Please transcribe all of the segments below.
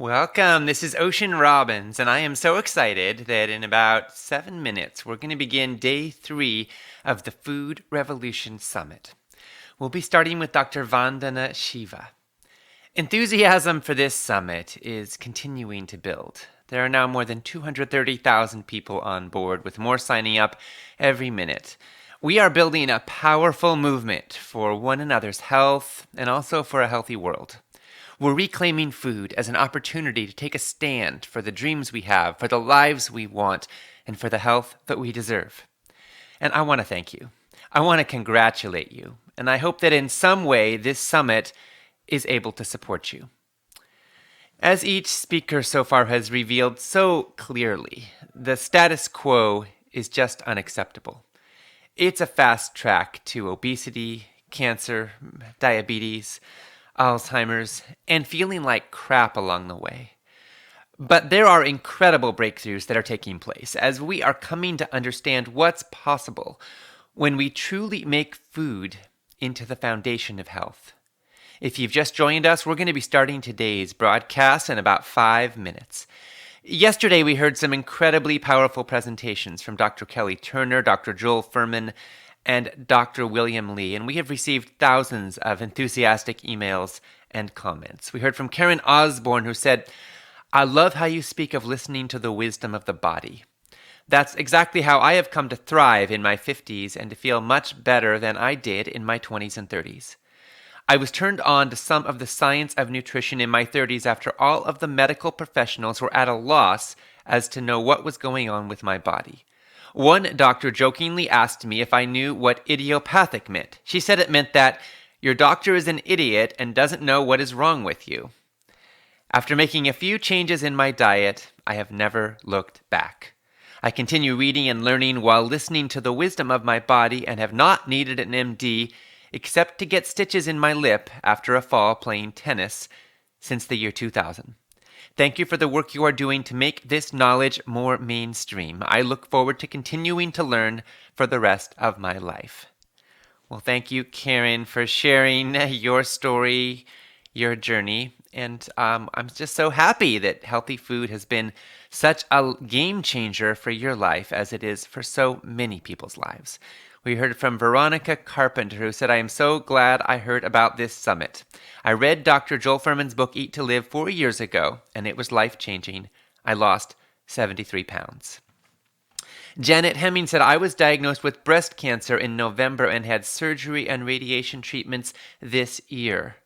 Welcome. This is Ocean Robbins, and I am so excited that in about 7 minutes we're going to begin day 3 of the Food Revolution Summit. We'll be starting with Dr. Vandana Shiva. Enthusiasm for this summit is continuing to build. There are now more than 230,000 people on board, with more signing up every minute. We are building a powerful movement for one another's health and also for a healthy world. We're reclaiming food as an opportunity to take a stand for the dreams we have, for the lives we want, and for the health that we deserve. And I want to thank you. I want to congratulate you. And I hope that in some way this summit is able to support you. As each speaker so far has revealed so clearly, the status quo is just unacceptable. It's a fast track to obesity, cancer, diabetes, Alzheimer's, and feeling like crap along the way. But there are incredible breakthroughs that are taking place as we are coming to understand what's possible when we truly make food into the foundation of health. If you've just joined us, we're going to be starting today's broadcast in about 5 minutes. Yesterday, we heard some incredibly powerful presentations from Dr. Kelly Turner, Dr. Joel Fuhrman, and Dr. William Li, and we have received thousands of enthusiastic emails and comments. We heard from Karen Osborne, who said, "I love how you speak of listening to the wisdom of the body. That's exactly how I have come to thrive in my 50s and to feel much better than I did in my 20s and 30s. I was turned on to some of the science of nutrition in my 30s after all of the medical professionals were at a loss as to know what was going on with my body. One doctor jokingly asked me if I knew what idiopathic meant. She said it meant that your doctor is an idiot and doesn't know what is wrong with you. After making a few changes in my diet, I have never looked back. I continue reading and learning while listening to the wisdom of my body and have not needed an MD except to get stitches in my lip after a fall playing tennis since the year 2000. Thank you for the work you are doing to make this knowledge more mainstream. I look forward to continuing to learn for the rest of my life." Well, thank you, Karen, for sharing your story, your journey. And I'm just so happy that healthy food has been such a game changer for your life as it is for so many people's lives. We heard from Veronica Carpenter, who said, "I am so glad I heard about this summit. I read Dr. Joel Fuhrman's book, Eat to Live, 4 years ago, and it was life-changing. I lost 73 pounds. Janet Hemming said, "I was diagnosed with breast cancer in November and had surgery and radiation treatments this year.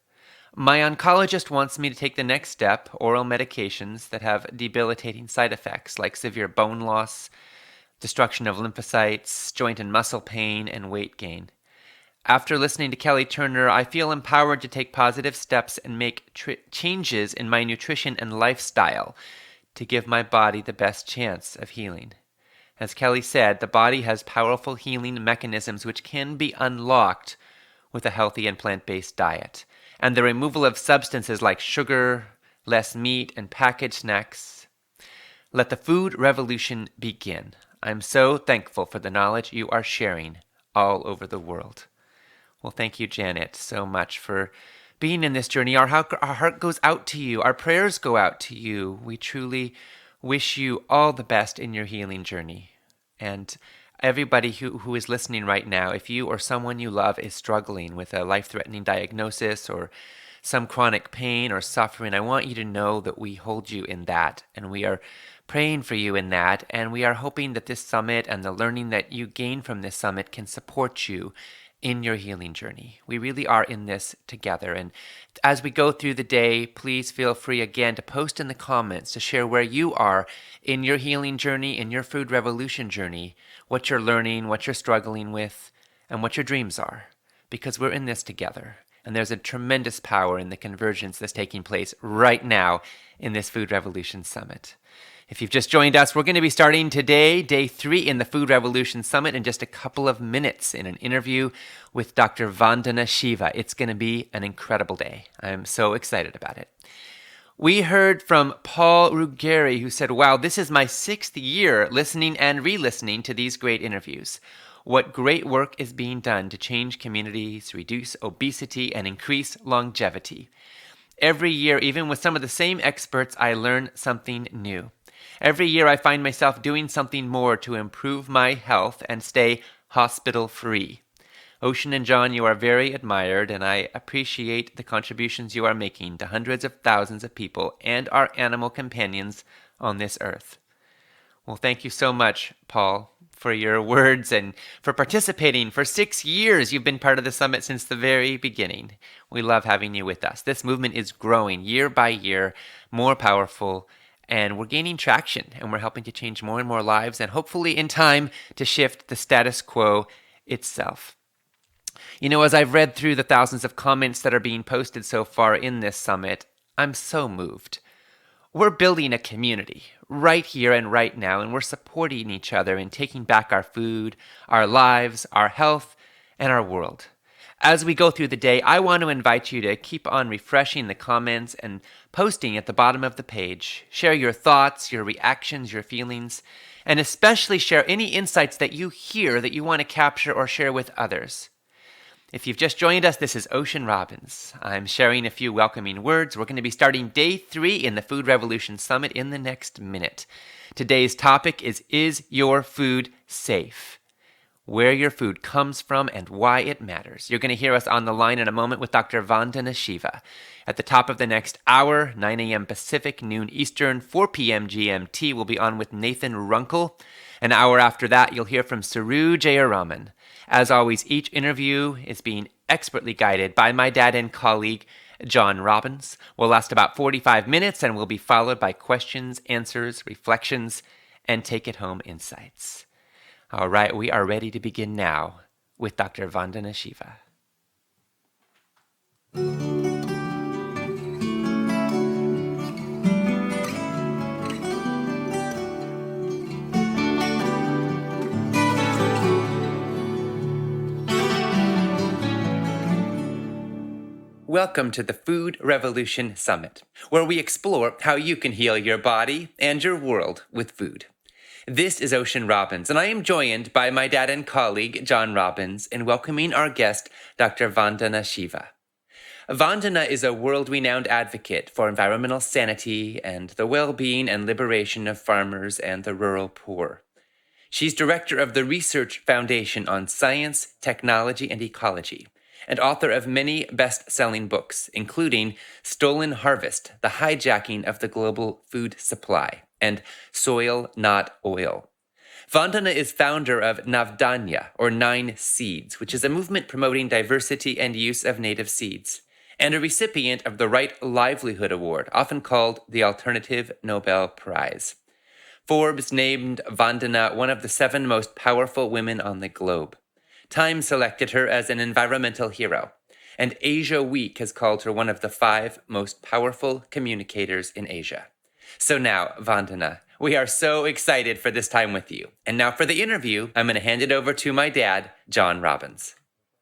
My oncologist wants me to take the next step, oral medications that have debilitating side effects like severe bone loss, destruction of lymphocytes, joint and muscle pain, and weight gain. After listening to Kelly Turner, I feel empowered to take positive steps and make changes in my nutrition and lifestyle to give my body the best chance of healing." As Kelly said, the body has powerful healing mechanisms which can be unlocked with a healthy and plant-based diet. And the removal of substances like sugar, less meat, and packaged snacks. Let the food revolution begin. I'm so thankful for the knowledge you are sharing all over the world. Well, thank you, Janet, so much for being in this journey. Our heart goes out to you. Our prayers go out to you. We truly wish you all the best in your healing journey. And everybody who is listening right now, if you or someone you love is struggling with a life-threatening diagnosis or some chronic pain or suffering, I want you to know that we hold you in that, and we are praying for you in that, and we are hoping that this summit and the learning that you gain from this summit can support you in your healing journey. We really are in this together. And as we go through the day, please feel free again to post in the comments to share where you are in your healing journey, in your food revolution journey, what you're learning, what you're struggling with, and what your dreams are. Because we're in this together. And there's a tremendous power in the convergence that's taking place right now in this Food Revolution Summit. If you've just joined us, we're going to be starting today, day 3 in the Food Revolution Summit, in just a couple of minutes in an interview with Dr. Vandana Shiva. It's going to be an incredible day. I'm so excited about it. We heard from Paul Ruggieri, who said, "Wow, this is my 6th year listening and re-listening to these great interviews. What great work is being done to change communities, reduce obesity, and increase longevity. Every year, even with some of the same experts, I learn something new. Every year, I find myself doing something more to improve my health and stay hospital-free. Ocean and John, you are very admired, and I appreciate the contributions you are making to hundreds of thousands of people and our animal companions on this earth. Well, thank you so much, Paul, for your words and for participating. For 6 years, you've been part of the summit since the very beginning. We love having you with us. This movement is growing year by year, more powerful, and we're gaining traction, and we're helping to change more and more lives, and hopefully in time to shift the status quo itself. You know, as I've read through the thousands of comments that are being posted so far in this summit, I'm so moved. We're building a community right here and right now, and we're supporting each other in taking back our food, our lives, our health, and our world. As we go through the day, I want to invite you to keep on refreshing the comments and posting at the bottom of the page. Share your thoughts, your reactions, your feelings, and especially share any insights that you hear that you want to capture or share with others. If you've just joined us, this is Ocean Robbins. I'm sharing a few welcoming words. We're going to be starting day 3 in the Food Revolution Summit in the next minute. Today's topic is your food safe? Where your food comes from and why it matters. You're going to hear us on the line in a moment with Dr. Vandana Shiva. At the top of the next hour, 9 a.m. Pacific, noon Eastern, 4 p.m. GMT, we'll be on with Nathan Runkle. An hour after that, you'll hear from Saru Jayaraman. As always, each interview is being expertly guided by my dad and colleague, John Robbins. Will last about 45 minutes and will be followed by questions, answers, reflections, and take-it-home insights. All right, we are ready to begin now with Dr. Vandana Shiva. Welcome to the Food Revolution Summit, where we explore how you can heal your body and your world with food. This is Ocean Robbins, and I am joined by my dad and colleague, John Robbins, in welcoming our guest, Dr. Vandana Shiva. Vandana is a world-renowned advocate for environmental sanity and the well-being and liberation of farmers and the rural poor. She's director of the Research Foundation on Science, Technology, and Ecology, and author of many best-selling books, including Stolen Harvest, The Hijacking of the Global Food Supply, and Soil Not Oil. Vandana is founder of Navdanya, or 9 Seeds, which is a movement promoting diversity and use of native seeds, and a recipient of the Right Livelihood Award, often called the Alternative Nobel Prize. Forbes named Vandana one of the 7 most powerful women on the globe. Time selected her as an environmental hero, and Asia Week has called her one of the 5 most powerful communicators in Asia. So now, Vandana, we are so excited for this time with you. And now for the interview, I'm going to hand it over to my dad, John Robbins.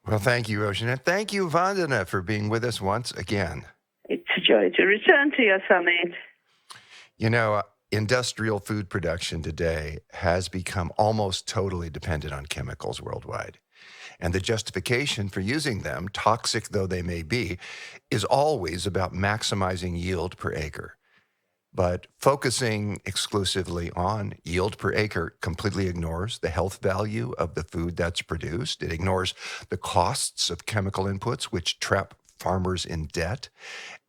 Well, thank you, Ocean, and thank you, Vandana, for being with us once again. It's a joy to return to your summit. You know, industrial food production today has become almost totally dependent on chemicals worldwide. And the justification for using them, toxic though they may be, is always about maximizing yield per acre. But focusing exclusively on yield per acre completely ignores the health value of the food that's produced. It ignores the costs of chemical inputs, which trap farmers in debt.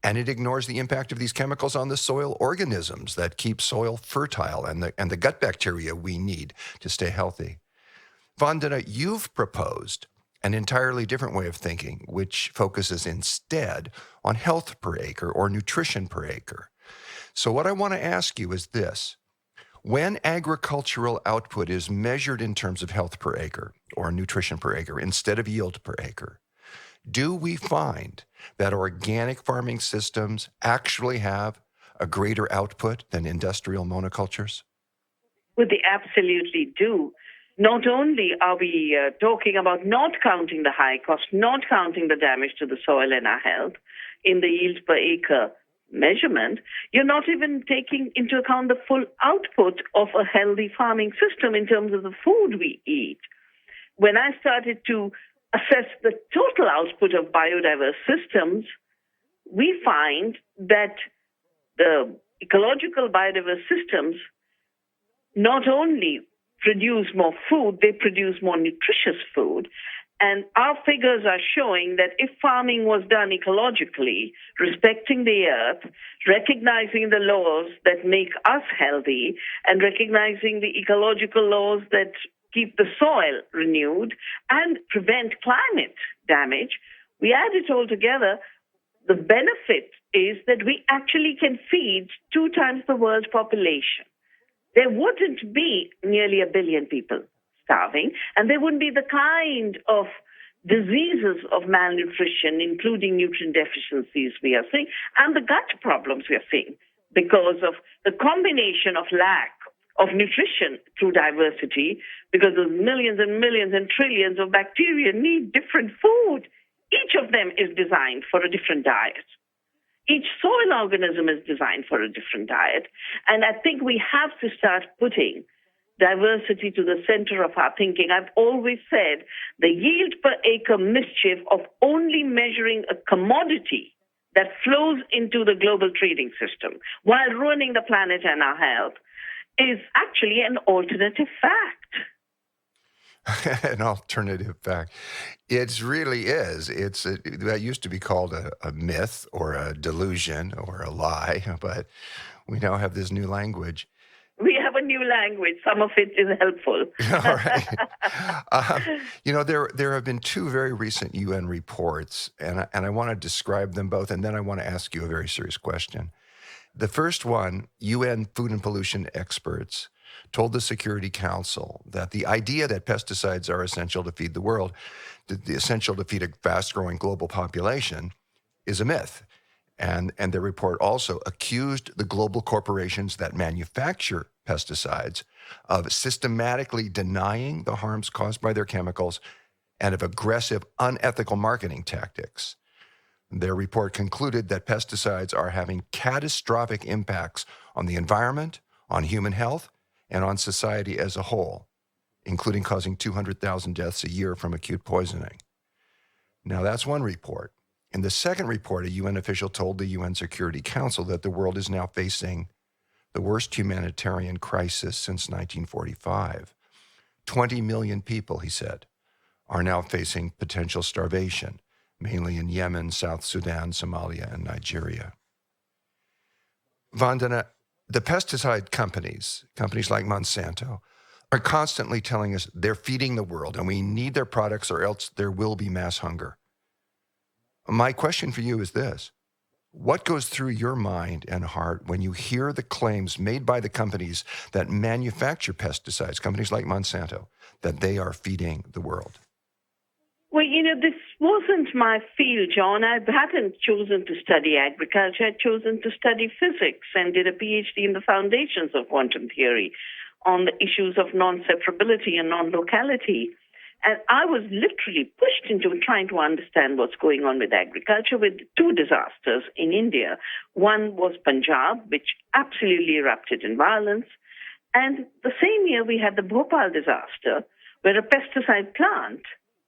And it ignores the impact of these chemicals on the soil organisms that keep soil fertile and the gut bacteria we need to stay healthy. Vandana, you've proposed an entirely different way of thinking, which focuses instead on health per acre or nutrition per acre. So what I want to ask you is this. When agricultural output is measured in terms of health per acre or nutrition per acre instead of yield per acre, do we find that organic farming systems actually have a greater output than industrial monocultures? Well, they absolutely do. Not only are we talking about not counting the high cost, not counting the damage to the soil and our health in the yield per acre measurement, you're not even taking into account the full output of a healthy farming system in terms of the food we eat. When I started to assess the total output of biodiverse systems, we find that the ecological biodiverse systems not only produce more food, they produce more nutritious food. And our figures are showing that if farming was done ecologically, respecting the earth, recognizing the laws that make us healthy, and recognizing the ecological laws that keep the soil renewed and prevent climate damage, we add it all together. The benefit is that we actually can feed 2 times the world's population. There wouldn't be nearly 1 billion people starving, and there wouldn't be the kind of diseases of malnutrition, including nutrient deficiencies we are seeing, and the gut problems we are seeing because of the combination of lack of nutrition through diversity, because those millions and millions and trillions of bacteria need different food. Each of them is designed for a different diet. Each soil organism is designed for a different diet. And I think we have to start putting diversity to the center of our thinking. I've always said the yield per acre mischief of only measuring a commodity that flows into the global trading system while ruining the planet and our health is actually an alternative fact. An alternative fact. It really is. That used to be called a myth or a delusion or a lie, but we now have this new language. We have a new language. Some of it is helpful. All right. There have been 2 very recent UN reports, and I want to describe them both, and then I want to ask you a very serious question. The first one, UN food and pollution experts told the Security Council that the idea that pesticides are essential to feed the world, essential to feed a fast-growing global population, is a myth. And their report also accused the global corporations that manufacture pesticides of systematically denying the harms caused by their chemicals and of aggressive, unethical marketing tactics. Their report concluded that pesticides are having catastrophic impacts on the environment, on human health, and on society as a whole, including causing 200,000 deaths a year from acute poisoning. Now, that's one report. In the second report, a UN official told the UN Security Council that the world is now facing the worst humanitarian crisis since 1945. 20 million people, he said, are now facing potential starvation, mainly in Yemen, South Sudan, Somalia, and Nigeria. Vandana, the pesticide companies like Monsanto, are constantly telling us they're feeding the world and we need their products or else there will be mass hunger. My question for you is this. What goes through your mind and heart when you hear the claims made by the companies that manufacture pesticides, companies like Monsanto, that they are feeding the world? Well, this wasn't my field, John. I hadn't chosen to study agriculture. I'd chosen to study physics and did a PhD in the foundations of quantum theory on the issues of non-separability and non-locality. And I was literally pushed into trying to understand what's going on with agriculture with 2 disasters in India. One was Punjab, which absolutely erupted in violence. And the same year, we had the Bhopal disaster, where a pesticide plant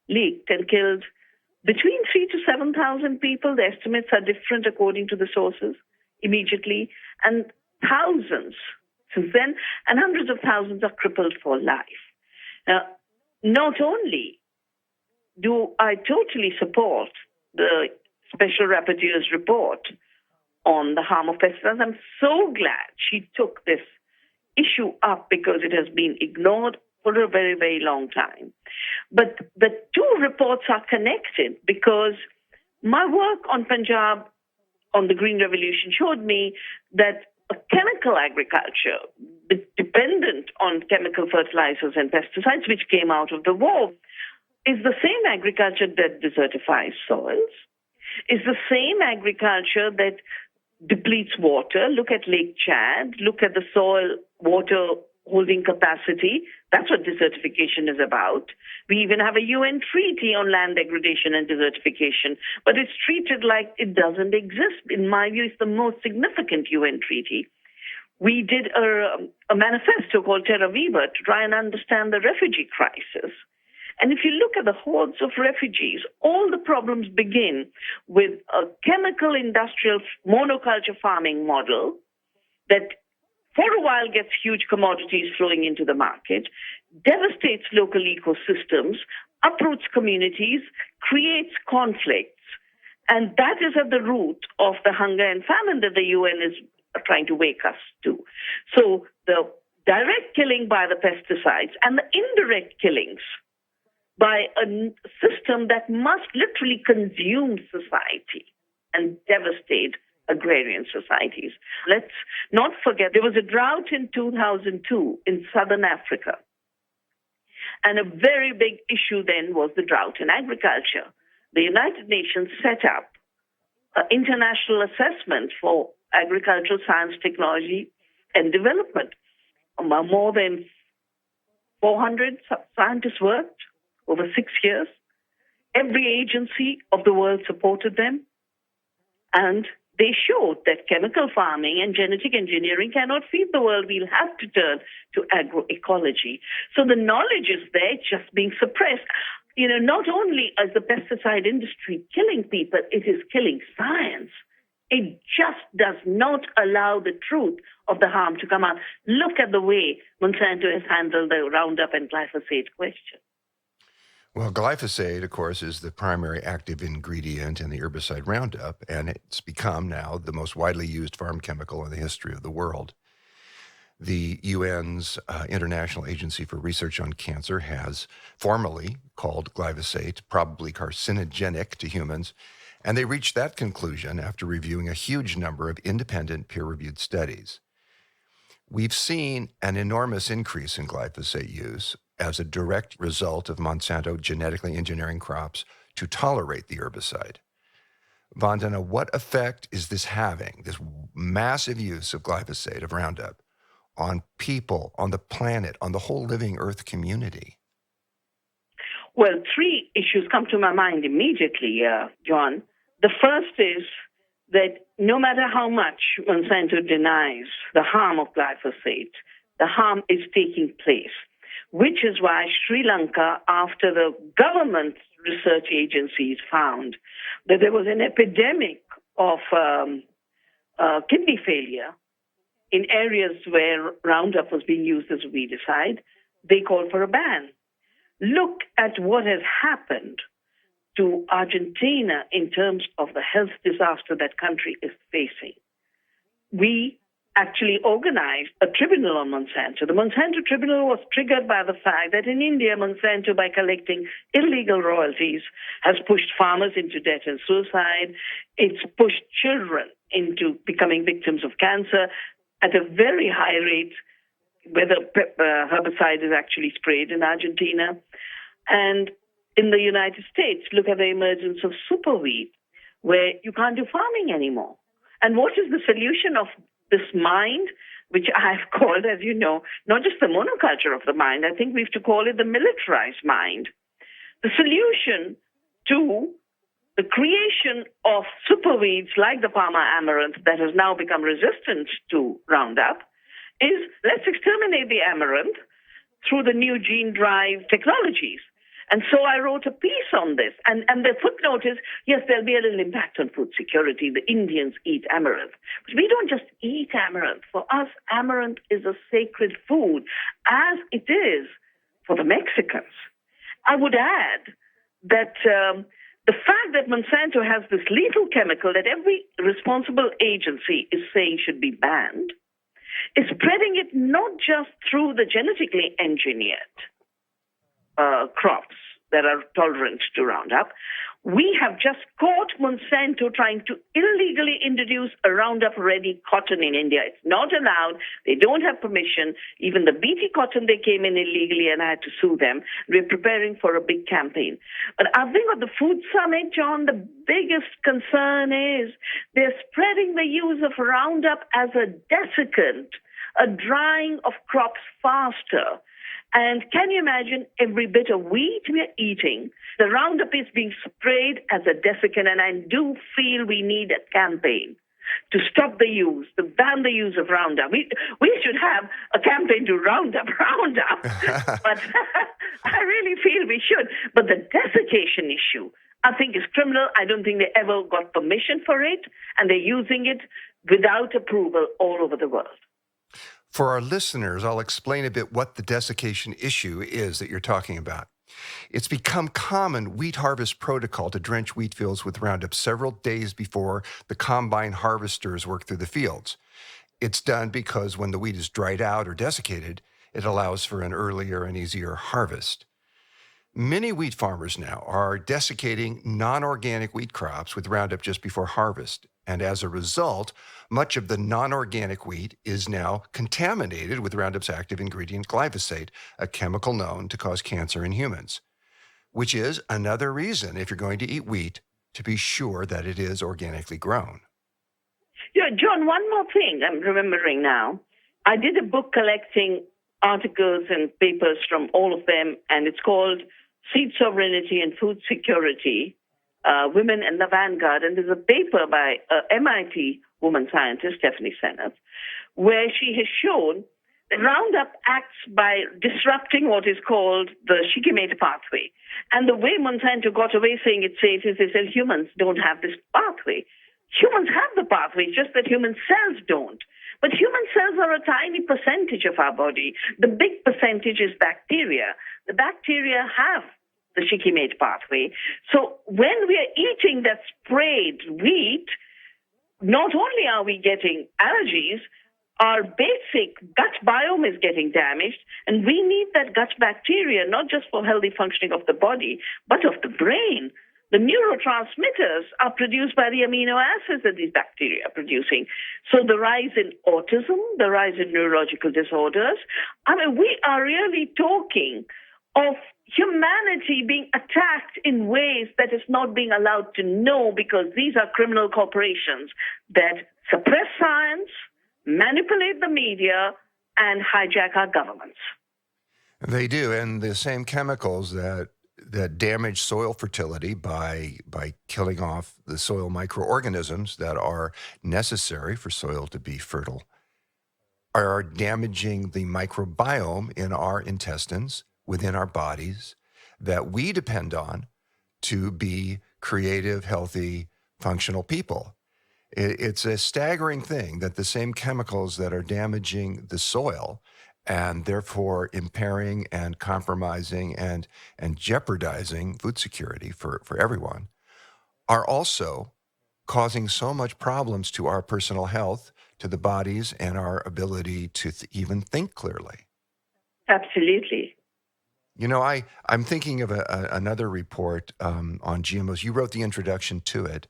leaked and killed between 3,000 to 7,000 people. The estimates are different according to the sources immediately, and thousands since then, and hundreds of thousands are crippled for life. Now, not only do I totally support the Special Rapporteur's report on the harm of pesticides, I'm so glad she took this issue up because it has been ignored for a very, very long time. But the 2 reports are connected because my work on Punjab, on the Green Revolution, showed me that a chemical agriculture dependent on chemical fertilizers and pesticides, which came out of the war, is the same agriculture that desertifies soils, is the same agriculture that depletes water. Look at Lake Chad, look at the soil water holding capacity. That's what desertification is about. We even have a UN treaty on land degradation and desertification, but it's treated like it doesn't exist. In my view, it's the most significant UN treaty. We did a manifesto called Terra Viva to try and understand the refugee crisis. And if you look at the hordes of refugees, all the problems begin with a chemical industrial monoculture farming model that for a while gets huge commodities flowing into the market, devastates local ecosystems, uproots communities, creates conflicts. And that is at the root of the hunger and famine that the UN is trying to wake us to. So the direct killing by the pesticides and the indirect killings by a system that must literally consume society and devastate agrarian societies. Let's not forget there was a drought in 2002 in southern Africa. And a very big issue then was the drought in agriculture. The United Nations set up an international assessment for agricultural science, technology, and development. More than 400 scientists worked over 6 years. Every agency of the world supported them. And they showed that chemical farming and genetic engineering cannot feed the world. We'll have to turn to agroecology. So the knowledge is there, it's just being suppressed. Not only is the pesticide industry killing people, it is killing science. It just does not allow the truth of the harm to come out. Look at the way Monsanto has handled the Roundup and glyphosate question. Well, glyphosate, of course, is the primary active ingredient in the herbicide Roundup, and it's become now the most widely used farm chemical in the history of the world. The UN's International Agency for Research on Cancer has formally called glyphosate probably carcinogenic to humans, and they reached that conclusion after reviewing a huge number of independent peer-reviewed studies. We've seen an enormous increase in glyphosate use as a direct result of Monsanto genetically engineering crops to tolerate the herbicide. Vandana, what effect is this having, this massive use of glyphosate, of Roundup, on people, on the planet, on the whole living Earth community? Well, three issues come to my mind immediately, John. The first is that no matter how much Monsanto denies the harm of glyphosate, the harm is taking place, which is why Sri Lanka, after the government research agencies found that there was an epidemic of kidney failure in areas where Roundup was being used as a weedicide, they called for a ban. Look at what has happened to Argentina in terms of the health disaster that country is facing. We actually organized a tribunal on Monsanto. The Monsanto tribunal was triggered by the fact that in India, Monsanto, by collecting illegal royalties, has pushed farmers into debt and suicide. It's pushed children into becoming victims of cancer at a very high rate, where the herbicide is actually sprayed in Argentina. And in the United States, look at the emergence of superweed, where you can't do farming anymore. And what is the solution of this mind, which I've called, as you know, not just the monoculture of the mind, I think we have to call it the militarized mind. The solution to the creation of superweeds like the Palmer amaranth that has now become resistant to Roundup is let's exterminate the amaranth through the new gene drive technologies. And so I wrote a piece on this. And the footnote is, yes, there'll be a little impact on food security. The Indians eat amaranth. But we don't just eat amaranth. For us, amaranth is a sacred food, as it is for the Mexicans. I would add that the fact that Monsanto has this lethal chemical that every responsible agency is saying should be banned is spreading it not just through the genetically engineered crops that are tolerant to Roundup. We have just caught Monsanto trying to illegally introduce a Roundup-ready cotton in India. It's not allowed. They don't have permission. Even the BT cotton, they came in illegally and I had to sue them. We're preparing for a big campaign. But I think at the Food Summit, John, the biggest concern is they're spreading the use of Roundup as a desiccant, a drying of crops faster. And can you imagine every bit of wheat we are eating, the Roundup is being sprayed as a desiccant, and I do feel we need a campaign to stop the use, to ban the use of Roundup. We should have a campaign to Roundup. I really feel we should. But the desiccation issue, I think, is criminal. I don't think they ever got permission for it, and they're using it without approval all over the world. For our listeners, I'll explain a bit what the desiccation issue is that you're talking about. It's become common wheat harvest protocol to drench wheat fields with Roundup several days before the combine harvesters work through the fields. It's done because when the wheat is dried out or desiccated, it allows for an earlier and easier harvest. Many wheat farmers now are desiccating non-organic wheat crops with Roundup just before harvest. And as a result, much of the non-organic wheat is now contaminated with Roundup's active ingredient glyphosate, a chemical known to cause cancer in humans, which is another reason, if you're going to eat wheat, to be sure that it is organically grown. Yeah, John, one more thing I'm remembering now. I did a book collecting articles and papers from all of them, and it's called Seed Sovereignty and Food Security, Women in the Vanguard. And there's a paper by MIT woman scientist, Stephanie Seneff, where she has shown that Roundup acts by disrupting what is called the shikimate pathway. And the way Monsanto got away saying it's safe is they said humans don't have this pathway. Humans have the pathway, just that human cells don't. But human cells are a tiny percentage of our body. The big percentage is bacteria. The bacteria have the shikimate pathway. So when we are eating that sprayed wheat, not only are we getting allergies, our basic gut biome is getting damaged, and we need that gut bacteria, not just for healthy functioning of the body, but of the brain. The neurotransmitters are produced by the amino acids that these bacteria are producing. So the rise in autism, the rise in neurological disorders, I mean, we are really talking of humanity being attacked in ways that is not being allowed to know, because these are criminal corporations that suppress science, manipulate the media, and hijack our governments. They do, and the same chemicals that damage soil fertility by killing off the soil microorganisms that are necessary for soil to be fertile are damaging the microbiome in our intestines, within our bodies, that we depend on to be creative, healthy, functional people. It's a staggering thing that the same chemicals that are damaging the soil and therefore impairing and compromising and jeopardizing food security for everyone are also causing so much problems to our personal health, to the bodies, and our ability to even think clearly. Absolutely. You know, I'm thinking of another report on GMOs. You wrote the introduction to it.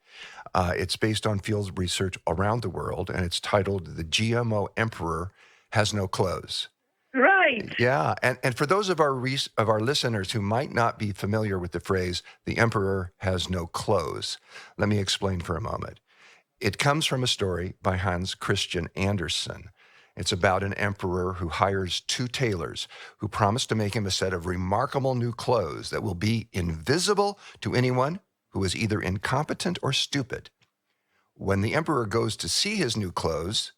It's based on field research around the world, and it's titled "The GMO Emperor Has No Clothes." Right. Yeah, and for those of our listeners who might not be familiar with the phrase "the emperor has no clothes," let me explain for a moment. It comes from a story by Hans Christian Andersen. It's about an emperor who hires two tailors who promise to make him a set of remarkable new clothes that will be invisible to anyone who is either incompetent or stupid. When the emperor goes to see his new clothes,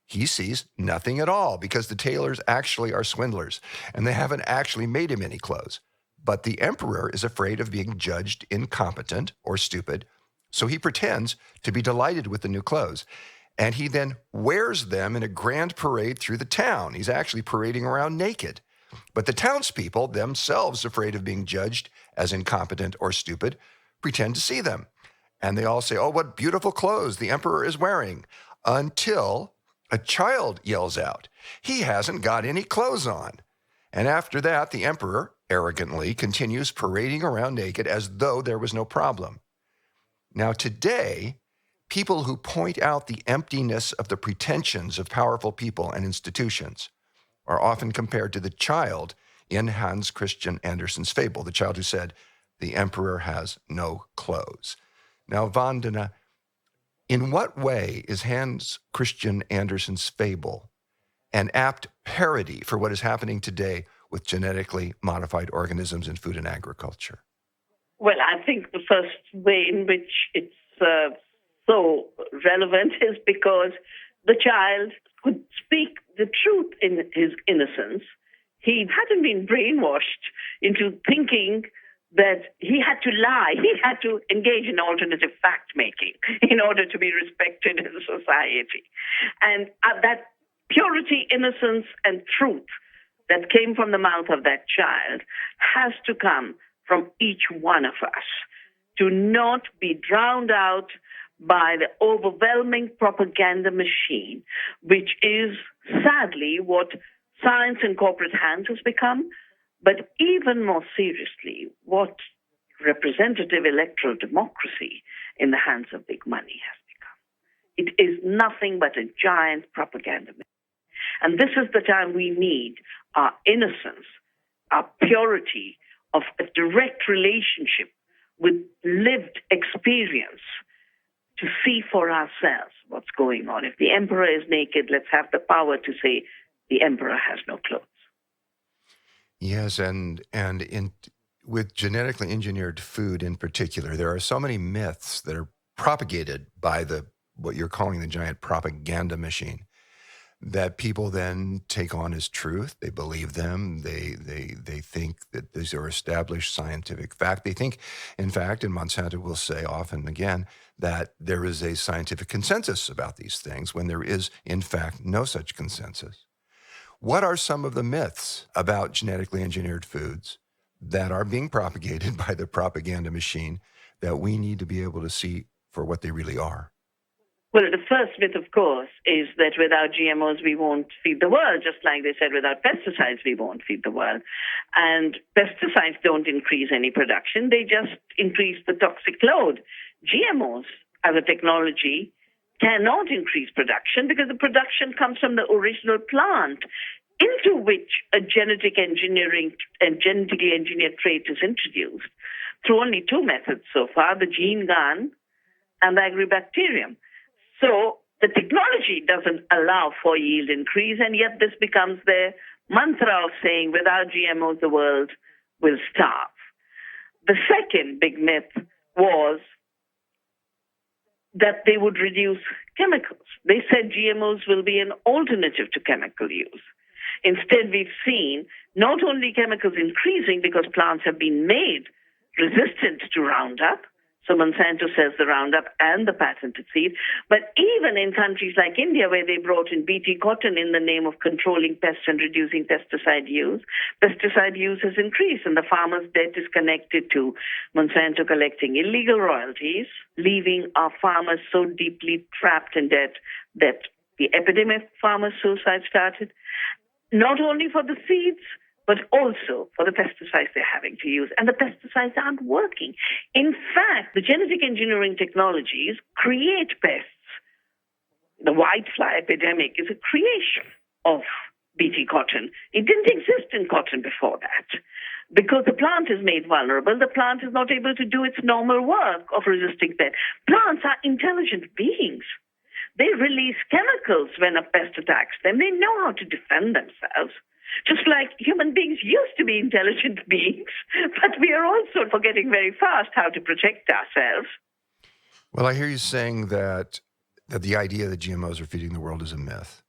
he sees nothing at all, because the tailors actually are swindlers and they haven't actually made him any clothes. But the emperor is afraid of being judged incompetent or stupid, so he pretends to be delighted with the new clothes. And he then wears them in a grand parade through the town. He's actually parading around naked. But the townspeople, themselves afraid of being judged as incompetent or stupid, pretend to see them. And they all say, "Oh, what beautiful clothes the emperor is wearing," until a child yells out, "He hasn't got any clothes on." And after that, the emperor arrogantly continues parading around naked as though there was no problem. Now, today, people who point out the emptiness of the pretensions of powerful people and institutions are often compared to the child in Hans Christian Andersen's fable, the child who said, "The emperor has no clothes." Now, Vandana, in what way is Hans Christian Andersen's fable an apt parody for what is happening today with genetically modified organisms in food and agriculture? Well, I think the first way in which it's so relevant is because the child could speak the truth in his innocence, he hadn't been brainwashed into thinking that he had to lie. He had to engage in alternative fact-making in order to be respected in society. And that purity, innocence, and truth that came from the mouth of that child has to come from each one of us, to not be drowned out by the overwhelming propaganda machine, which is sadly what science in corporate hands has become, but even more seriously, what representative electoral democracy in the hands of big money has become. It is nothing but a giant propaganda machine. And this is the time we need our innocence, our purity of a direct relationship with lived experience to see for ourselves what's going on. If the emperor is naked, let's have the power to say the emperor has no clothes. Yes, and with genetically engineered food in particular, there are so many myths that are propagated by what you're calling the giant propaganda machine that people then take on as truth. They believe them. They think that these are established scientific fact. They think, in fact, and Monsanto will say often again, that there is a scientific consensus about these things when there is, in fact, no such consensus. What are some of the myths about genetically engineered foods that are being propagated by the propaganda machine that we need to be able to see for what they really are? Well, the first myth, of course, is that without GMOs, we won't feed the world, just like they said, without pesticides, we won't feed the world. And pesticides don't increase any production. They just increase the toxic load. GMOs, as a technology, cannot increase production because the production comes from the original plant into which a genetically engineered trait is introduced through only two methods so far, the gene gun and the agrobacterium. So the technology doesn't allow for yield increase, and yet this becomes their mantra of saying without GMOs, the world will starve. The second big myth was that they would reduce chemicals. They said GMOs will be an alternative to chemical use. Instead, we've seen not only chemicals increasing because plants have been made resistant to Roundup, so Monsanto sells the Roundup and the patented seed, but even in countries like India, where they brought in BT cotton in the name of controlling pests and reducing pesticide use has increased, and the farmer's debt is connected to Monsanto collecting illegal royalties, leaving our farmers so deeply trapped in debt that the epidemic of farmer suicide started, not only for the seeds, but also for the pesticides they're having to use. And the pesticides aren't working. In fact, the genetic engineering technologies create pests. The whitefly epidemic is a creation of BT cotton. It didn't exist in cotton before that. Because the plant is made vulnerable, the plant is not able to do its normal work of resisting pests. Plants are intelligent beings. They release chemicals when a pest attacks them. They know how to defend themselves. Just like human beings used to be intelligent beings, but we are also forgetting very fast how to protect ourselves. Well, I hear you saying that the idea that GMOs are feeding the world is a myth,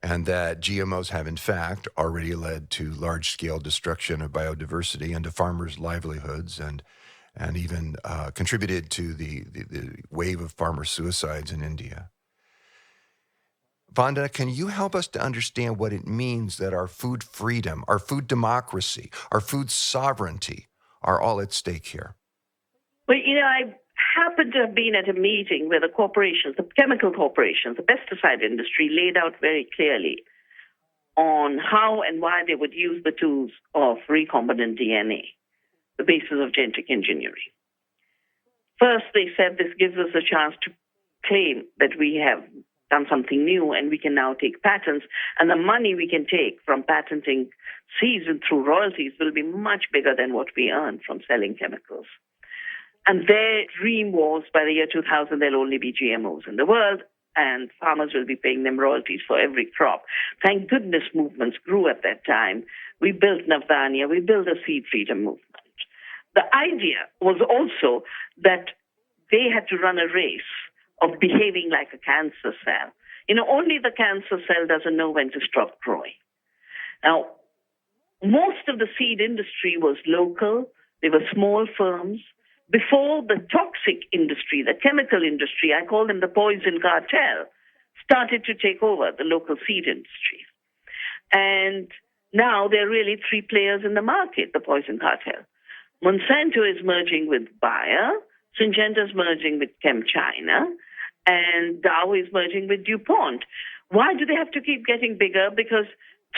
and that GMOs have, in fact, already led to large-scale destruction of biodiversity and to farmers' livelihoods, and even contributed to the wave of farmer suicides in India. Vandana, can you help us to understand what it means that our food freedom, our food democracy, our food sovereignty are all at stake here? Well, I happened to have been at a meeting where the corporations, the chemical corporations, the pesticide industry laid out very clearly on how and why they would use the tools of recombinant DNA, the basis of genetic engineering. First, they said this gives us a chance to claim that we have done something new and we can now take patents, and the money we can take from patenting seeds and through royalties will be much bigger than what we earn from selling chemicals. And their dream was by the year 2000 there'll only be GMOs in the world and farmers will be paying them royalties for every crop. Thank goodness movements grew at that time. We built Navdanya, we built a seed freedom movement. The idea was also that they had to run a race of behaving like a cancer cell. Only the cancer cell doesn't know when to stop growing. Now, most of the seed industry was local. They were small firms. Before the toxic industry, the chemical industry, I call them the poison cartel, started to take over the local seed industry. And now there are really three players in the market, the poison cartel. Monsanto is merging with Bayer, Syngenta is merging with ChemChina, and Dow is merging with DuPont. Why do they have to keep getting bigger? Because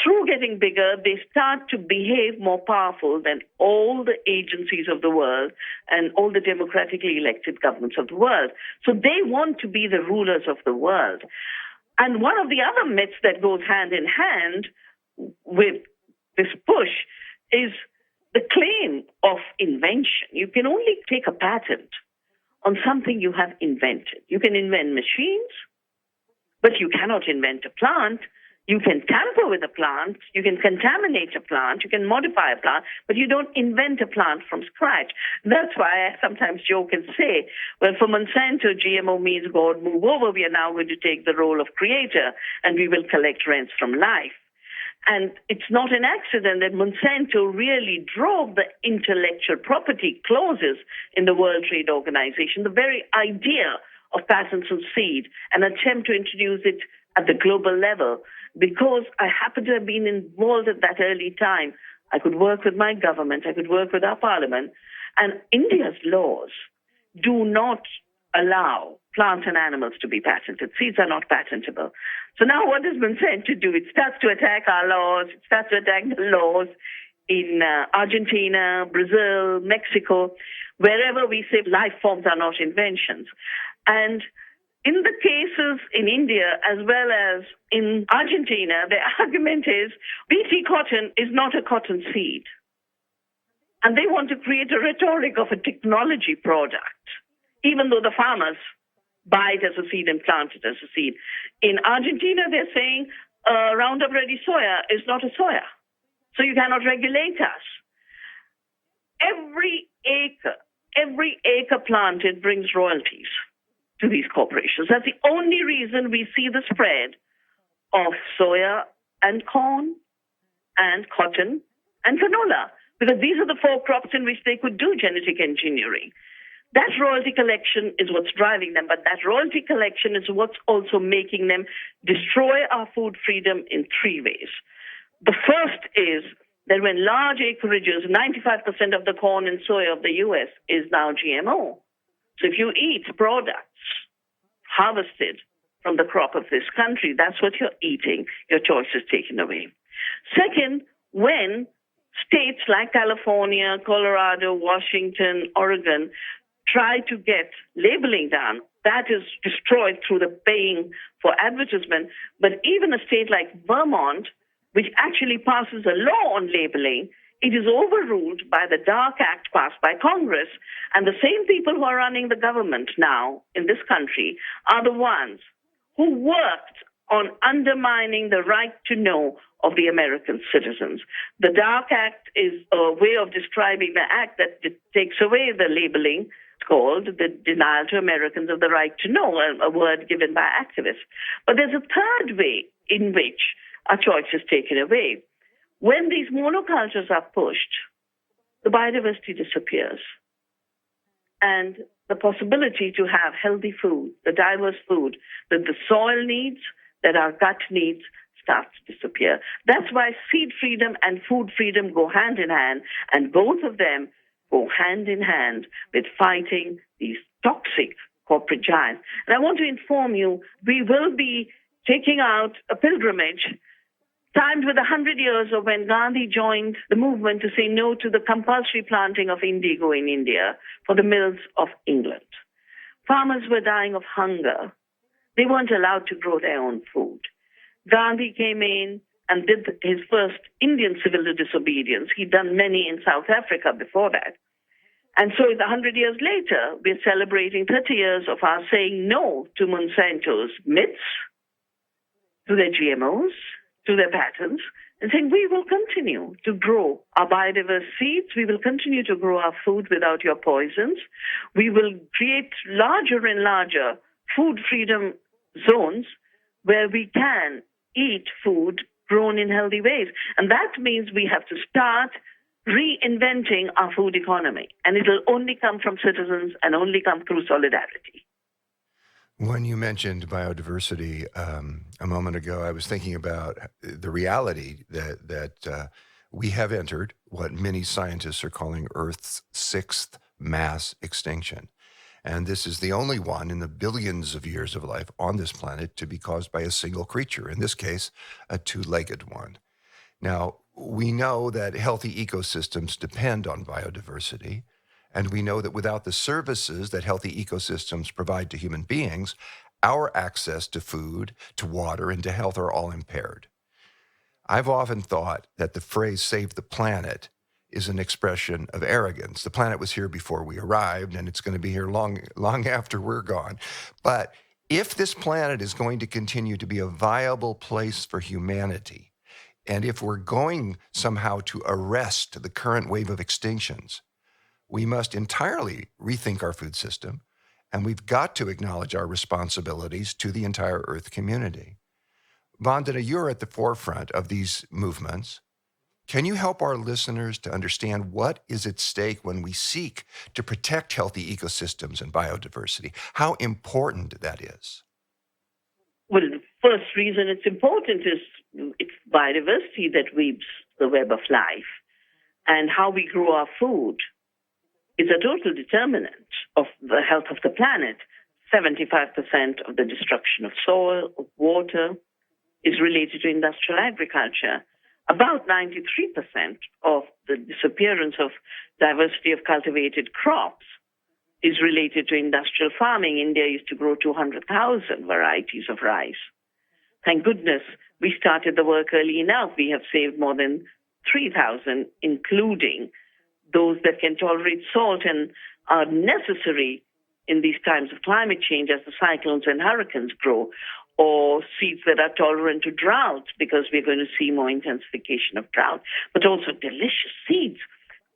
through getting bigger, they start to behave more powerful than all the agencies of the world and all the democratically elected governments of the world. So they want to be the rulers of the world. And one of the other myths that goes hand in hand with this push is the claim of invention. You can only take a patent on something you have invented. You can invent machines, but you cannot invent a plant. You can tamper with a plant, you can contaminate a plant, you can modify a plant, but you don't invent a plant from scratch. That's why I sometimes joke and say, well, for Monsanto, GMO means God move over. We are now going to take the role of creator and we will collect rents from life. And it's not an accident that Monsanto really drove the intellectual property clauses in the World Trade Organization, the very idea of patents on seed, an attempt to introduce it at the global level. Because I happen to have been involved at that early time, I could work with my government, I could work with our parliament, and India's laws do not allow plants and animals to be patented. Seeds are not patentable. So now what has been sent to do? It starts to attack our laws, it starts to attack the laws in Argentina, Brazil, Mexico, wherever we say life forms are not inventions. And in the cases in India as well as in Argentina, the argument is BT cotton is not a cotton seed. And they want to create a rhetoric of a technology product, even though the farmers buy it as a seed and plant it as a seed. In Argentina, they're saying Roundup Ready soya is not a soya. So you cannot regulate us. Every acre planted brings royalties to these corporations. That's the only reason we see the spread of soya and corn and cotton and canola, because these are the four crops in which they could do genetic engineering. That royalty collection is what's driving them, but that royalty collection is what's also making them destroy our food freedom in three ways. The first is that when large acreages, 95% of the corn and soy of the U.S. is now GMO. So if you eat products harvested from the crop of this country, that's what you're eating. Your choice is taken away. Second, when states like California, Colorado, Washington, Oregon try to get labeling done, that is destroyed through the paying for advertisement. But even a state like Vermont, which actually passes a law on labeling, it is overruled by the Dark Act passed by Congress. And the same people who are running the government now in this country are the ones who worked on undermining the right to know of the American citizens. The Dark Act is a way of describing the act that takes away the labeling. It's called the denial to Americans of the right to know, a word given by activists. But there's a third way in which our choice is taken away. When these monocultures are pushed, the biodiversity disappears. And the possibility to have healthy food, the diverse food that the soil needs, that our gut needs, starts to disappear. That's why seed freedom and food freedom go hand in hand, and both of them go hand in hand with fighting these toxic corporate giants. And I want to inform you, we will be taking out a pilgrimage timed with 100 years of when Gandhi joined the movement to say no to the compulsory planting of indigo in India for the mills of England. Farmers were dying of hunger. They weren't allowed to grow their own food. Gandhi came in and did his first Indian civil disobedience. He'd done many in South Africa before that. And so 100 years later, we're celebrating 30 years of our saying no to Monsanto's myths, to their GMOs, to their patents, and saying we will continue to grow our biodiverse seeds, we will continue to grow our food without your poisons, we will create larger and larger food freedom zones where we can eat food grown in healthy ways. And that means we have to start reinventing our food economy. And it'll only come from citizens and only come through solidarity. When you mentioned biodiversity a moment ago, I was thinking about the reality that we have entered what many scientists are calling Earth's sixth mass extinction. And this is the only one in the billions of years of life on this planet to be caused by a single creature, in this case, a two-legged one. Now, we know that healthy ecosystems depend on biodiversity, and we know that without the services that healthy ecosystems provide to human beings, our access to food, to water, and to health are all impaired. I've often thought that the phrase save the planet is an expression of arrogance. The planet was here before we arrived, and it's going to be here long after we're gone. But if this planet is going to continue to be a viable place for humanity, and if we're going somehow to arrest the current wave of extinctions, we must entirely rethink our food system, and we've got to acknowledge our responsibilities to the entire Earth community. Vandana, you're at the forefront of these movements. Can you help our listeners to understand what is at stake when we seek to protect healthy ecosystems and biodiversity? How important that is? Well, the first reason it's important is it's biodiversity that weaves the web of life. And how we grow our food is a total determinant of the health of the planet. 75% of the destruction of soil, of water, is related to industrial agriculture. About 93% of the disappearance of diversity of cultivated crops is related to industrial farming. India used to grow 200,000 varieties of rice. Thank goodness we started the work early enough. We have saved more than 3,000, including those that can tolerate salt and are necessary in these times of climate change as the cyclones and hurricanes grow, or seeds that are tolerant to drought because we're going to see more intensification of drought, but also delicious seeds.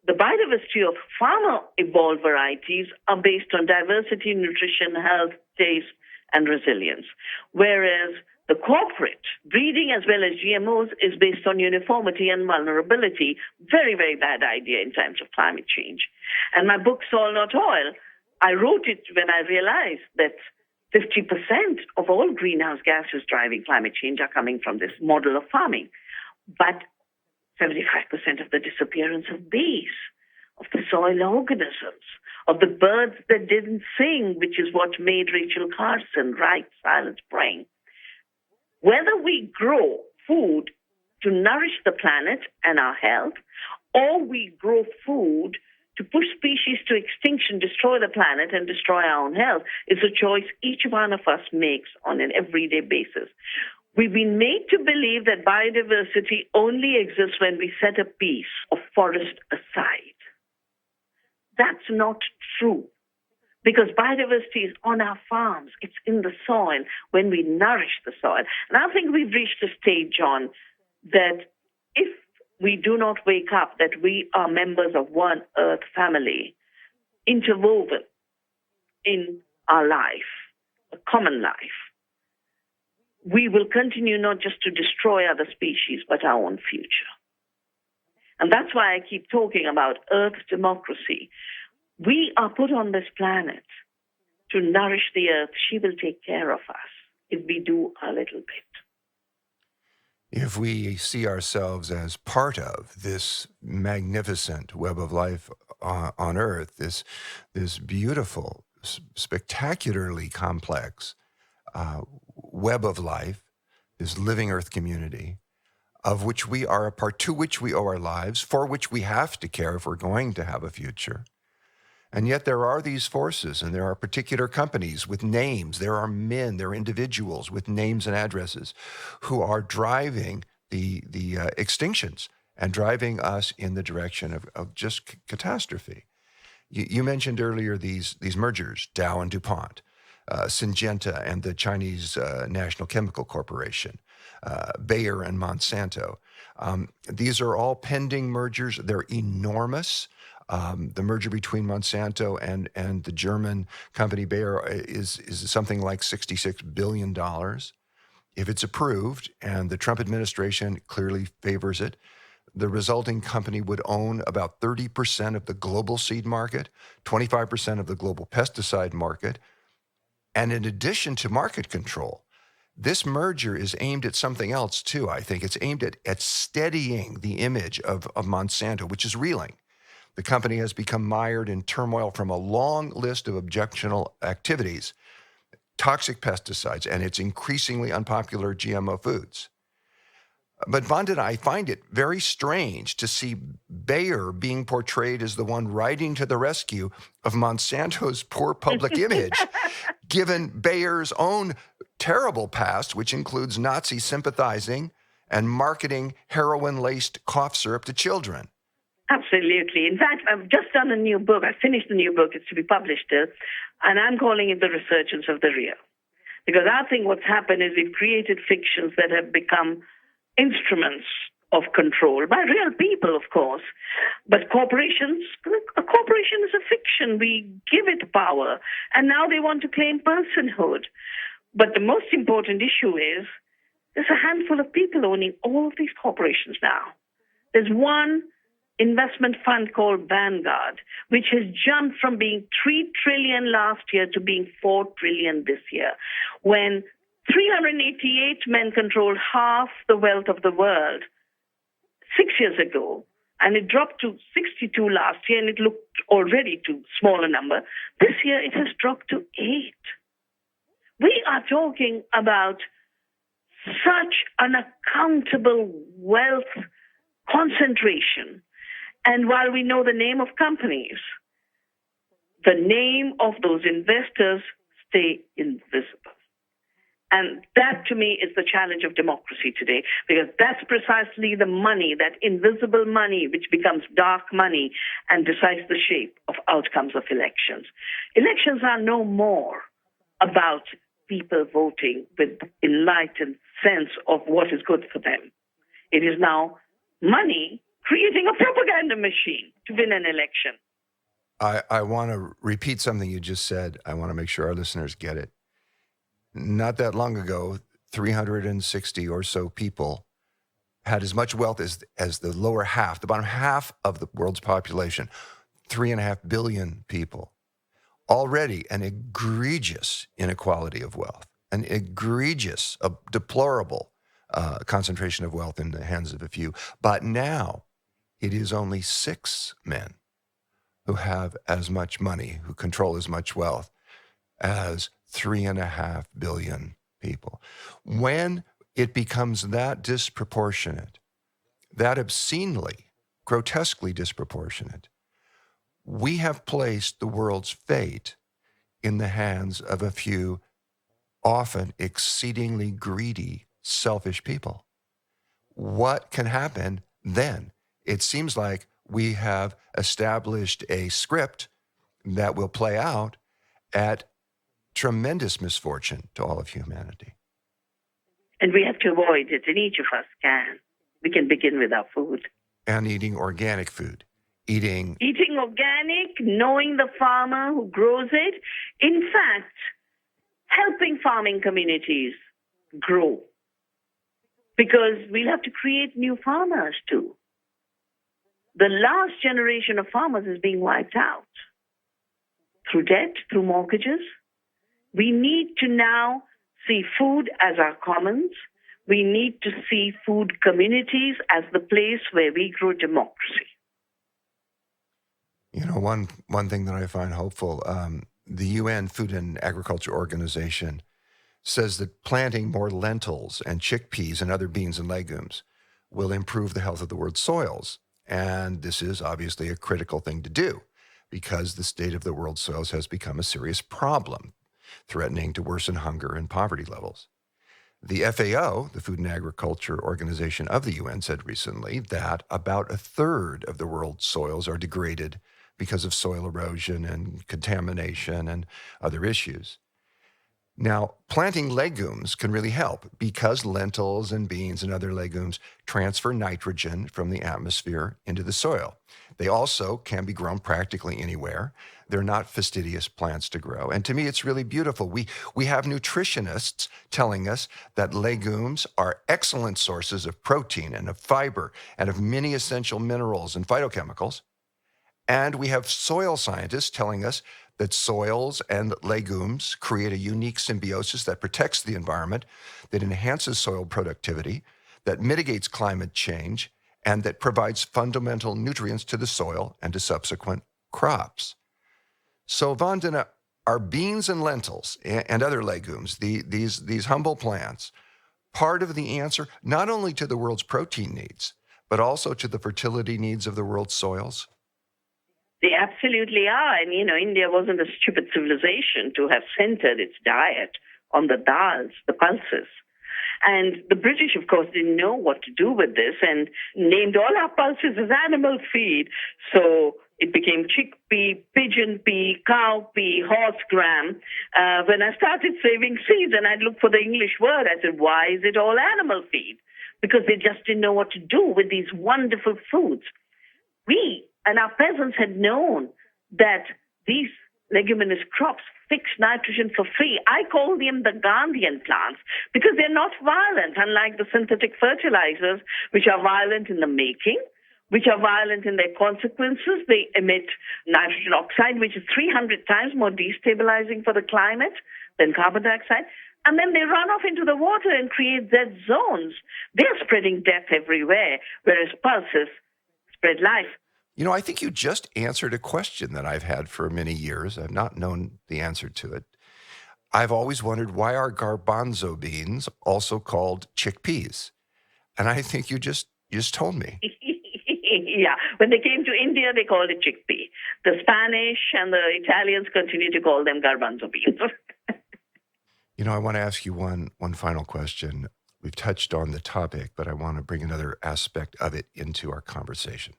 The biodiversity of farmer-evolved varieties are based on diversity, nutrition, health, taste, and resilience, whereas the corporate breeding as well as GMOs is based on uniformity and vulnerability. Very, very bad idea in times of climate change. And my book, Soil Not Oil, I wrote it when I realized that 50% of all greenhouse gases driving climate change are coming from this model of farming. But 75% of the disappearance of bees, of the soil organisms, of the birds that didn't sing, which is what made Rachel Carson write Silent Spring. Whether we grow food to nourish the planet and our health, or we grow food to push species to extinction, destroy the planet, and destroy our own health, is a choice each one of us makes on an everyday basis. We've been made to believe that biodiversity only exists when we set a piece of forest aside. That's not true, because biodiversity is on our farms. It's in the soil when we nourish the soil. And I think we've reached a stage, John, that if we do not wake up that we are members of one earth family, interwoven in our life, a common life, we will continue not just to destroy other species, but our own future. And that's why I keep talking about Earth democracy. We are put on this planet to nourish the Earth. She will take care of us if we do our little bit. If we see ourselves as part of this magnificent web of life on Earth, this beautiful, spectacularly complex web of life, this living Earth community, of which we are a part, to which we owe our lives, for which we have to care if we're going to have a future. And yet there are these forces, and there are particular companies with names. There are men, there are individuals with names and addresses who are driving the extinctions and driving us in the direction of just catastrophe. You mentioned earlier these mergers, Dow and DuPont, Syngenta and the Chinese National Chemical Corporation, Bayer and Monsanto. These are all pending mergers. They're enormous. The merger between Monsanto and the German company Bayer is something like $66 billion. If it's approved, and the Trump administration clearly favors it, the resulting company would own about 30% of the global seed market, 25% of the global pesticide market. And in addition to market control, this merger is aimed at something else too, I think. It's aimed at steadying the image of Monsanto, which is reeling. The company has become mired in turmoil from a long list of objectionable activities, toxic pesticides, and its increasingly unpopular GMO foods. But Vandana, I find it very strange to see Bayer being portrayed as the one riding to the rescue of Monsanto's poor public image, given Bayer's own terrible past, which includes Nazi sympathizing and marketing heroin-laced cough syrup to children. Absolutely. In fact, I've just done a new book. I finished the new book. It's to be published still. And I'm calling it The Resurgence of the Real. Because I think what's happened is we've created fictions that have become instruments of control by real people, of course. But corporations, a corporation is a fiction. We give it power. And now they want to claim personhood. But the most important issue is there's a handful of people owning all of these corporations now. There's one investment fund called Vanguard, which has jumped from being $3 trillion last year to being $4 trillion this year, when 388 men controlled half the wealth of the world 6 years ago, and it dropped to 62 last year, and it looked already to smaller number. This year, it has dropped to 8. We are talking about such unaccountable wealth concentration. And while we know the name of companies, the name of those investors stay invisible. And that, to me, is the challenge of democracy today, because that's precisely the money, that invisible money, which becomes dark money and decides the shape of outcomes of elections. Elections are no more about people voting with enlightened sense of what is good for them. It is now money creating a propaganda machine to win an election. I want to repeat something you just said. I want to make sure our listeners get it. Not that long ago, 360 or so people had as much wealth as the lower half, the bottom half of the world's population, 3.5 billion people. Already an egregious inequality of wealth, an egregious, a deplorable concentration of wealth in the hands of a few. But now it is only 6 men who have as much money, who control as much wealth as 3.5 billion people. When it becomes that disproportionate, that obscenely, grotesquely disproportionate, we have placed the world's fate in the hands of a few, often exceedingly greedy, selfish people. What can happen then? It seems like we have established a script that will play out at tremendous misfortune to all of humanity. And we have to avoid it, and each of us can. We can begin with our food. And eating organic food. Eating organic, knowing the farmer who grows it. In fact, helping farming communities grow. Because we'll have to create new farmers too. The last generation of farmers is being wiped out through debt, through mortgages. We need to now see food as our commons. We need to see food communities as the place where we grow democracy. You know, one thing that I find hopeful, the UN Food and Agriculture Organization says that planting more lentils and chickpeas and other beans and legumes will improve the health of the world's soils. And this is obviously a critical thing to do because the state of the world's soils has become a serious problem, threatening to worsen hunger and poverty levels. The FAO, the Food and Agriculture Organization of the UN, said recently that about a third of the world's soils are degraded because of soil erosion and contamination and other issues. Now, planting legumes can really help because lentils and beans and other legumes transfer nitrogen from the atmosphere into the soil. They also can be grown practically anywhere. They're not fastidious plants to grow. And to me, it's really beautiful. We have nutritionists telling us that legumes are excellent sources of protein and of fiber and of many essential minerals and phytochemicals. And we have soil scientists telling us that soils and legumes create a unique symbiosis that protects the environment, that enhances soil productivity, that mitigates climate change, and that provides fundamental nutrients to the soil and to subsequent crops. So, Vandana, are beans and lentils and other legumes, these humble plants, part of the answer not only to the world's protein needs, but also to the fertility needs of the world's soils? They absolutely are. And, India wasn't a stupid civilization to have centered its diet on the dals, the pulses. And the British, of course, didn't know what to do with this and named all our pulses as animal feed. So it became chickpea, pigeon pea, cowpea, horse gram. When I started saving seeds and I'd look for the English word, I said, why is it all animal feed? Because they just didn't know what to do with these wonderful foods. We and our peasants had known that these leguminous crops fix nitrogen for free. I call them the Gandhian plants because they're not violent, unlike the synthetic fertilizers, which are violent in the making, which are violent in their consequences. They emit nitrogen oxide, which is 300 times more destabilizing for the climate than carbon dioxide. And then they run off into the water and create dead zones. They're spreading death everywhere, whereas pulses spread life. I think you just answered a question that I've had for many years. I've not known the answer to it. I've always wondered, why are garbanzo beans also called chickpeas? And I think you just told me. Yeah. When they came to India, they called it chickpea. The Spanish and the Italians continue to call them garbanzo beans. I want to ask you one final question. We've touched on the topic, but I want to bring another aspect of it into our conversation.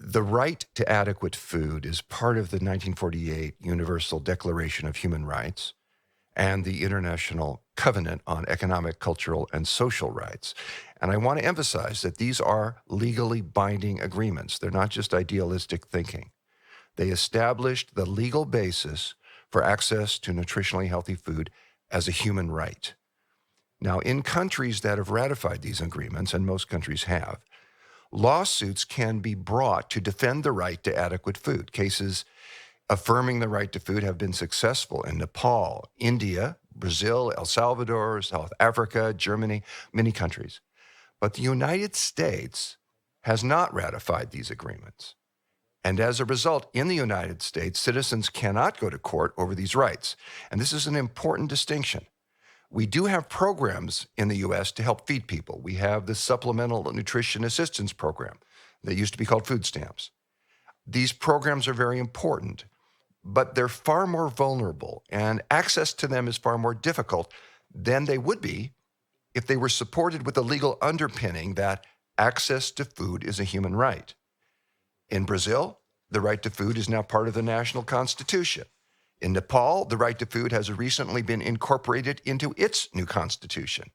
The right to adequate food is part of the 1948 Universal Declaration of Human Rights and the International Covenant on Economic, Cultural, and Social Rights. And I want to emphasize that these are legally binding agreements. They're not just idealistic thinking. They established the legal basis for access to nutritionally healthy food as a human right. Now, in countries that have ratified these agreements, and most countries have, lawsuits can be brought to defend the right to adequate food. Cases affirming the right to food have been successful in Nepal, India, Brazil, El Salvador, South Africa, Germany, many countries. But the United States has not ratified these agreements. And as a result, in the United States, citizens cannot go to court over these rights. And this is an important distinction. We do have programs in the U.S. to help feed people. We have the Supplemental Nutrition Assistance Program that used to be called food stamps. These programs are very important, but they're far more vulnerable, and access to them is far more difficult than they would be if they were supported with a legal underpinning that access to food is a human right. In Brazil, the right to food is now part of the national constitution. In Nepal, the right to food has recently been incorporated into its new constitution.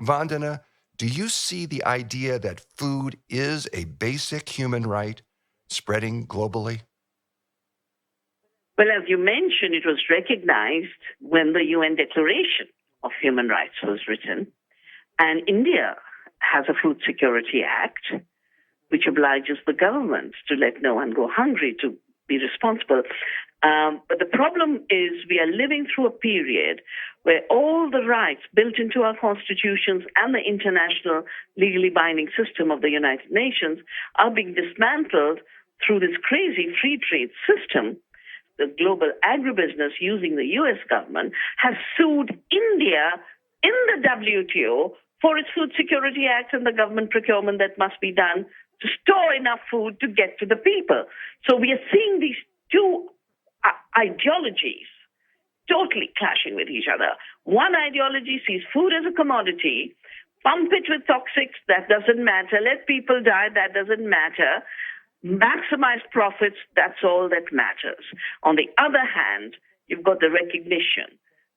Vandana, do you see the idea that food is a basic human right spreading globally? Well, as you mentioned, it was recognized when the UN Declaration of Human Rights was written. And India has a Food Security Act, which obliges the government to let no one go hungry, to be responsible. But the problem is we are living through a period where all the rights built into our constitutions and the international legally binding system of the United Nations are being dismantled through this crazy free trade system. The global agribusiness, using the U.S. government, has sued India in the WTO for its Food Security Act and the government procurement that must be done to store enough food to get to the people. So we are seeing these two ideologies totally clashing with each other. One ideology sees food as a commodity, pump it with toxics, that doesn't matter, let people die, that doesn't matter, maximize profits, that's all that matters. On the other hand, you've got the recognition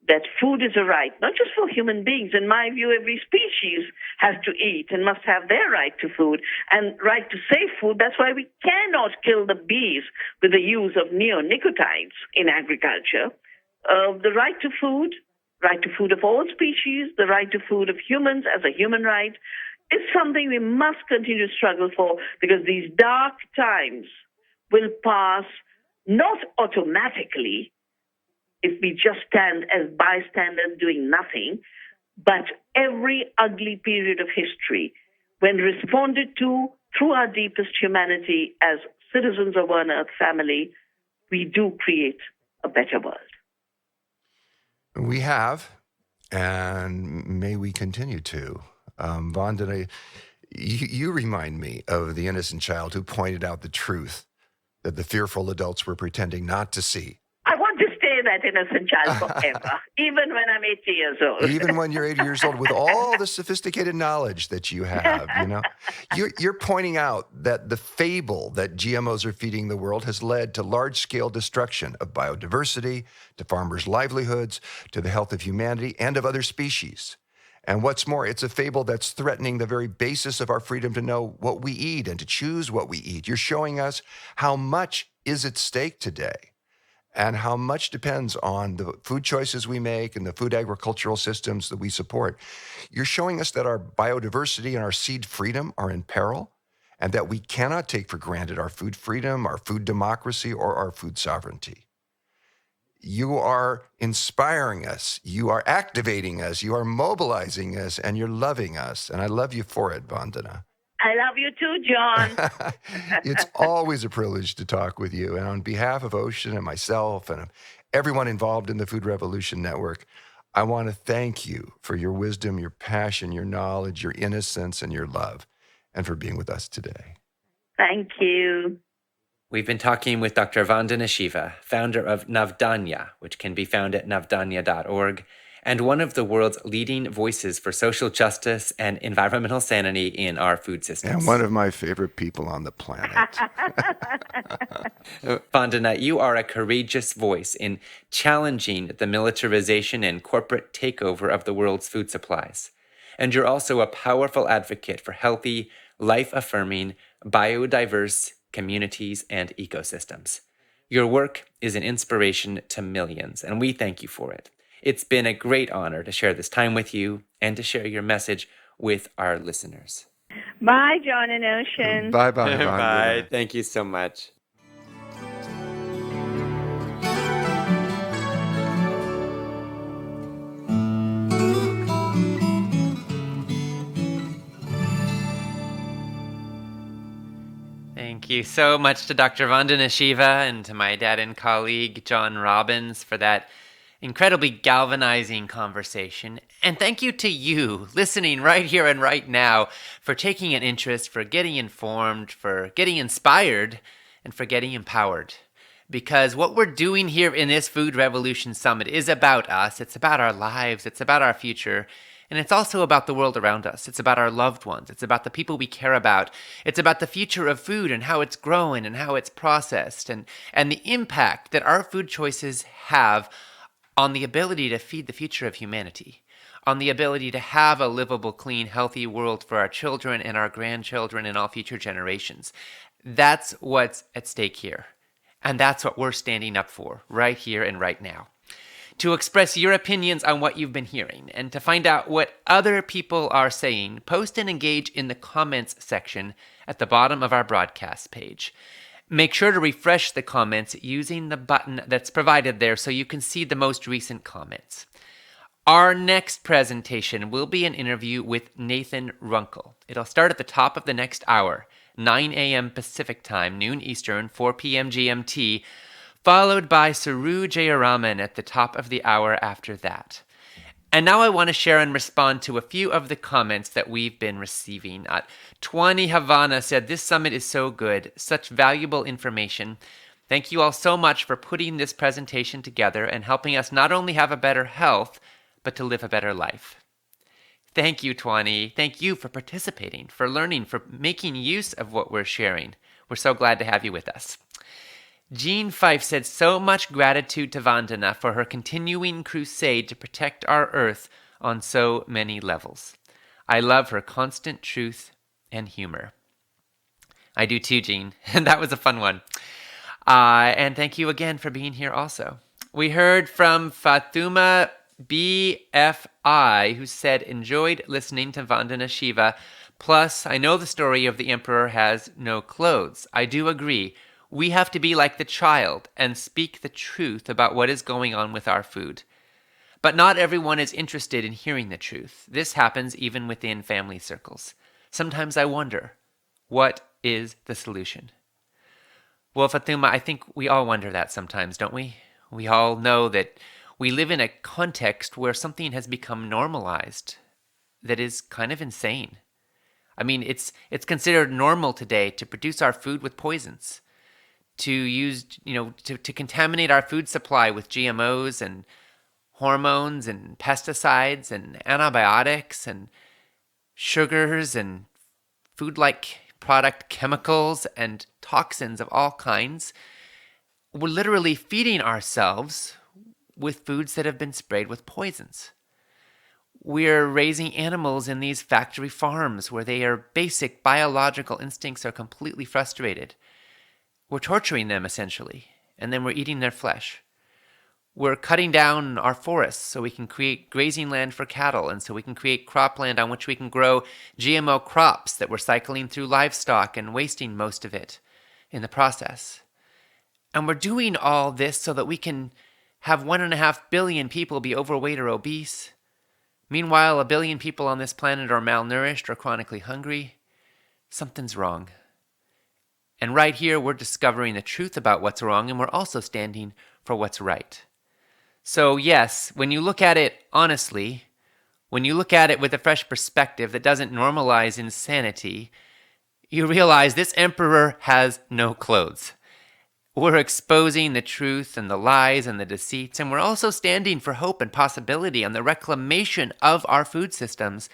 that food is a right, not just for human beings. In my view, every species has to eat and must have their right to food and right to safe food. That's why we cannot kill the bees with the use of neonicotinoids in agriculture. The right to food of all species, the right to food of humans as a human right, is something we must continue to struggle for, because these dark times will pass not automatically if we just stand as bystanders doing nothing, but every ugly period of history, when responded to through our deepest humanity as citizens of One Earth family, we do create a better world. We have, and may we continue to. Vandana, you remind me of the innocent child who pointed out the truth that the fearful adults were pretending not to see. I want to stay that innocent child forever, even when I'm 80 years old. Even when you're 80 years old, with all the sophisticated knowledge that you have, you're pointing out that the fable that GMOs are feeding the world has led to large-scale destruction of biodiversity, to farmers' livelihoods, to the health of humanity and of other species. And what's more, it's a fable that's threatening the very basis of our freedom to know what we eat and to choose what we eat. You're showing us how much is at stake today and how much depends on the food choices we make and the food agricultural systems that we support. You're showing us that our biodiversity and our seed freedom are in peril, and that we cannot take for granted our food freedom, our food democracy, or our food sovereignty. You are inspiring us, you are activating us, you are mobilizing us, and you're loving us. And I love you for it, Vandana. I love you too, John. It's always a privilege to talk with you. And on behalf of Ocean and myself and everyone involved in the Food Revolution Network, I want to thank you for your wisdom, your passion, your knowledge, your innocence, and your love, and for being with us today. Thank you. We've been talking with Dr. Vandana Shiva, founder of Navdanya, which can be found at navdanya.org, and one of the world's leading voices for social justice and environmental sanity in our food systems. And one of my favorite people on the planet. Vandana, you are a courageous voice in challenging the militarization and corporate takeover of the world's food supplies. And you're also a powerful advocate for healthy, life-affirming, biodiverse communities and ecosystems. Your work is an inspiration to millions, and we thank you for it. It's been a great honor to share this time with you and to share your message with our listeners. Bye, John and Ocean. Bye-bye, Vandana. Bye. Thank you so much. Thank you so much to Dr. Vandana Shiva and to my dad and colleague, John Robbins, for that incredibly galvanizing conversation. And thank you to you, listening right here and right now, for taking an interest, for getting informed, for getting inspired, and for getting empowered. Because what we're doing here in this Food Revolution Summit is about us. It's about our lives. It's about our future. And it's also about the world around us. It's about our loved ones. It's about the people we care about. It's about the future of food and how it's growing and how it's processed and the impact that our food choices have on the ability to feed the future of humanity, on the ability to have a livable, clean, healthy world for our children and our grandchildren and all future generations. That's what's at stake here. And that's what we're standing up for right here and right now. To express your opinions on what you've been hearing and to find out what other people are saying, post and engage in the comments section at the bottom of our broadcast page. Make sure to refresh the comments using the button that's provided there so you can see the most recent comments. Our next presentation will be an interview with Nathan Runkle. It'll start at the top of the next hour, 9 a.m. Pacific Time, noon Eastern, 4 p.m. GMT, followed by Saru Jayaraman at the top of the hour after that. And now I want to share and respond to a few of the comments that we've been receiving. Twani Havana said, "This summit is so good, such valuable information. Thank you all so much for putting this presentation together and helping us not only have a better health, but to live a better life." Thank you, Twani. Thank you for participating, for learning, for making use of what we're sharing. We're so glad to have you with us. Jean Fife said, so much gratitude to Vandana for her continuing crusade to protect our earth on so many levels. I love her constant truth and humor. I do too, Jean. And that was a fun one. And thank you again for being here also. We heard from Fatuma BFI, who said, enjoyed listening to Vandana Shiva. Plus, I know the story of the emperor has no clothes. I do agree. We have to be like the child and speak the truth about what is going on with our food. But not everyone is interested in hearing the truth. This happens even within family circles. Sometimes I wonder, what is the solution? Well, Fatuma, I think we all wonder that sometimes, don't we? We all know that we live in a context where something has become normalized that is kind of insane. I mean, it's considered normal today to produce our food with poisons, to use, to contaminate our food supply with GMOs and hormones and pesticides and antibiotics and sugars and food-like product chemicals and toxins of all kinds. We're literally feeding ourselves with foods that have been sprayed with poisons. We're raising animals in these factory farms where their basic biological instincts are completely frustrated. We're torturing them, essentially, and then we're eating their flesh. We're cutting down our forests so we can create grazing land for cattle, and so we can create cropland on which we can grow GMO crops that we're cycling through livestock and wasting most of it in the process. And we're doing all this so that we can have 1.5 billion people be overweight or obese. Meanwhile, 1 billion people on this planet are malnourished or chronically hungry. Something's wrong. And right here, we're discovering the truth about what's wrong, and we're also standing for what's right. So yes, when you look at it honestly, when you look at it with a fresh perspective that doesn't normalize insanity, you realize this emperor has no clothes. We're exposing the truth and the lies and the deceits, and we're also standing for hope and possibility and the reclamation of our food systems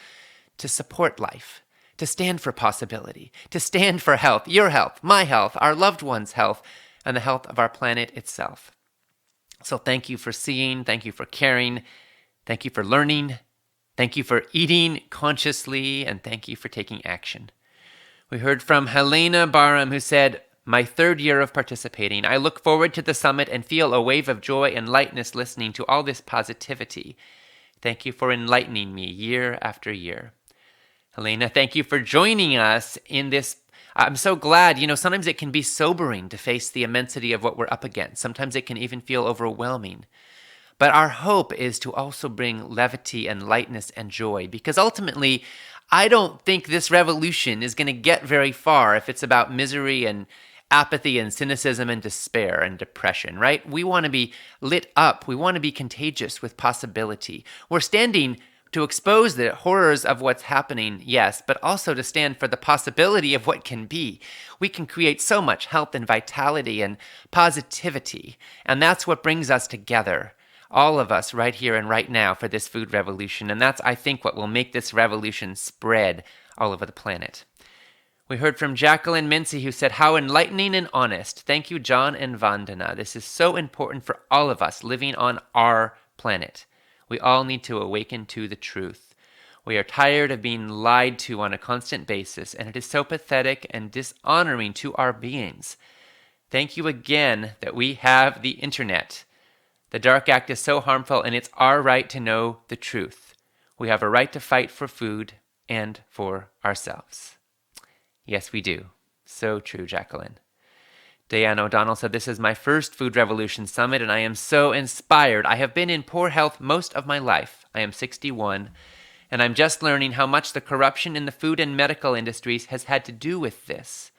to support life, to stand for possibility, to stand for health, your health, my health, our loved ones' health, and the health of our planet itself. So thank you for seeing, thank you for caring, thank you for learning, thank you for eating consciously, and thank you for taking action. We heard from Helena Barham, who said, my 3rd year of participating. I look forward to the summit and feel a wave of joy and lightness listening to all this positivity. Thank you for enlightening me year after year. Helena, thank you for joining us in this. I'm so glad. Sometimes it can be sobering to face the immensity of what we're up against. Sometimes it can even feel overwhelming. But our hope is to also bring levity and lightness and joy, because ultimately, I don't think this revolution is going to get very far if it's about misery and apathy and cynicism and despair and depression, right? We want to be lit up. We want to be contagious with possibility. We're standing to expose the horrors of what's happening, yes, but also to stand for the possibility of what can be. We can create so much health and vitality and positivity, and that's what brings us together, all of us right here and right now, for this food revolution, and that's, I think, what will make this revolution spread all over the planet. We heard from Jacqueline Mincy, who said, how enlightening and honest. Thank you, John and Vandana. This is so important for all of us living on our planet. We all need to awaken to the truth. We are tired of being lied to on a constant basis, and it is so pathetic and dishonoring to our beings. Thank you again that we have the internet. The dark act is so harmful, and it's our right to know the truth. We have a right to fight for food and for ourselves. Yes, we do. So true, Jacqueline. Diane O'Donnell said, this is my first Food Revolution Summit, and I am so inspired. I have been in poor health most of my life. I am 61, and I'm just learning how much the corruption in the food and medical industries has had to do with this.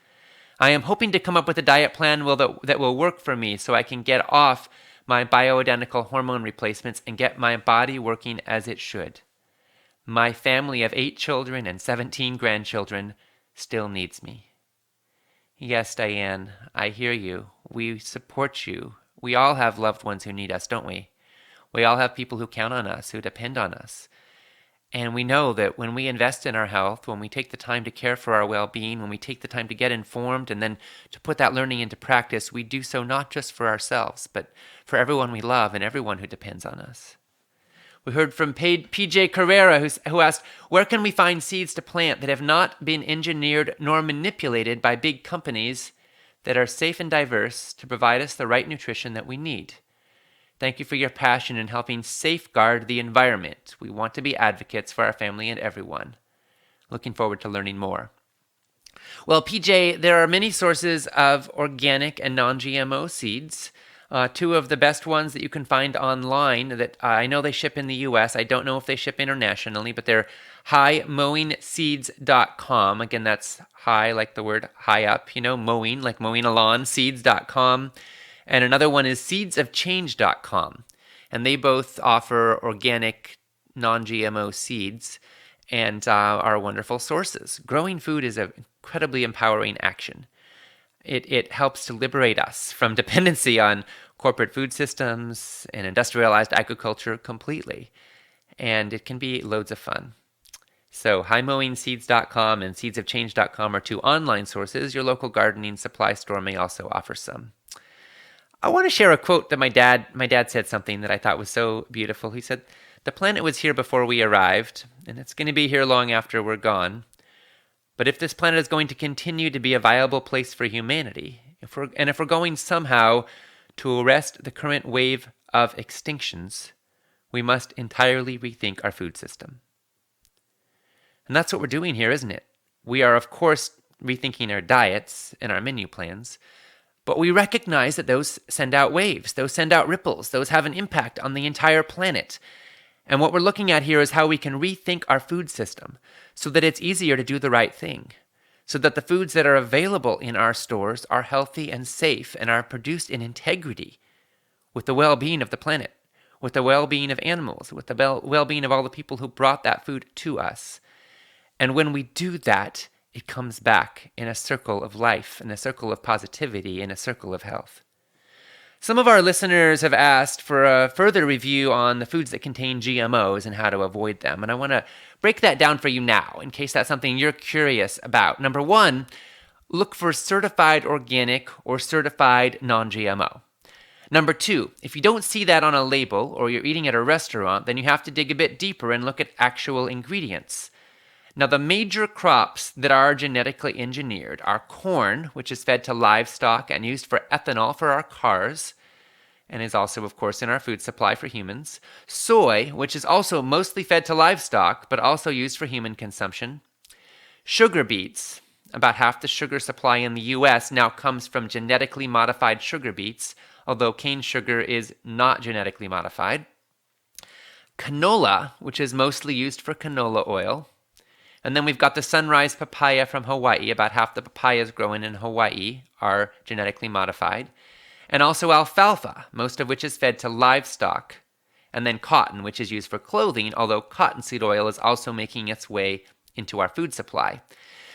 I am hoping to come up with a diet plan that will work for me so I can get off my bioidentical hormone replacements and get my body working as it should. My family of 8 children and 17 grandchildren still needs me. Yes, Diane, I hear you. We support you. We all have loved ones who need us, don't we? We all have people who count on us, who depend on us. And we know that when we invest in our health, when we take the time to care for our well-being, when we take the time to get informed and then to put that learning into practice, we do so not just for ourselves, but for everyone we love and everyone who depends on us. We heard from PJ Carrera, who asked, where can we find seeds to plant that have not been engineered nor manipulated by big companies that are safe and diverse to provide us the right nutrition that we need? Thank you for your passion in helping safeguard the environment. We want to be advocates for our family and everyone. Looking forward to learning more. Well, PJ, there are many sources of organic and non-GMO seeds. Two of the best ones that you can find online that I know they ship in the U.S. I don't know if they ship internationally, but they're highmowingseeds.com. Again, that's high like the word high up, mowing, like mowing a lawn, seeds.com. And another one is seedsofchange.com. And they both offer organic, non-GMO seeds and are wonderful sources. Growing food is an incredibly empowering action. It helps to liberate us from dependency on corporate food systems and industrialized agriculture completely. And it can be loads of fun. So highmowingseeds.com and seedsofchange.com are two online sources. Your local gardening supply store may also offer some. I want to share a quote that my dad said something that I thought was so beautiful. He said, "The planet was here before we arrived, and it's going to be here long after we're gone. But if this planet is going to continue to be a viable place for humanity, if we're going somehow to arrest the current wave of extinctions, we must entirely rethink our food system." And that's what we're doing here, isn't it? We are, of course, rethinking our diets and our menu plans, but we recognize that those send out waves, those send out ripples, those have an impact on the entire planet. And what we're looking at here is how we can rethink our food system so that it's easier to do the right thing, so that the foods that are available in our stores are healthy and safe and are produced in integrity with the well-being of the planet, with the well-being of animals, with the well-being of all the people who brought that food to us. And when we do that, it comes back in a circle of life, in a circle of positivity, in a circle of health. Some of our listeners have asked for a further review on the foods that contain GMOs and how to avoid them. And I want to break that down for you now, in case that's something you're curious about. Number one, look for certified organic or certified non-GMO. Number two, if you don't see that on a label or you're eating at a restaurant, then you have to dig a bit deeper and look at actual ingredients. Now, the major crops that are genetically engineered are corn, which is fed to livestock and used for ethanol for our cars, and is also, of course, in our food supply for humans. Soy, which is also mostly fed to livestock, but also used for human consumption. Sugar beets, about half the sugar supply in the U.S. now comes from genetically modified sugar beets, although cane sugar is not genetically modified. Canola, which is mostly used for canola oil. And then we've got the sunrise papaya from Hawaii. About half the papayas grown in Hawaii are genetically modified. And also alfalfa, most of which is fed to livestock. And then cotton, which is used for clothing, although cottonseed oil is also making its way into our food supply.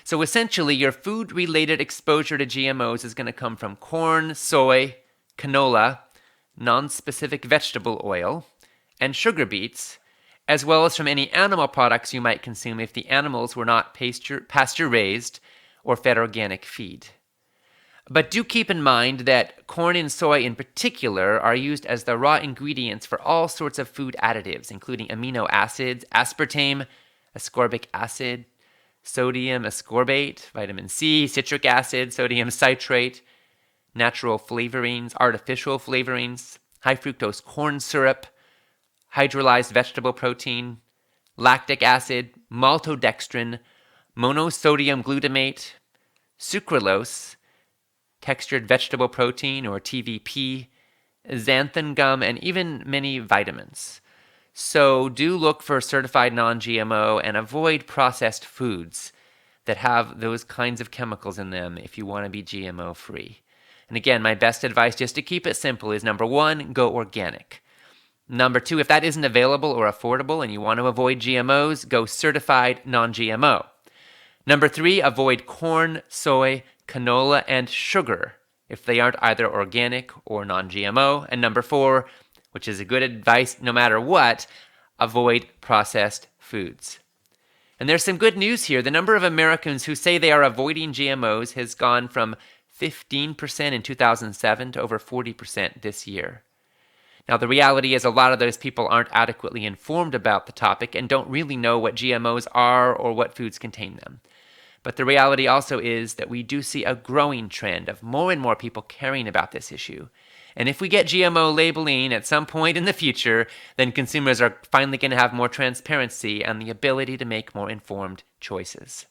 So essentially, your food-related exposure to GMOs is going to come from corn, soy, canola, non-specific vegetable oil, and sugar beets, as well as from any animal products you might consume if the animals were not pasture-raised or fed organic feed. But do keep in mind that corn and soy in particular are used as the raw ingredients for all sorts of food additives, including amino acids, aspartame, ascorbic acid, sodium ascorbate, vitamin C, citric acid, sodium citrate, natural flavorings, artificial flavorings, high fructose corn syrup, hydrolyzed vegetable protein, lactic acid, maltodextrin, monosodium glutamate, sucralose, textured vegetable protein or TVP, xanthan gum, and even many vitamins. So do look for certified non-GMO and avoid processed foods that have those kinds of chemicals in them if you want to be GMO free. And again, my best advice, just to keep it simple, is number one, go organic. Number two, if that isn't available or affordable and you want to avoid GMOs, go certified non-GMO. Number three, avoid corn, soy, canola, and sugar if they aren't either organic or non-GMO. And number four, which is a good advice no matter what, avoid processed foods. And there's some good news here. The number of Americans who say they are avoiding GMOs has gone from 15% in 2007 to over 40% this year. Now, the reality is a lot of those people aren't adequately informed about the topic and don't really know what GMOs are or what foods contain them. But the reality also is that we do see a growing trend of more and more people caring about this issue. And if we get GMO labeling at some point in the future, then consumers are finally going to have more transparency and the ability to make more informed choices.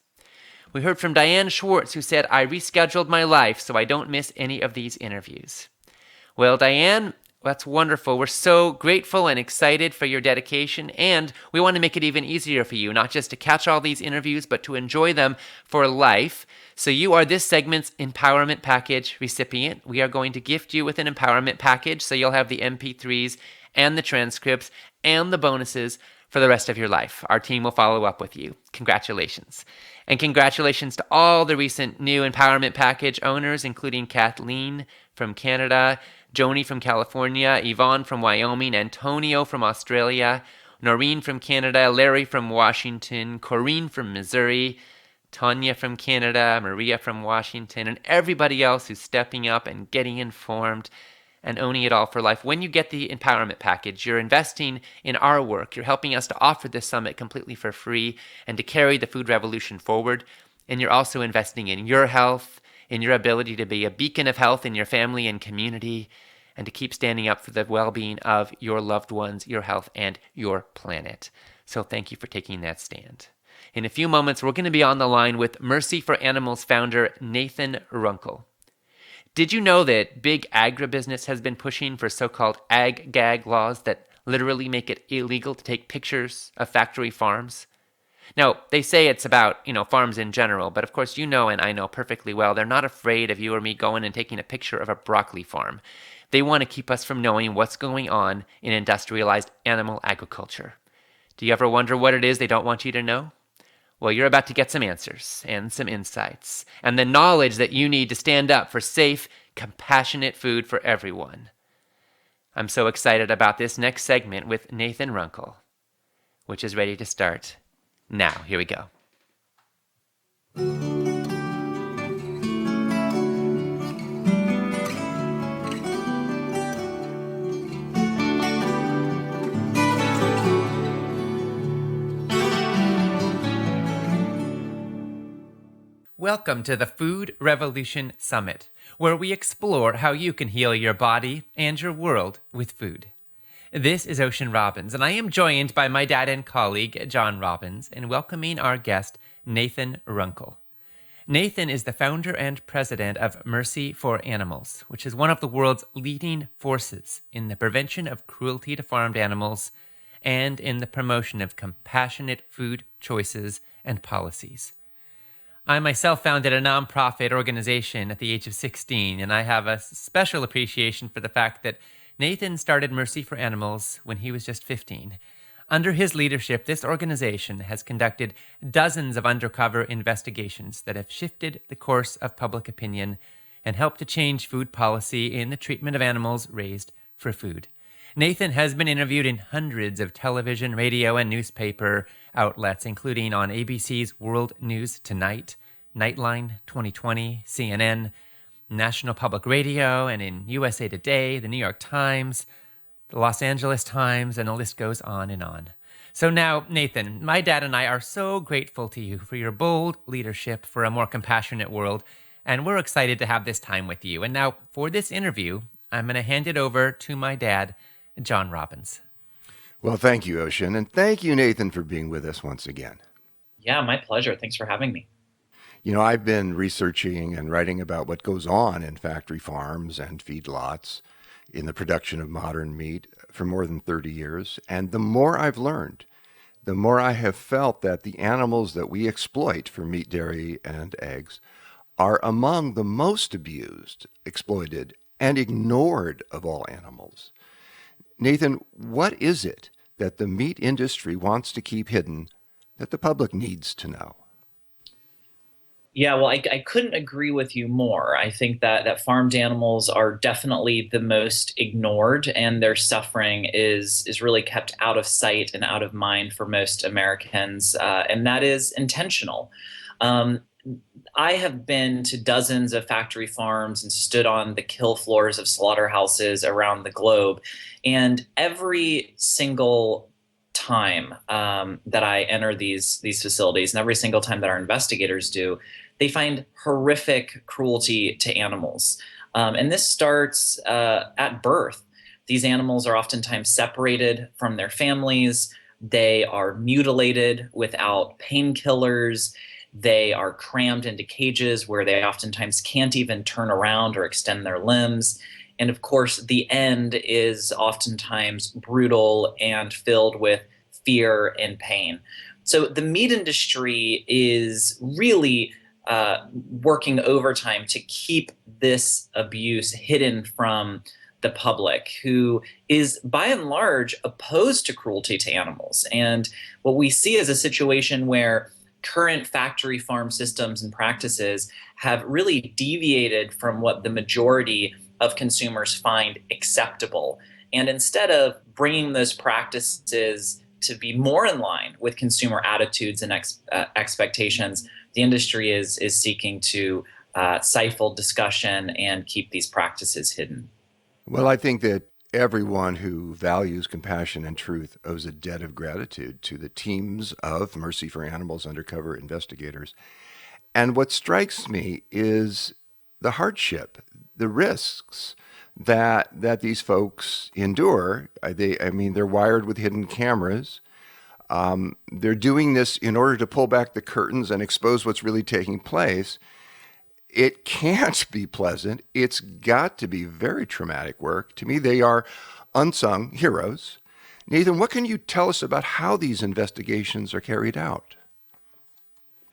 We heard from Diane Schwartz, who said, "I rescheduled my life so I don't miss any of these interviews." Well, Diane, that's wonderful. We're so grateful and excited for your dedication, and we want to make it even easier for you, not just to catch all these interviews, but to enjoy them for life. So you are this segment's Empowerment Package recipient. We are going to gift you with an Empowerment Package, so you'll have the MP3s and the transcripts and the bonuses for the rest of your life. Our team will follow up with you. Congratulations. And congratulations to all the recent new Empowerment Package owners, including Kathleen from Canada, Joni from California, Yvonne from Wyoming, Antonio from Australia, Noreen from Canada, Larry from Washington, Corinne from Missouri, Tanya from Canada, Maria from Washington, and everybody else who's stepping up and getting informed and owning it all for life. When you get the Empowerment Package, you're investing in our work. You're helping us to offer this summit completely for free and to carry the food revolution forward. And you're also investing in your health, in your ability to be a beacon of health in your family and community, and to keep standing up for the well-being of your loved ones, your health, and your planet. So thank you for taking that stand. In a few moments, we're going to be on the line with Mercy for Animals founder Nathan Runkle. Did you know that big agribusiness has been pushing for so-called ag-gag laws that literally make it illegal to take pictures of factory farms? Now, they say it's about, farms in general, but of course you know and I know perfectly well they're not afraid of you or me going and taking a picture of a broccoli farm. They want to keep us from knowing what's going on in industrialized animal agriculture. Do you ever wonder what it is they don't want you to know? Well, you're about to get some answers and some insights and the knowledge that you need to stand up for safe, compassionate food for everyone. I'm so excited about this next segment with Nathan Runkle, which is ready to start now. Here we go. Welcome to the Food Revolution Summit, where we explore how you can heal your body and your world with food. This is Ocean Robbins, and I am joined by my dad and colleague, John Robbins, in welcoming our guest, Nathan Runkle. Nathan is the founder and president of Mercy for Animals, which is one of the world's leading forces in the prevention of cruelty to farmed animals and in the promotion of compassionate food choices and policies. I myself founded a nonprofit organization at the age of 16, and I have a special appreciation for the fact that Nathan started Mercy for Animals when he was just 15. Under his leadership, this organization has conducted dozens of undercover investigations that have shifted the course of public opinion and helped to change food policy in the treatment of animals raised for food. Nathan has been interviewed in hundreds of television, radio, and newspaper outlets, including on ABC's World News Tonight, Nightline 2020, CNN, National Public Radio, and in USA Today, the New York Times, the Los Angeles Times, and the list goes on and on. So now, Nathan, my dad and I are so grateful to you for your bold leadership for a more compassionate world, and we're excited to have this time with you. And now, for this interview, I'm going to hand it over to my dad, John Robbins. Well, thank you, Ocean, and thank you, Nathan, for being with us once again. Yeah, my pleasure. Thanks for having me. I've been researching and writing about what goes on in factory farms and feedlots in the production of modern meat for more than 30 years. And the more I've learned, the more I have felt that the animals that we exploit for meat, dairy, and eggs are among the most abused, exploited, and ignored of all animals. Nathan, what is it that the meat industry wants to keep hidden that the public needs to know? Yeah, well, I couldn't agree with you more. I think that farmed animals are definitely the most ignored, and their suffering is really kept out of sight and out of mind for most Americans, and that is intentional. Um, I have been to dozens of factory farms and stood on the kill floors of slaughterhouses around the globe. And every single time that I enter these facilities, and every single time that our investigators do, they find horrific cruelty to animals. And this starts at birth. These animals are oftentimes separated from their families. They are mutilated without painkillers. They are crammed into cages where they oftentimes can't even turn around or extend their limbs. And of course, the end is oftentimes brutal and filled with fear and pain. So the meat industry is really working overtime to keep this abuse hidden from the public, who is by and large opposed to cruelty to animals. And what we see is a situation where current factory farm systems and practices have really deviated from what the majority of consumers find acceptable. And instead of bringing those practices to be more in line with consumer attitudes and expectations, the industry is seeking to stifle discussion and keep these practices hidden. Well, I think that everyone who values compassion and truth owes a debt of gratitude to the teams of Mercy for Animals undercover investigators. And what strikes me is the hardship, the risks that these folks endure. They're wired with hidden cameras. They're doing this in order to pull back the curtains and expose what's really taking place. It can't be pleasant. It's got to be very traumatic work. To me, they are unsung heroes. Nathan, what can you tell us about how these investigations are carried out?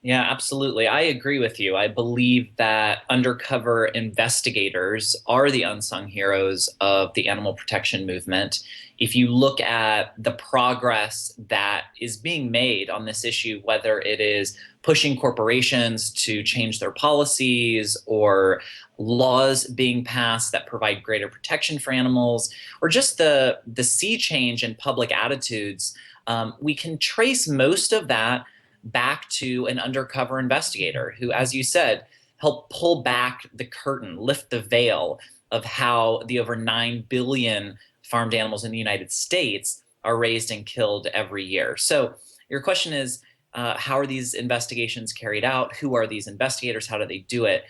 Yeah, absolutely. I agree with you. I believe that undercover investigators are the unsung heroes of the animal protection movement. If you look at the progress that is being made on this issue, whether it is pushing corporations to change their policies or laws being passed that provide greater protection for animals, or just the sea change in public attitudes, we can trace most of that back to an undercover investigator who, as you said, helped pull back the curtain, lift the veil of how the over 9 billion farmed animals in the United States are raised and killed every year. So your question is, how are these investigations carried out? Who are these investigators? How do they do it?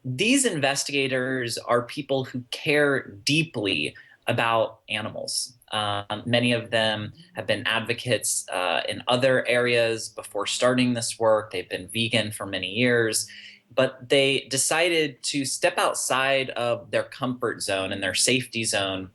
These investigators are people who care deeply about animals. Many of them have been advocates in other areas before starting this work. They've been vegan for many years, but they decided to step outside of their comfort zone and their safety zone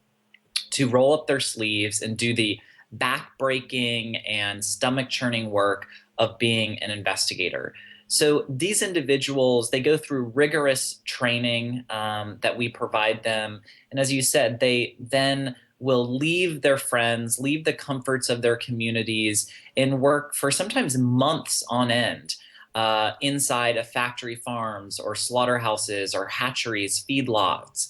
to roll up their sleeves and do the back-breaking and stomach-churning work of being an investigator. So these individuals, they go through rigorous training that we provide them. And as you said, they then will leave their friends, leave the comforts of their communities, and work for sometimes months on end inside of factory farms or slaughterhouses or hatcheries, feedlots,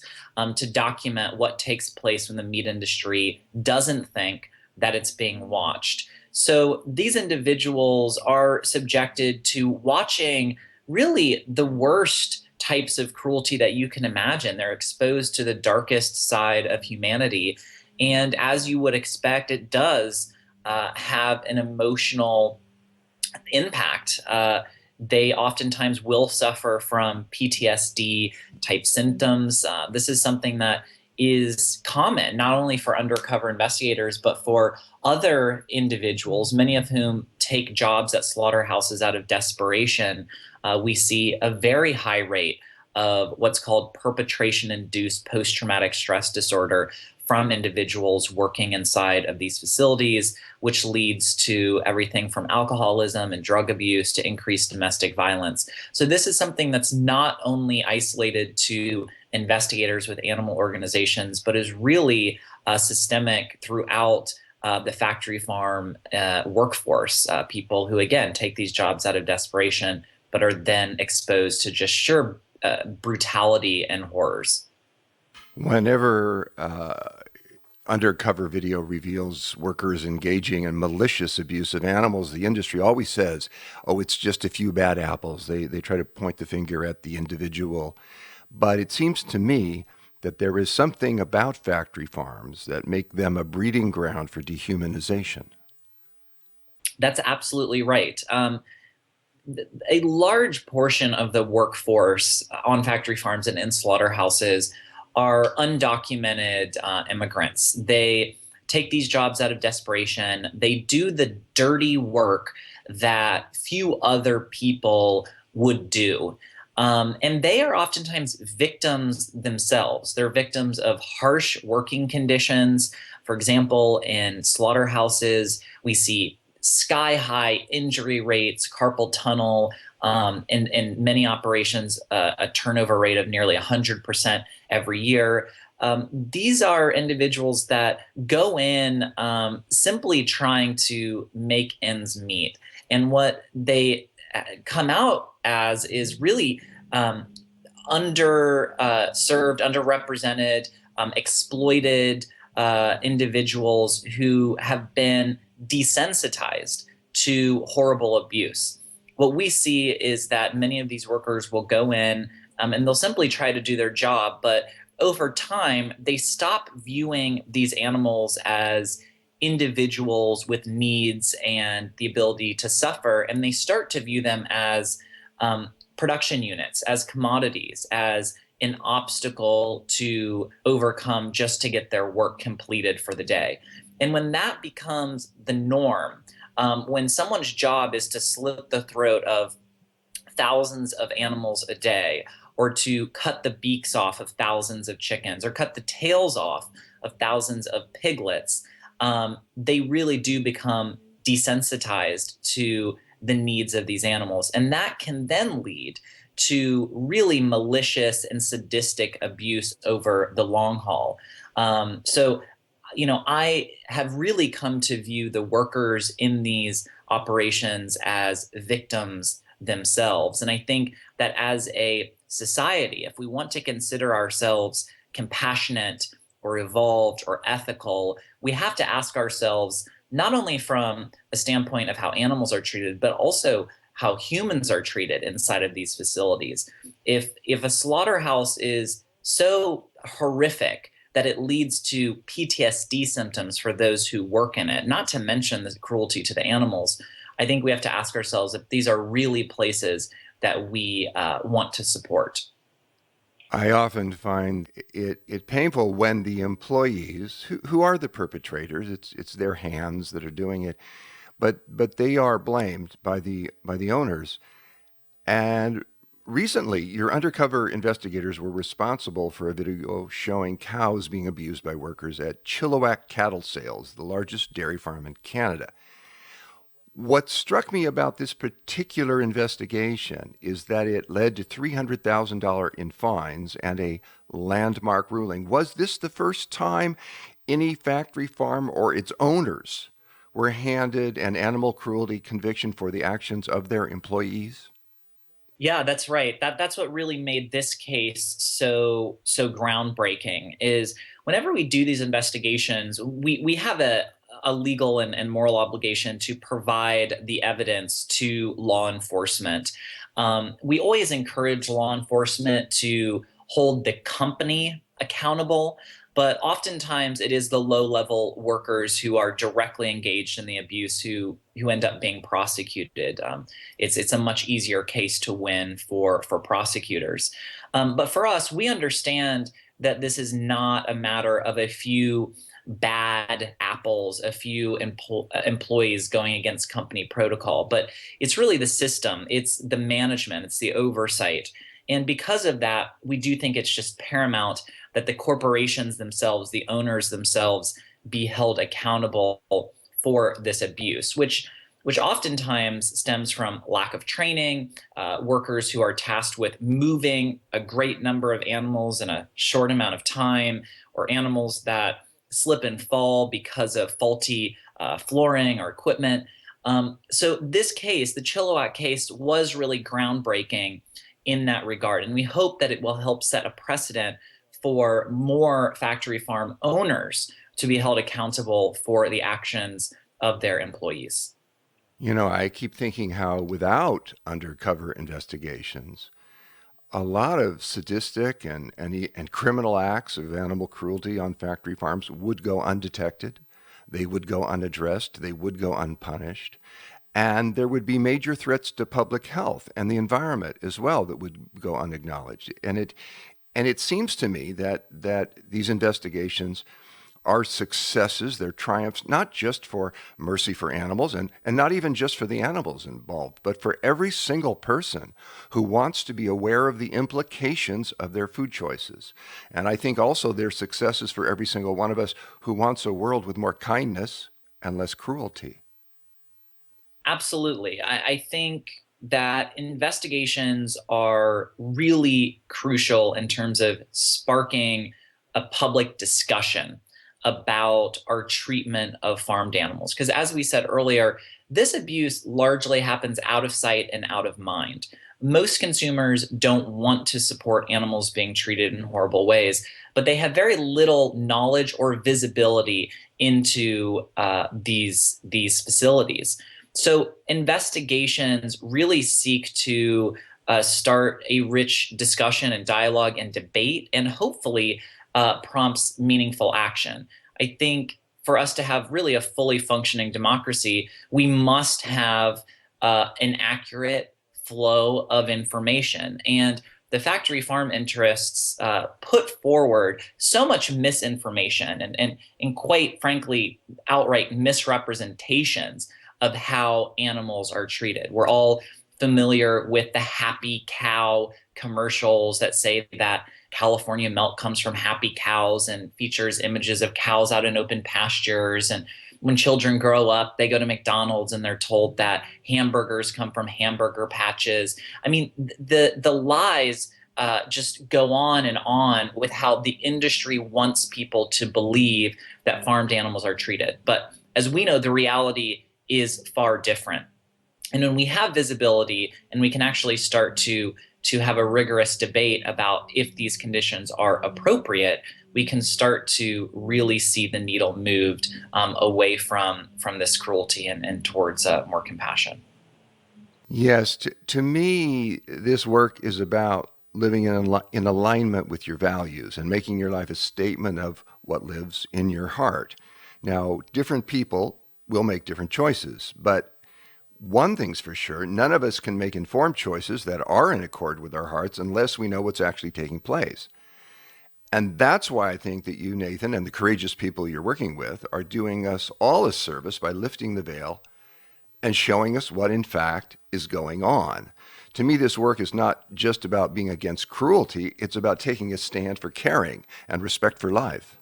to document what takes place when the meat industry doesn't think that it's being watched. So these individuals are subjected to watching really the worst types of cruelty that you can imagine. They're exposed to the darkest side of humanity. And as you would expect, it does have an emotional impact. They oftentimes will suffer from PTSD type symptoms. This is something that is common, not only for undercover investigators, but for other individuals, many of whom take jobs at slaughterhouses out of desperation. We see a very high rate of what's called perpetration-induced post-traumatic stress disorder from individuals working inside of these facilities, which leads to everything from alcoholism and drug abuse to increased domestic violence. So this is something that's not only isolated to investigators with animal organizations, but is really systemic throughout the factory farm workforce, people who, again, take these jobs out of desperation but are then exposed to just sheer brutality and horrors. Whenever undercover video reveals workers engaging in malicious abuse of animals, the industry always says, oh, it's just a few bad apples. They try to point the finger at the individual. But it seems to me that there is something about factory farms that make them a breeding ground for dehumanization. That's absolutely right. A large portion of the workforce on factory farms and in slaughterhouses are undocumented immigrants. They take these jobs out of desperation. They do the dirty work that few other people would do. And they are oftentimes victims themselves. They're victims of harsh working conditions. For example, in slaughterhouses, we see sky high injury rates, carpal tunnel, in many operations, a turnover rate of nearly 100% every year. These are individuals that go in simply trying to make ends meet. And what they come out as is really underserved, underrepresented, exploited individuals who have been desensitized to horrible abuse. What we see is that many of these workers will go in and they'll simply try to do their job, but over time, they stop viewing these animals as individuals with needs and the ability to suffer, and they start to view them as production units, as commodities, as an obstacle to overcome just to get their work completed for the day. And when that becomes the norm, when someone's job is to slit the throat of thousands of animals a day, or to cut the beaks off of thousands of chickens, or cut the tails off of thousands of piglets, they really do become desensitized to the needs of these animals. And that can then lead to really malicious and sadistic abuse over the long haul. I have really come to view the workers in these operations as victims themselves. And I think that as a society, if we want to consider ourselves compassionate or evolved or ethical, we have to ask ourselves, not only from a standpoint of how animals are treated, but also how humans are treated inside of these facilities. If a slaughterhouse is so horrific that it leads to PTSD symptoms for those who work in it, not to mention the cruelty to the animals, I think we have to ask ourselves if these are really places that we want to support. I often find it painful when the employees, who are the perpetrators, it's their hands that are doing it, but they are blamed by the owners. And recently, your undercover investigators were responsible for a video showing cows being abused by workers at Chilliwack Cattle Sales, the largest dairy farm in Canada. What struck me about this particular investigation is that it led to $300,000 in fines and a landmark ruling. Was this the first time any factory farm or its owners were handed an animal cruelty conviction for the actions of their employees? Yeah, that's right. That's what really made this case so groundbreaking. Is whenever we do these investigations, we have a legal and moral obligation to provide the evidence to law enforcement. We always encourage law enforcement to hold the company accountable, but oftentimes it is the low-level workers who are directly engaged in the abuse who end up being prosecuted. It's a much easier case to win for prosecutors. But for us, we understand that this is not a matter of a few bad apples, a few employees going against company protocol, but it's really the system, it's the management, it's the oversight. And because of that, we do think it's just paramount that the corporations themselves, the owners themselves, be held accountable for this abuse, which oftentimes stems from lack of training, workers who are tasked with moving a great number of animals in a short amount of time, or animals that slip and fall because of faulty flooring or equipment. So this case, the Chilliwack case, was really groundbreaking in that regard. And we hope that it will help set a precedent for more factory farm owners to be held accountable for the actions of their employees. I keep thinking how without undercover investigations, a lot of sadistic and criminal acts of animal cruelty on factory farms would go undetected. They would go unaddressed. They would go unpunished. And there would be major threats to public health and the environment as well that would go unacknowledged. And it seems to me that these investigations are successes, they're triumphs, not just for Mercy for Animals and not even just for the animals involved, but for every single person who wants to be aware of the implications of their food choices. And I think also they're successes for every single one of us who wants a world with more kindness and less cruelty. Absolutely. I think that investigations are really crucial in terms of sparking a public discussion about our treatment of farmed animals. Because as we said earlier, this abuse largely happens out of sight and out of mind. Most consumers don't want to support animals being treated in horrible ways, but they have very little knowledge or visibility into these facilities. So investigations really seek to start a rich discussion and dialogue and debate, and hopefully prompts meaningful action. I think for us to have really a fully functioning democracy, we must have an accurate flow of information. And the factory farm interests put forward so much misinformation and quite frankly, outright misrepresentations of how animals are treated. We're all familiar with the happy cow commercials that say that California milk comes from happy cows and features images of cows out in open pastures. And when children grow up, they go to McDonald's and they're told that hamburgers come from hamburger patches. I mean, the lies just go on with how the industry wants people to believe that farmed animals are treated. But as we know, the reality is far different. And when we have visibility and we can actually start to have a rigorous debate about if these conditions are appropriate, we can start to really see the needle moved away from this cruelty and towards more compassion. Yes, to me, this work is about living in alignment with your values and making your life a statement of what lives in your heart. Now, different people will make different choices, but one thing's for sure, none of us can make informed choices that are in accord with our hearts unless we know what's actually taking place. And that's why I think that you, Nathan, and the courageous people you're working with are doing us all a service by lifting the veil and showing us what in fact is going on. To me, this work is not just about being against cruelty, it's about taking a stand for caring and respect for life.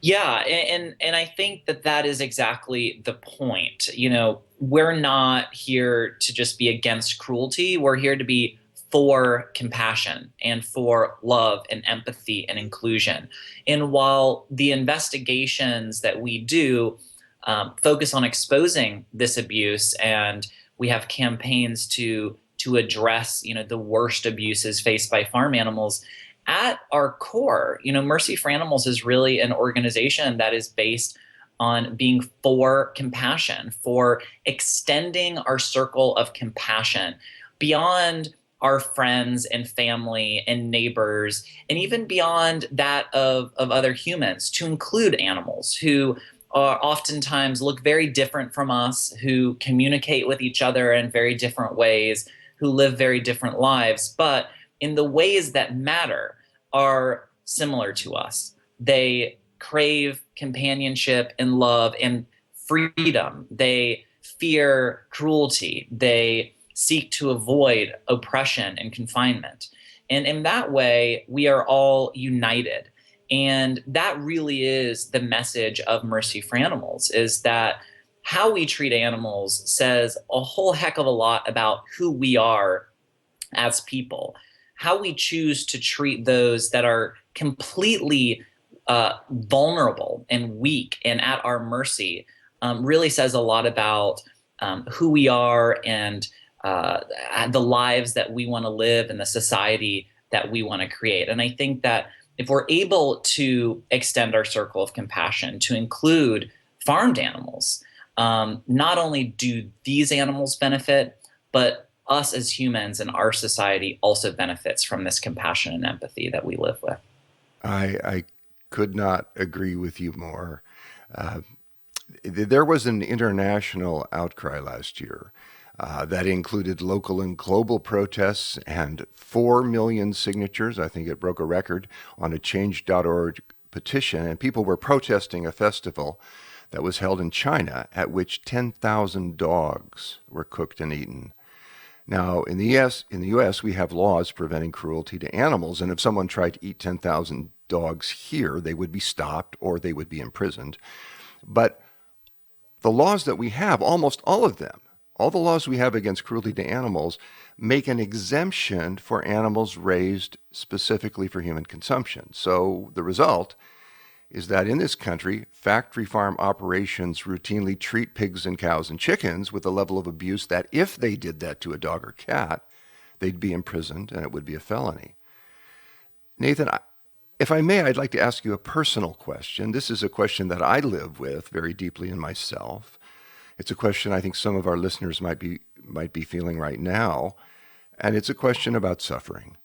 Yeah, and I think that is exactly the point. You know, we're not here to just be against cruelty. We're here to be for compassion and for love and empathy and inclusion. And while the investigations that we do focus on exposing this abuse, and we have campaigns to address, the worst abuses faced by farm animals, at our core, Mercy for Animals is really an organization that is based on being for compassion, for extending our circle of compassion beyond our friends and family and neighbors, and even beyond that of other humans, to include animals who oftentimes look very different from us, who communicate with each other in very different ways, who live very different lives, but in the ways that matter are similar to us. They crave companionship and love and freedom. They fear cruelty. They seek to avoid oppression and confinement. And in that way, we are all united. And that really is the message of Mercy for Animals, is that how we treat animals says a whole heck of a lot about who we are as people. How we choose to treat those that are completely vulnerable and weak and at our mercy really says a lot about who we are and the lives that we want to live and the society that we want to create. And I think that if we're able to extend our circle of compassion to include farmed animals, not only do these animals benefit, but us as humans and our society also benefits from this compassion and empathy that we live with. I could not agree with you more. Uh, there was an international outcry last year that included local and global protests and 4 million signatures. I think it broke a record on a change.org petition. And people were protesting a festival that was held in China at which 10,000 dogs were cooked and eaten. Now, in the U.S., we have laws preventing cruelty to animals, and if someone tried to eat 10,000 dogs here, they would be stopped or they would be imprisoned. But the laws that we have, almost all of them, all the laws we have against cruelty to animals, make an exemption for animals raised specifically for human consumption. So the result is that in this country, factory farm operations routinely treat pigs and cows and chickens with a level of abuse that if they did that to a dog or cat, they'd be imprisoned and it would be a felony. Nathan, if I may, I'd like to ask you a personal question. This is a question that I live with very deeply in myself. It's a question I think some of our listeners might be feeling right now, and it's a question about suffering.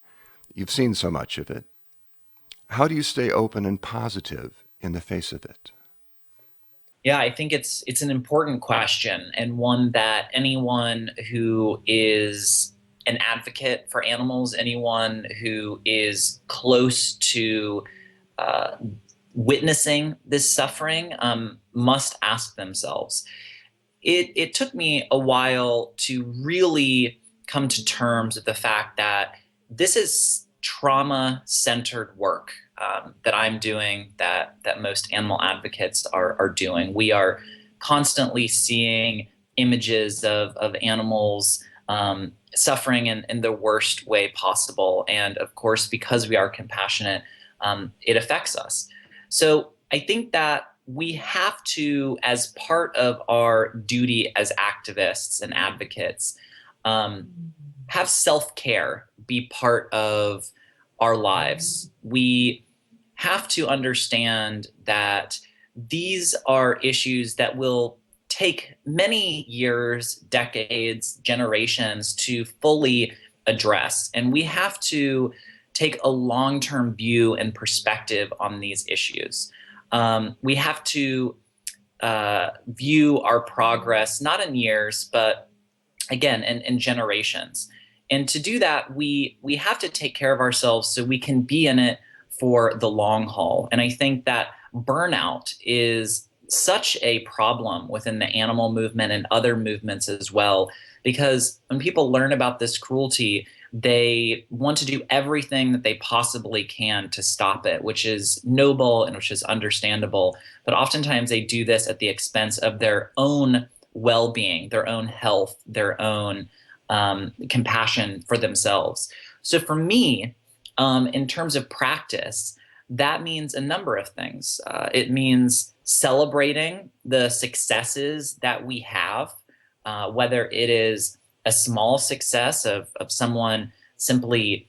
You've seen so much of it. How do you stay open and positive in the face of it? Yeah, I think it's an important question, and one that anyone who is an advocate for animals, anyone who is close to witnessing this suffering, must ask themselves. It took me a while to really come to terms with the fact that this is trauma-centered work that I'm doing, that most animal advocates are doing. We are constantly seeing images of animals suffering in the worst way possible. And of course, because we are compassionate, it affects us. So I think that we have to, as part of our duty as activists and advocates, have self-care be part of our lives. We have to understand that these are issues that will take many years, decades, generations to fully address. And we have to take a long-term view and perspective on these issues. We have to view our progress, not in years, but again, in generations. And to do that, we have to take care of ourselves so we can be in it for the long haul. And I think that burnout is such a problem within the animal movement and other movements as well, because when people learn about this cruelty, they want to do everything that they possibly can to stop it, which is noble and which is understandable. But oftentimes they do this at the expense of their own well-being, their own health, their own compassion for themselves. So for me, in terms of practice, that means a number of things. It means celebrating the successes that we have, whether it is a small success of someone simply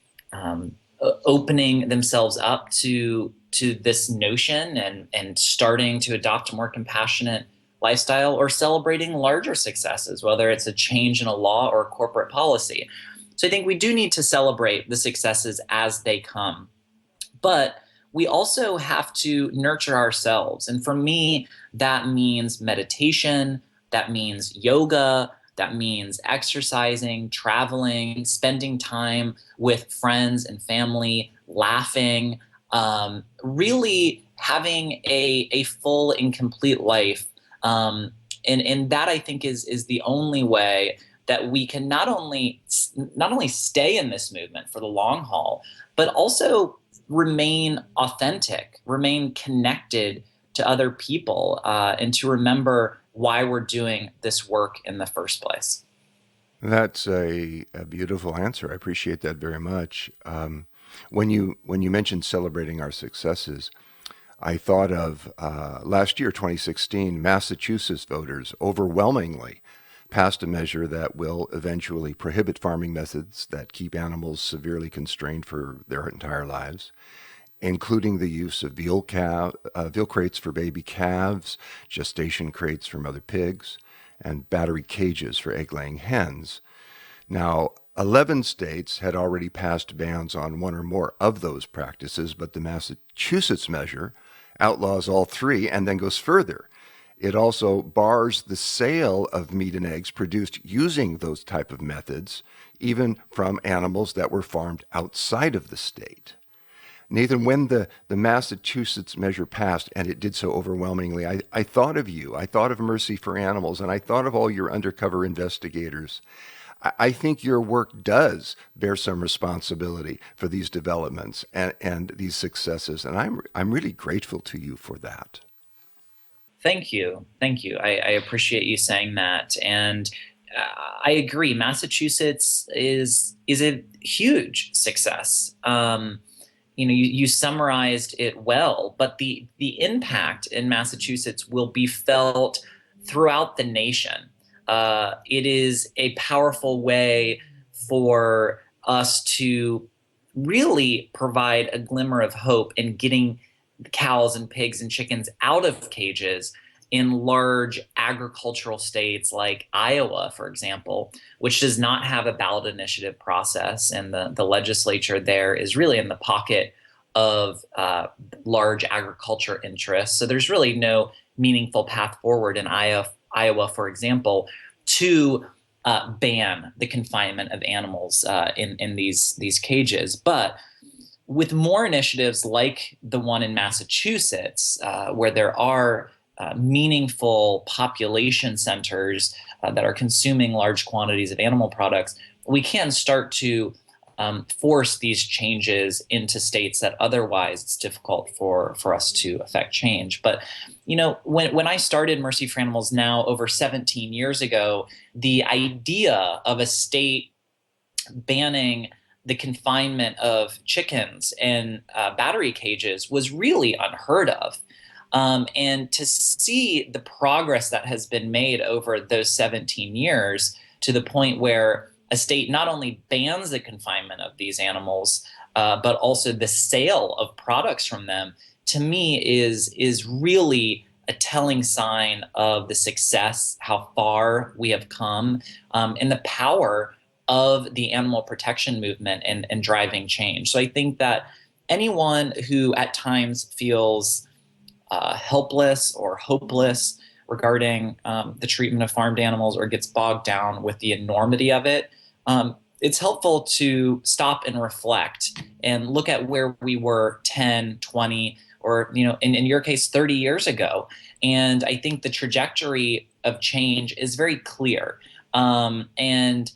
opening themselves up to this notion and starting to adopt a more compassionate lifestyle, or celebrating larger successes, whether it's a change in a law or corporate policy. So I think we do need to celebrate the successes as they come. But we also have to nurture ourselves. And for me, that means meditation, that means yoga, that means exercising, traveling, spending time with friends and family, laughing, really having a full and complete life. And that, I think, is the only way that we can not only stay in this movement for the long haul, but also remain authentic, remain connected to other people, and to remember why we're doing this work in the first place. That's a beautiful answer. I appreciate that very much. When you mentioned celebrating our successes, I thought of last year, 2016, Massachusetts voters overwhelmingly passed a measure that will eventually prohibit farming methods that keep animals severely constrained for their entire lives, including the use of veal crates for baby calves, gestation crates for mother pigs, and battery cages for egg-laying hens. Now, 11 states had already passed bans on one or more of those practices, but the Massachusetts measure outlaws all three and then goes further. It also bars the sale of meat and eggs produced using those type of methods, even from animals that were farmed outside of the state. Nathan, when the Massachusetts measure passed, and it did so overwhelmingly, I thought of you. I thought of Mercy for Animals, and I thought of all your undercover investigators. I think your work does bear some responsibility for these developments and these successes, and I'm really grateful to you for that. Thank you. Thank you. I appreciate you saying that. And I agree. Massachusetts is a huge success. You summarized it well, but the impact in Massachusetts will be felt throughout the nation. It is a powerful way for us to really provide a glimmer of hope in getting cows and pigs and chickens out of cages in large agricultural states like Iowa, for example, which does not have a ballot initiative process. And the legislature there is really in the pocket of large agriculture interests. So there's really no meaningful path forward in Iowa, for example, to ban the confinement of animals in these cages. But with more initiatives like the one in Massachusetts, where there are meaningful population centers that are consuming large quantities of animal products, we can start to force these changes into states that otherwise it's difficult for us to affect change. But when I started Mercy for Animals now over 17 years ago, the idea of a state banning the confinement of chickens in battery cages was really unheard of. And to see the progress that has been made over those 17 years to the point where a state not only bans the confinement of these animals, but also the sale of products from them, to me is really a telling sign of the success, how far we have come, and the power of the animal protection movement and driving change. So I think that anyone who at times feels helpless or hopeless regarding the treatment of farmed animals or gets bogged down with the enormity of it, it's helpful to stop and reflect and look at where we were 10, 20, or in your case, 30 years ago. And I think the trajectory of change is very clear. And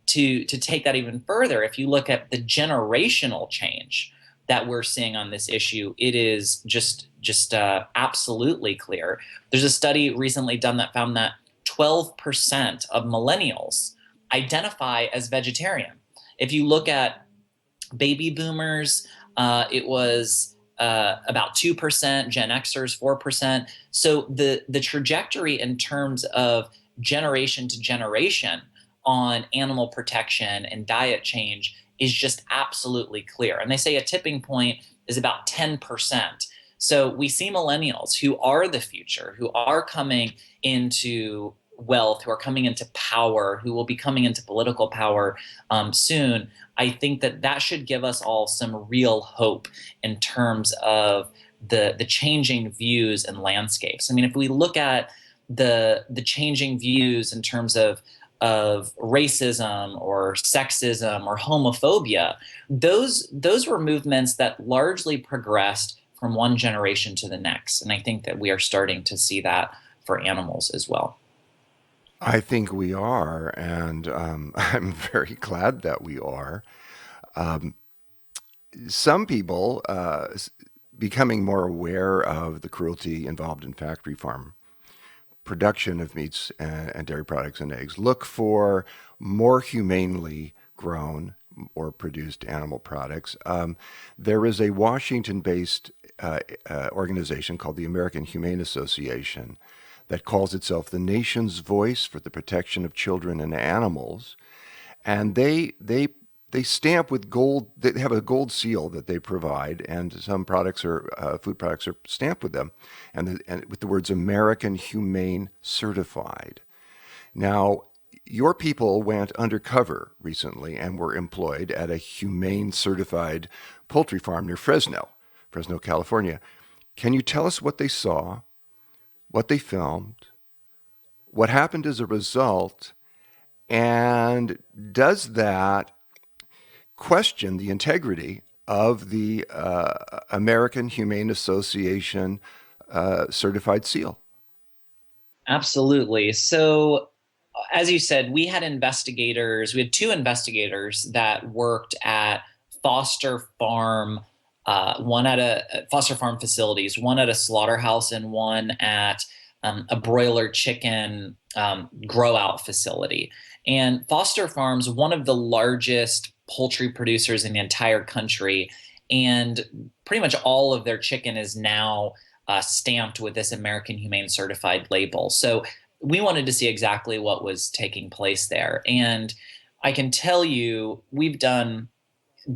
to take that even further, if you look at the generational change that we're seeing on this issue, it is just absolutely clear. There's a study recently done that found that 12% of millennials identify as vegetarian. If you look at baby boomers, it was about 2%, Gen Xers 4%. So the trajectory in terms of generation to generation on animal protection and diet change is just absolutely clear. And they say a tipping point is about 10%. So we see millennials who are the future, who are coming into wealth, who are coming into power, who will be coming into political power soon. I think that should give us all some real hope in terms of the changing views and landscapes. I mean, if we look at the changing views in terms of racism or sexism or homophobia, those were movements that largely progressed from one generation to the next. And I think that we are starting to see that for animals as well. I think we are, and I'm very glad that we are. Some people becoming more aware of the cruelty involved in factory farm production of meats and dairy products and eggs look for more humanely grown or produced animal products. There is a Washington-based organization called the American Humane Association that calls itself the nation's voice for the protection of children and animals. And they stamp with gold. They have a gold seal that they provide, and some products are food products are stamped with them, and with the words American Humane Certified. Now, your people went undercover recently and were employed at a humane certified poultry farm near Fresno, California. Can you tell us what they saw, what they filmed, what happened as a result, and does that question the integrity of the American Humane Association certified seal? Absolutely. So, as you said, we had two investigators that worked at Foster Farm, one at a Foster Farm facilities, one at a slaughterhouse and one at a broiler chicken grow out facility. And Foster Farms, one of the largest poultry producers in the entire country, and pretty much all of their chicken is now stamped with this American Humane Certified label. So we wanted to see exactly what was taking place there. And I can tell you, we've done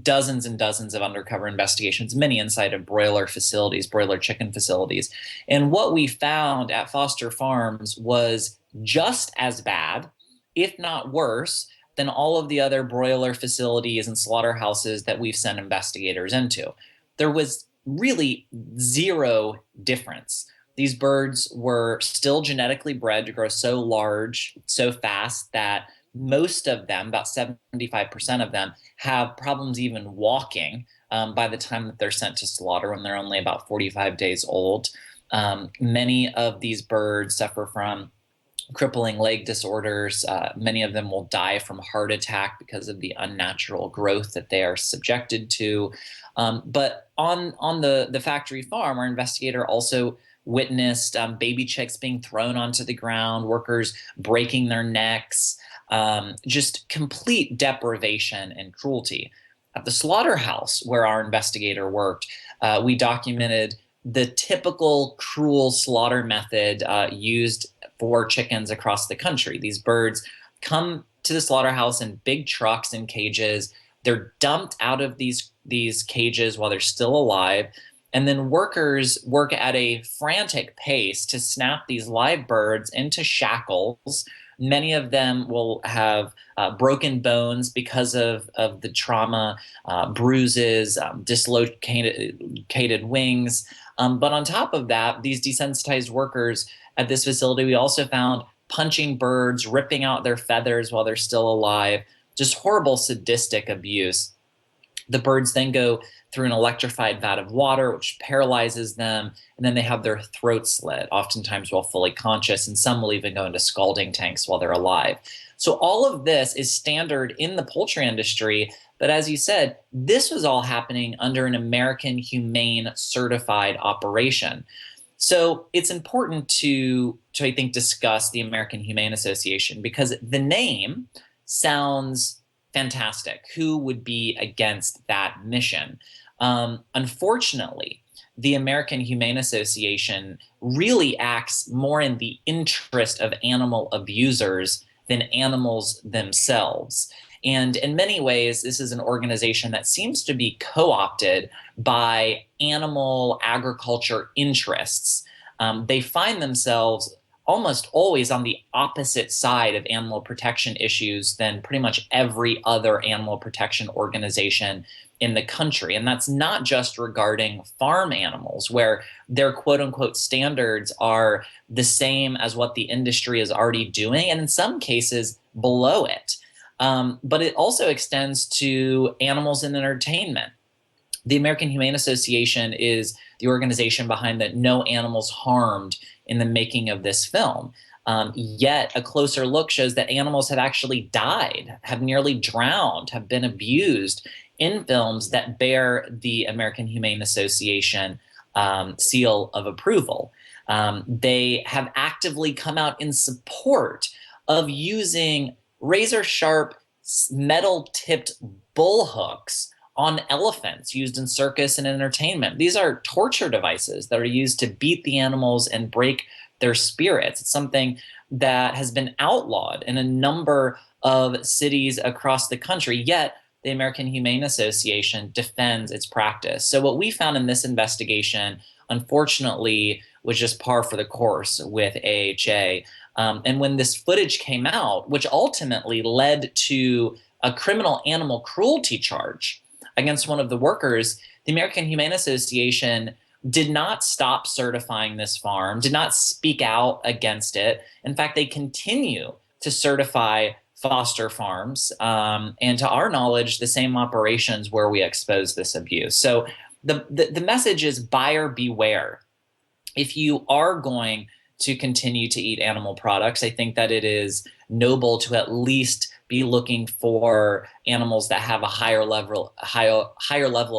dozens and dozens of undercover investigations, many inside of broiler chicken facilities. And what we found at Foster Farms was just as bad, if not worse, than all of the other broiler facilities and slaughterhouses that we've sent investigators into. There was really zero difference. These birds were still genetically bred to grow so large, so fast that most of them, about 75% of them, have problems even walking by the time that they're sent to slaughter when they're only about 45 days old. Many of these birds suffer from crippling leg disorders. Many of them will die from heart attack because of the unnatural growth that they are subjected to. But on the factory farm, our investigator also witnessed baby chicks being thrown onto the ground, workers breaking their necks, just complete deprivation and cruelty. At the slaughterhouse where our investigator worked, we documented the typical cruel slaughter method used for chickens across the country. These birds come to the slaughterhouse in big trucks and cages. They're dumped out of these cages while they're still alive. And then workers work at a frantic pace to snap these live birds into shackles. Many of them will have broken bones because of the trauma, bruises, dislocated wings. But on top of that, these desensitized workers at this facility, we also found punching birds, ripping out their feathers while they're still alive, just horrible sadistic abuse. The birds then go through an electrified vat of water, which paralyzes them, and then they have their throats slit, oftentimes while fully conscious, and some will even go into scalding tanks while they're alive. So all of this is standard in the poultry industry, but as you said, this was all happening under an American Humane Certified operation. So it's important to I think, discuss the American Humane Association because the name sounds fantastic. Who would be against that mission? Unfortunately, the American Humane Association really acts more in the interest of animal abusers than animals themselves. And in many ways, this is an organization that seems to be co-opted by animal agriculture interests. They find themselves almost always on the opposite side of animal protection issues than pretty much every other animal protection organization in the country. And that's not just regarding farm animals, where their quote unquote standards are the same as what the industry is already doing, and in some cases below it. But it also extends to animals in entertainment. The American Humane Association is the organization behind the No Animals Harmed in the making of this film. Yet a closer look shows that animals have actually died, have nearly drowned, have been abused in films that bear the American Humane Association seal of approval. They have actively come out in support of using razor-sharp, metal-tipped bull hooks on elephants used in circus and entertainment. These are torture devices that are used to beat the animals and break their spirits. It's something that has been outlawed in a number of cities across the country, yet the American Humane Association defends its practice. So what we found in this investigation, unfortunately, was just par for the course with AHA. And when this footage came out, which ultimately led to a criminal animal cruelty charge against one of the workers, the American Humane Association did not stop certifying this farm, did not speak out against it. In fact, they continue to certify foster farms, and to our knowledge, the same operations where we expose this abuse. So the message is buyer beware. If you are going to continue to eat animal products, I think that it is noble to at least be looking for animals that have a higher level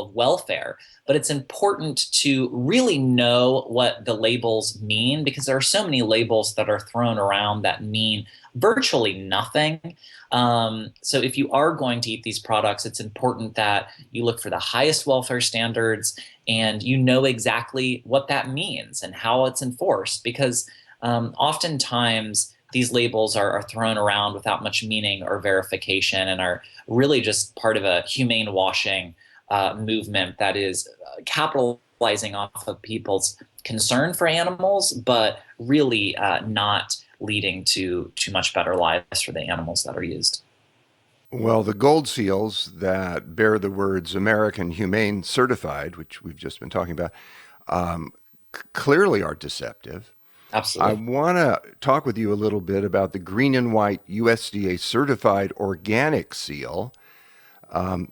of welfare. But it's important to really know what the labels mean, because there are so many labels that are thrown around that mean virtually nothing. So if you are going to eat these products, it's important that you look for the highest welfare standards and you know exactly what that means and how it's enforced, because oftentimes these labels are thrown around without much meaning or verification and are really just part of a humane washing movement that is capitalizing off of people's concern for animals, but really not leading to much better lives for the animals that are used. Well, the gold seals that bear the words American Humane Certified, which we've just been talking about, clearly are deceptive. Absolutely. I want to talk with you a little bit about the green and white USDA certified organic seal.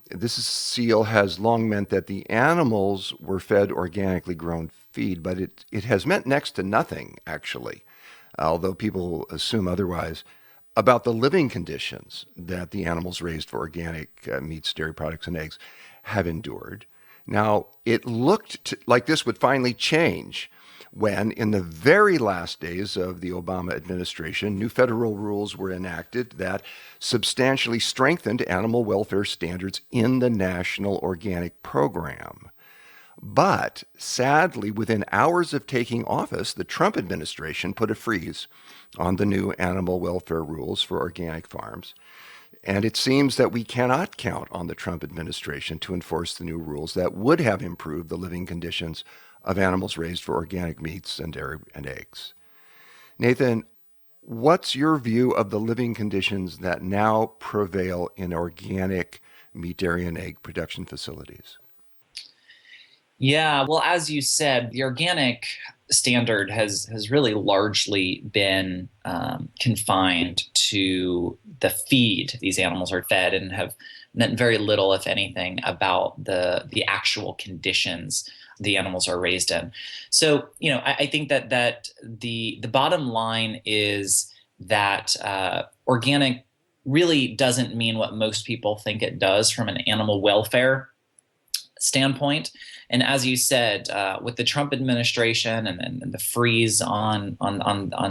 This seal has long meant that the animals were fed organically grown feed, but it has meant next to nothing, actually, although people assume otherwise, about the living conditions that the animals raised for organic meats, dairy products, and eggs have endured. Now, it looked like this would finally change when, in the very last days of the Obama administration, new federal rules were enacted that substantially strengthened animal welfare standards in the National Organic Program. But sadly, within hours of taking office, the Trump administration put a freeze on the new animal welfare rules for organic farms. And it seems that we cannot count on the Trump administration to enforce the new rules that would have improved the living conditions of animals raised for organic meats and dairy and eggs. Nathan, what's your view of the living conditions that now prevail in organic meat, dairy, and egg production facilities? Yeah, well, as you said, the organic standard has really largely been confined to the feed these animals are fed, and have meant very little, if anything, about the actual conditions the animals are raised in. So, I think that the bottom line is that organic really doesn't mean what most people think it does from an animal welfare standpoint. And as you said, with the Trump administration and the freeze on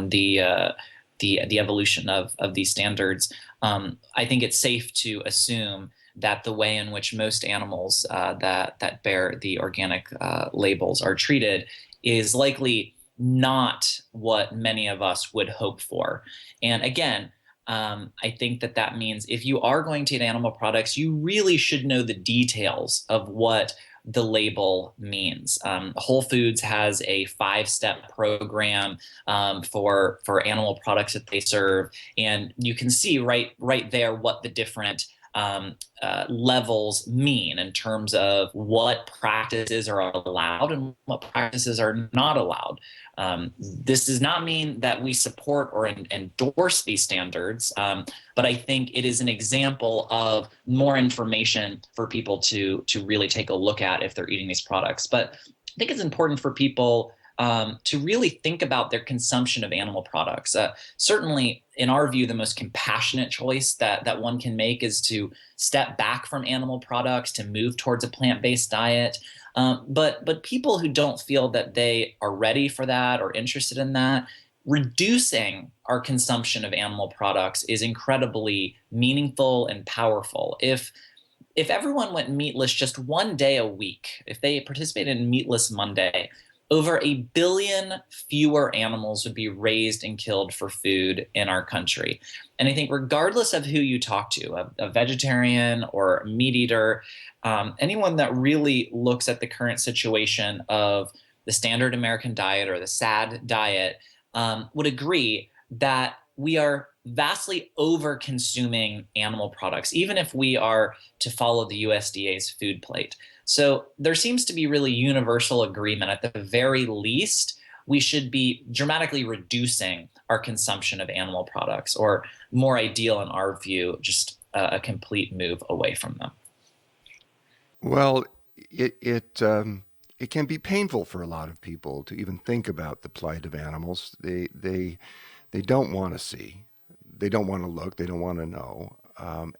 the evolution of these standards, I think it's safe to assume that the way in which most animals that bear the organic labels are treated is likely not what many of us would hope for. And again, I think that means if you are going to eat animal products, you really should know the details of what the label means. Whole Foods has a 5-step program for animal products that they serve, and you can see right there what the different levels mean in terms of what practices are allowed and what practices are not allowed. This does not mean that we support or endorse these standards, but I think it is an example of more information for people to really take a look at if they're eating these products. But I think it's important for people to really think about their consumption of animal products. Certainly, in our view, the most compassionate choice that one can make is to step back from animal products, to move towards a plant-based diet. But people who don't feel that they are ready for that or interested in that, reducing our consumption of animal products is incredibly meaningful and powerful. If if everyone went meatless just one day a week, if they participated in Meatless Monday, over 1 billion fewer animals would be raised and killed for food in our country. And I think regardless of who you talk to, a vegetarian or a meat eater, anyone that really looks at the current situation of the standard American diet or the SAD diet would agree that we are vastly over consuming animal products, even if we are to follow the USDA's food plate. So there seems to be really universal agreement. At the very least, we should be dramatically reducing our consumption of animal products, or more ideal in our view, just a complete move away from them. Well, it can be painful for a lot of people to even think about the plight of animals. They don't want to see, they don't want to look, they don't want to know.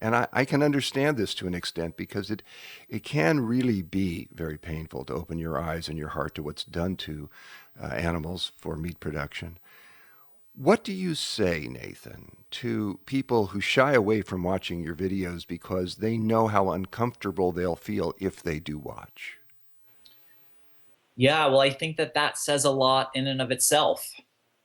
And I can understand this to an extent, because it can really be very painful to open your eyes and your heart to what's done to animals for meat production. What do you say, Nathan, to people who shy away from watching your videos because they know how uncomfortable they'll feel if they do watch? Yeah, well, I think that says a lot in and of itself.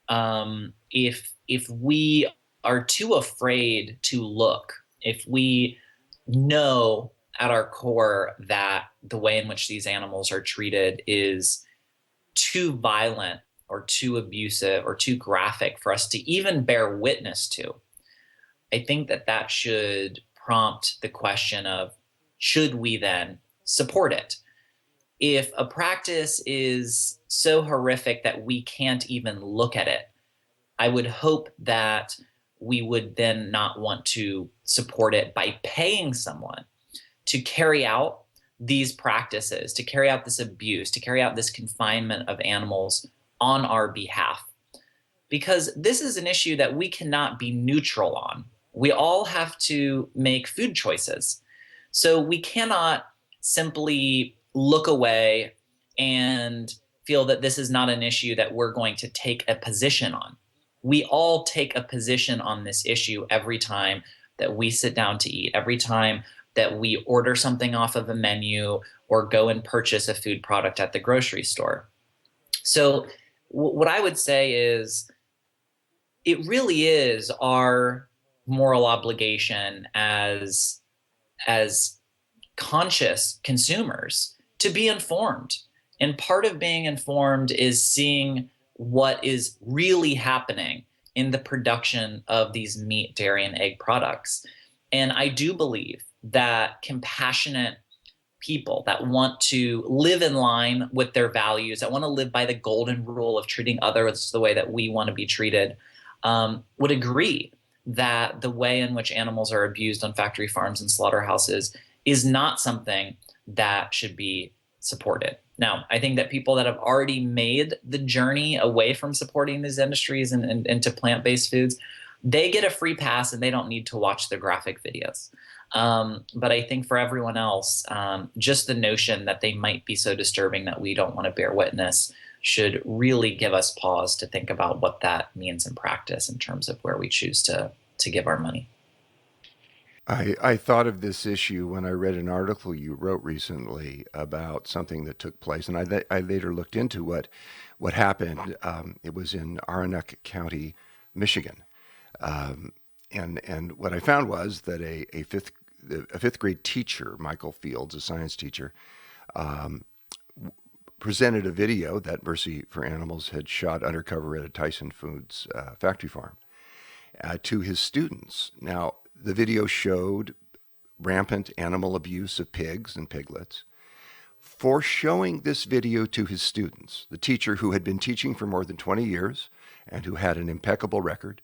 If we are too afraid to look, if we know at our core that the way in which these animals are treated is too violent or too abusive or too graphic for us to even bear witness to, I think that should prompt the question of, should we then support it? If a practice is so horrific that we can't even look at it, I would hope that we would then not want to support it by paying someone to carry out these practices, to carry out this abuse, to carry out this confinement of animals on our behalf. Because this is an issue that we cannot be neutral on. We all have to make food choices. So we cannot simply look away and feel that this is not an issue that we're going to take a position on. We all take a position on this issue every time that we sit down to eat, every time that we order something off of a menu or go and purchase a food product at the grocery store. So what I would say is, it really is our moral obligation as conscious consumers to be informed. And part of being informed is seeing what is really happening in the production of these meat, dairy, and egg products. And I do believe that compassionate people that want to live in line with their values, that want to live by the golden rule of treating others the way that we want to be treated, would agree that the way in which animals are abused on factory farms and slaughterhouses is not something that should be supported. Now, I think that people that have already made the journey away from supporting these industries and into plant-based foods, they get a free pass and they don't need to watch the graphic videos. But I think for everyone else, just the notion that they might be so disturbing that we don't want to bear witness should really give us pause to think about what that means in practice in terms of where we choose to give our money. I thought of this issue when I read an article you wrote recently about something that took place, and I later looked into what happened. It was in Aronock County, Michigan, and what I found was that a fifth grade teacher, Michael Fields, a science teacher, presented a video that Mercy for Animals had shot undercover at a Tyson Foods factory farm to his students. Now, the video showed rampant animal abuse of pigs and piglets. For showing this video to his students, the teacher, who had been teaching for more than 20 years and who had an impeccable record,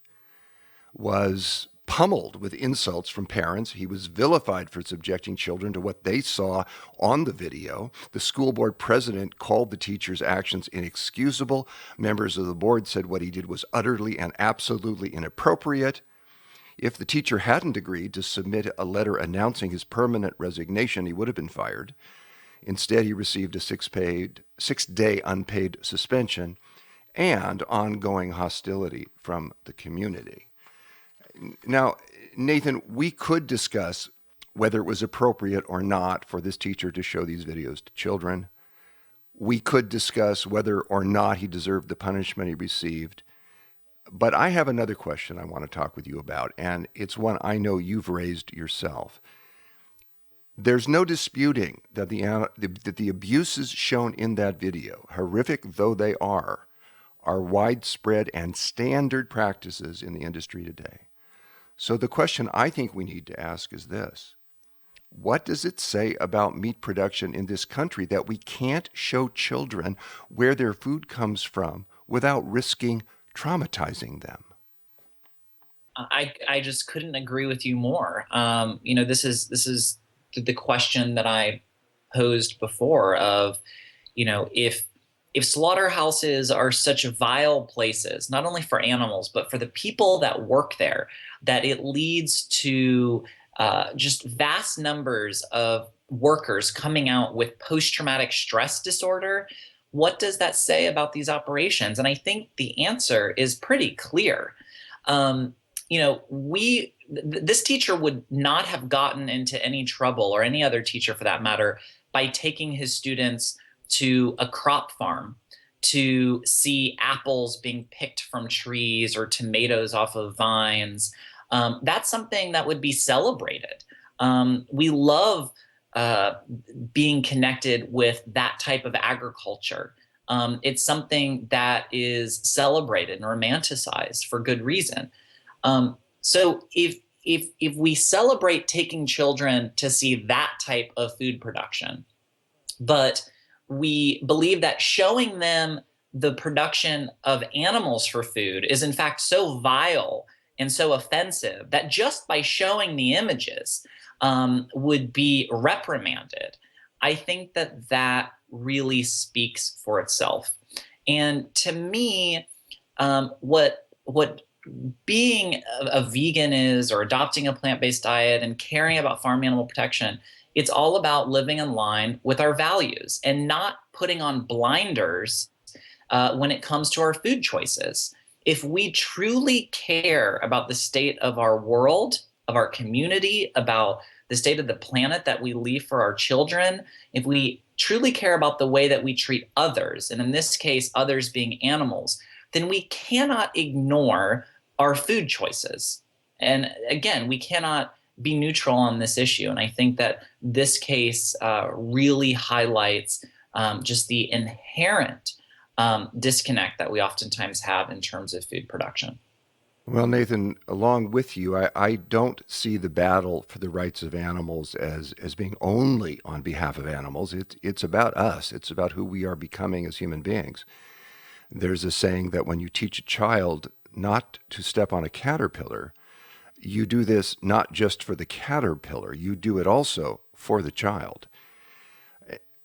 was pummeled with insults from parents. He was vilified for subjecting children to what they saw on the video. The school board president called the teacher's actions inexcusable. Members of the board said what he did was utterly and absolutely inappropriate. If the teacher hadn't agreed to submit a letter announcing his permanent resignation, he would have been fired. Instead, he received a 6-day unpaid suspension and ongoing hostility from the community. Now, Nathan, we could discuss whether it was appropriate or not for this teacher to show these videos to children. We could discuss whether or not he deserved the punishment he received. But I have another question I want to talk with you about, and it's one I know you've raised yourself. There's no disputing that the abuses shown in that video, horrific though they are widespread and standard practices in the industry today. So the question I think we need to ask is this: what does it say about meat production in this country that we can't show children where their food comes from without risking traumatizing them? I just couldn't agree with you more. This is the question that I posed before of, if slaughterhouses are such vile places, not only for animals, but for the people that work there, that it leads to just vast numbers of workers coming out with post-traumatic stress disorder, what does that say about these operations? And I think the answer is pretty clear. This teacher would not have gotten into any trouble, or any other teacher for that matter, by taking his students to a crop farm to see apples being picked from trees or tomatoes off of vines. That's something that would be celebrated. We love being connected with that type of agriculture. It's something that is celebrated and romanticized for good reason. So if we celebrate taking children to see that type of food production, but we believe that showing them the production of animals for food is in fact so vile and so offensive that just by showing the images would be reprimanded, I think that really speaks for itself. And to me, what being a vegan is, or adopting a plant-based diet and caring about farm animal protection, it's all about living in line with our values and not putting on blinders when it comes to our food choices. If we truly care about the state of our world, of our community, about the state of the planet that we leave for our children, if we truly care about the way that we treat others, and in this case, others being animals, then we cannot ignore our food choices. And again, we cannot be neutral on this issue. And I think that this case really highlights just the inherent disconnect that we oftentimes have in terms of food production. Well, Nathan, along with you, I don't see the battle for the rights of animals as being only on behalf of animals. It's about us. It's about who we are becoming as human beings. There's a saying that when you teach a child not to step on a caterpillar, you do this not just for the caterpillar, you do it also for the child.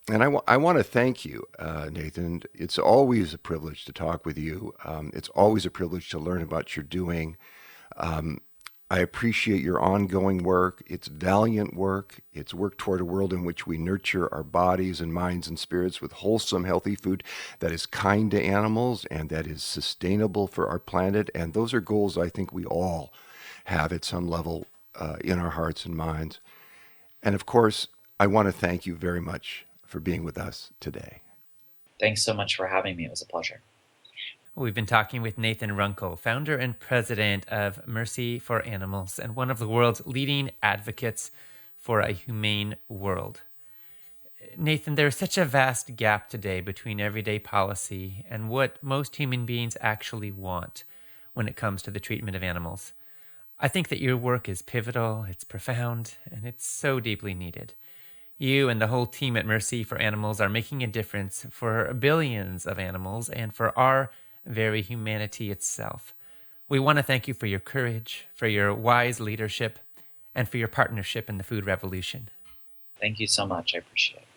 And I want to thank you, Nathan. It's always a privilege to talk with you. It's always a privilege to learn about what you're doing. I appreciate your ongoing work. It's valiant work. It's work toward a world in which we nurture our bodies and minds and spirits with wholesome, healthy food that is kind to animals and that is sustainable for our planet. And those are goals I think we all have at some level in our hearts and minds. And of course, I want to thank you very much for being with us today. Thanks so much for having me. It was a pleasure. We've been talking with Nathan Runkle, founder and president of Mercy for Animals and one of the world's leading advocates for a humane world. Nathan, there's such a vast gap today between everyday policy and what most human beings actually want when it comes to the treatment of animals. I think that your work is pivotal, it's profound, and it's so deeply needed. You and the whole team at Mercy for Animals are making a difference for billions of animals and for our very humanity itself. We want to thank you for your courage, for your wise leadership, and for your partnership in the food revolution. Thank you so much. I appreciate it.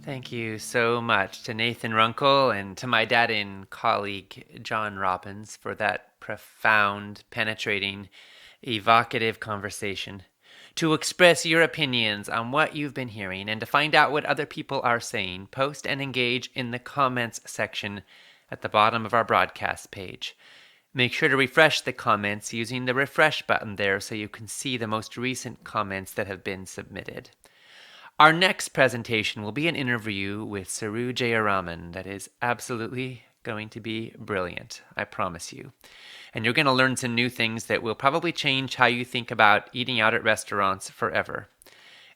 Thank you so much to Nathan Runkle and to my dad and colleague John Robbins for that profound, penetrating, evocative conversation. To express your opinions on what you've been hearing and to find out what other people are saying, post and engage in the comments section at the bottom of our broadcast page. Make sure to refresh the comments using the refresh button there so you can see the most recent comments that have been submitted. Our next presentation will be an interview with Saru Jayaraman that is absolutely going to be brilliant, I promise you. And you're going to learn some new things that will probably change how you think about eating out at restaurants forever.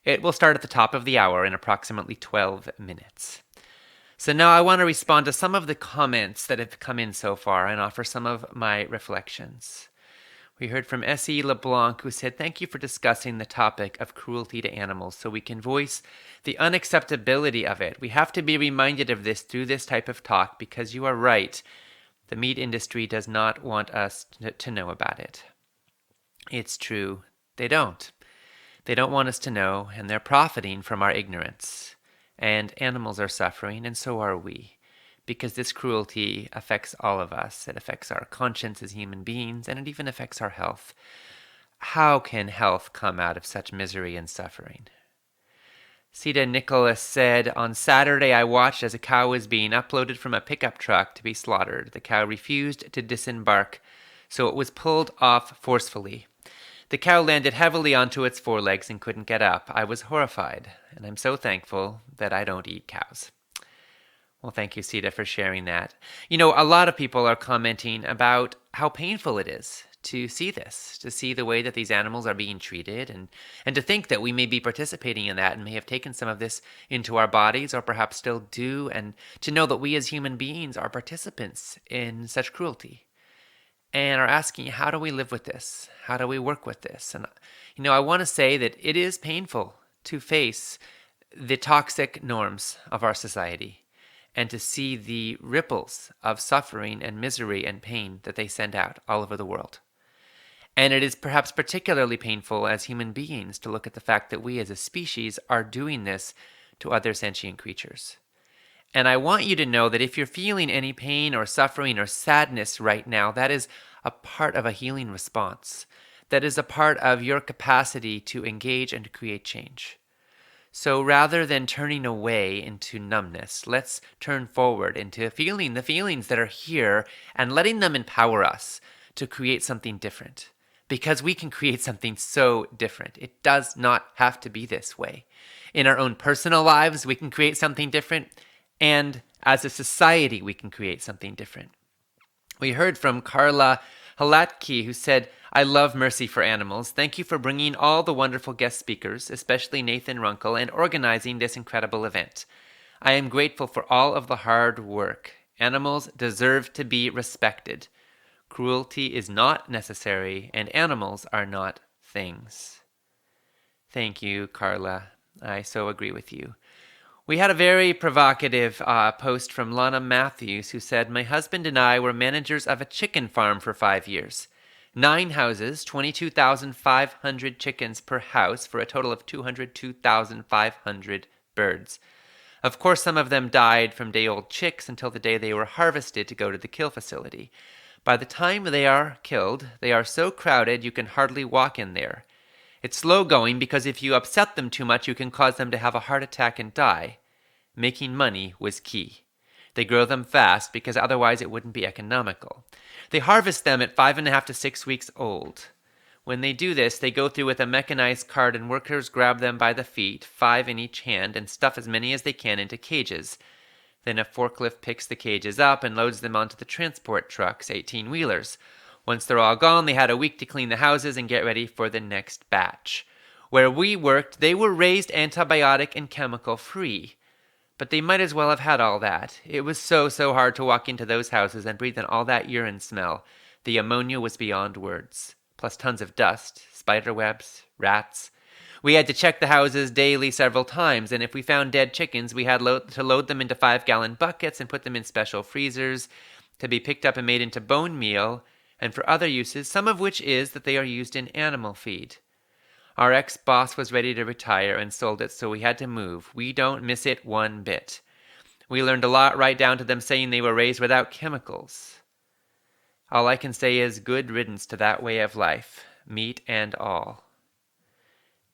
It will start at the top of the hour in approximately 12 minutes. So now I want to respond to some of the comments that have come in so far and offer some of my reflections. We heard from S.E. LeBlanc, who said, "Thank you for discussing the topic of cruelty to animals so we can voice the unacceptability of it. We have to be reminded of this through this type of talk because you are right. The meat industry does not want us to know about it." It's true. They don't. They don't want us to know, and they're profiting from our ignorance. And animals are suffering, and so are we. Because this cruelty affects all of us. It affects our conscience as human beings, and it even affects our health. How can health come out of such misery and suffering? Sita Nicholas said, "On Saturday I watched as a cow was being uploaded from a pickup truck to be slaughtered. The cow refused to disembark, so it was pulled off forcefully. The cow landed heavily onto its forelegs and couldn't get up. I was horrified, and I'm so thankful that I don't eat cows." Well, thank you, Sita, for sharing that. You know, a lot of people are commenting about how painful it is to see this, to see the way that these animals are being treated, and to think that we may be participating in that and may have taken some of this into our bodies or perhaps still do, and to know that we as human beings are participants in such cruelty and are asking, how do we live with this? How do we work with this? And, you know, I want to say that it is painful to face the toxic norms of our society and to see the ripples of suffering and misery and pain that they send out all over the world. And it is perhaps particularly painful as human beings to look at the fact that we as a species are doing this to other sentient creatures. And I want you to know that if you're feeling any pain or suffering or sadness right now, that is a part of a healing response. That is a part of your capacity to engage and to create change. So rather than turning away into numbness, let's turn forward into feeling the feelings that are here and letting them empower us to create something different. Because we can create something so different. It does not have to be this way. In our own personal lives, we can create something different. And as a society, we can create something different. We heard from Carla Halatki, who said, "I love Mercy for Animals. Thank you for bringing all the wonderful guest speakers, especially Nathan Runkle, and organizing this incredible event. I am grateful for all of the hard work. Animals deserve to be respected. Cruelty is not necessary, and animals are not things." Thank you, Carla. I so agree with you. We had a very provocative post from Lana Matthews, who said, "My husband and I were managers of a chicken farm for 5 years. 9 houses, 22,500 chickens per house for a total of 202,500 birds. Of course, some of them died from day-old chicks until the day they were harvested to go to the kill facility. By the time they are killed, they are so crowded you can hardly walk in there. It's slow going because if you upset them too much, you can cause them to have a heart attack and die. Making money was key. They grow them fast because otherwise it wouldn't be economical. They harvest them at 5.5 to 6 weeks old. When they do this, they go through with a mechanized cart and workers grab them by the feet, 5 in each hand, and stuff as many as they can into cages. Then a forklift picks the cages up and loads them onto the transport trucks, 18-wheelers. Once they're all gone, they had a week to clean the houses and get ready for the next batch. Where we worked, they were raised antibiotic and chemical free. But they might as well have had all that. It was so hard to walk into those houses and breathe in all that urine smell. The ammonia was beyond words. Plus tons of dust, spider webs, rats. We had to check the houses daily several times, and if we found dead chickens, we had to load them into 5-gallon buckets and put them in special freezers to be picked up and made into bone meal, and for other uses, some of which is that they are used in animal feed. Our ex-boss was ready to retire and sold it, so we had to move. We don't miss it one bit. We learned a lot right down to them saying they were raised without chemicals. All I can say is good riddance to that way of life, meat and all."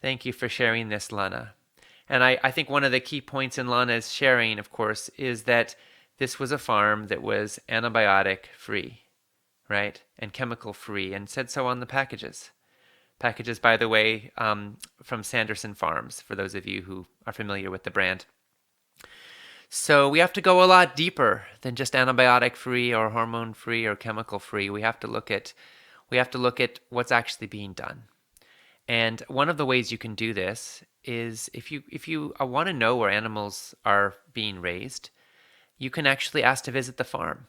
Thank you for sharing this, Lana. And I think one of the key points in Lana's sharing, of course, is that this was a farm that was antibiotic free, right? And chemical free, and said so on the packages. Packages, by the way, from Sanderson Farms, for those of you who are familiar with the brand. So we have to go a lot deeper than just antibiotic free or hormone free or chemical free. We have to look at what's actually being done. And one of the ways you can do this is if you want to know where animals are being raised, you can actually ask to visit the farm.